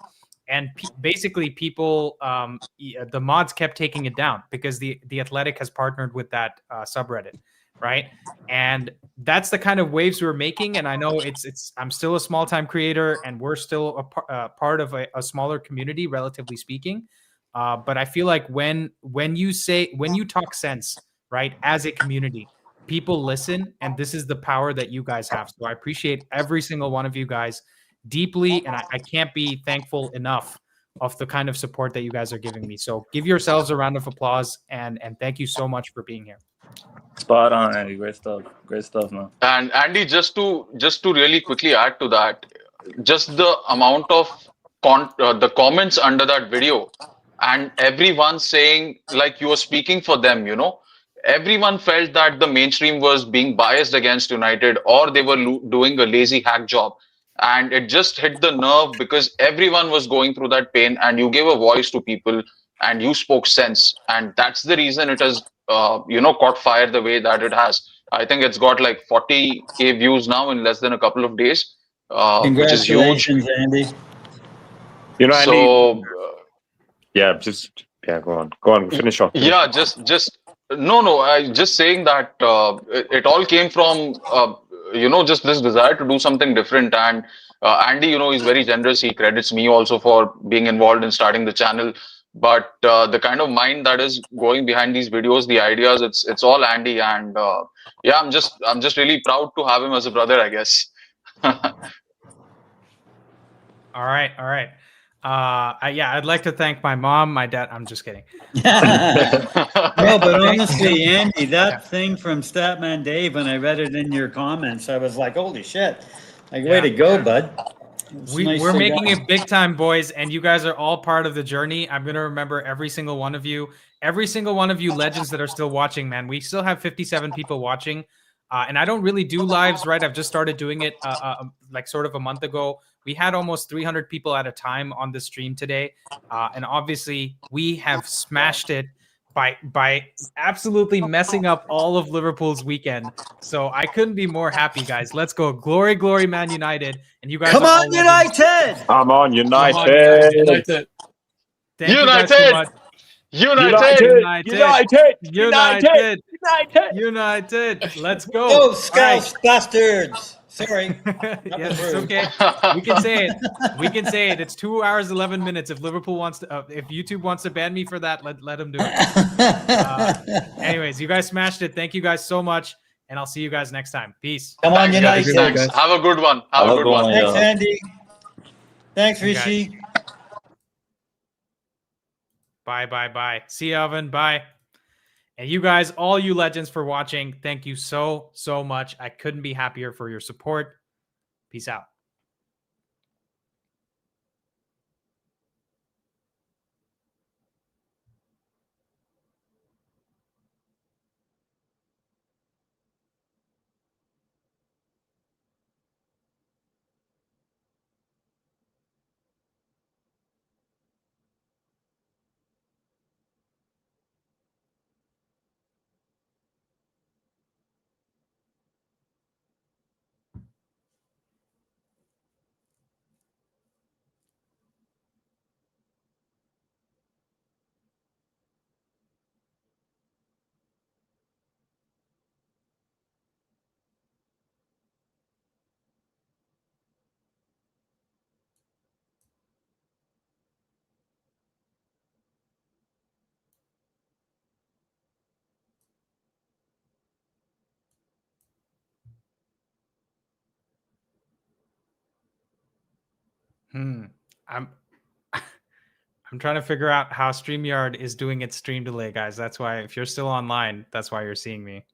and basically people, the mods kept taking it down because the Athletic has partnered with that subreddit, right? And that's the kind of waves we're making. And I know I'm still a small time creator, and we're still a part of a smaller community, relatively speaking. But I feel like when you talk sense, right, as a community, people listen, and this is the power that you guys have. So I appreciate every single one of you guys deeply, and I can't be thankful enough of the kind of support that you guys are giving me. So give yourselves a round of applause, and thank you so much for being here. Spot on, Andy. Great stuff, man. And Andy, just to really quickly add to that, just the amount of the comments under that video, and everyone saying like you were speaking for them, everyone felt that the mainstream was being biased against United, or they were doing a lazy hack job. And it just hit the nerve because everyone was going through that pain, and you gave a voice to people, and you spoke sense. And that's the reason it has, caught fire the way that it has. I think it's got like 40K views now in less than a couple of days, which is huge. Congratulations, Andy. Andy. So, go on, finish off. Yeah, no, I just saying that it all came from just this desire to do something different. And Andy, he's very generous. He credits me also for being involved in starting the channel. But the kind of mind that is going behind these videos, the ideas, it's all Andy. And I'm just really proud to have him as a brother, I guess. All right. I'd like to thank my mom, my dad. I'm just kidding. No, but honestly, Andy, that thing from Statman Dave, when I read it in your comments, I was like, holy shit. Like, way to go, bud. We're making it big time, boys, and you guys are all part of the journey. I'm going to remember every single one of you legends that are still watching, man. We still have 57 people watching, and I don't really do lives, right? I've just started doing it like sort of a month ago. We had almost 300 people at a time on the stream today, and obviously we have smashed it by absolutely messing up all of Liverpool's weekend. So I couldn't be more happy, guys. Let's go. Glory, glory, Man United. And you guys Come on, United! Come on, United! United! Thank you guys so much. United. Let's go. Go, Scouse bastards. Sorry. Yes, it's okay. We can say it. It's 2 hours, 11 minutes. If Liverpool wants to, if YouTube wants to ban me for that, let them do it. Anyways, you guys smashed it. Thank you guys so much. And I'll see you guys next time. Peace. Come on, United. Thanks. Have a good one. Have a good one. Thanks, Andy. Thanks, Rishi. Bye. See you, Alvin. Bye. And you guys, all you legends, for watching. Thank you so much. I couldn't be happier for your support. Peace out. I'm trying to figure out how StreamYard is doing its stream delay, guys. That's why, if you're still online, that's why you're seeing me.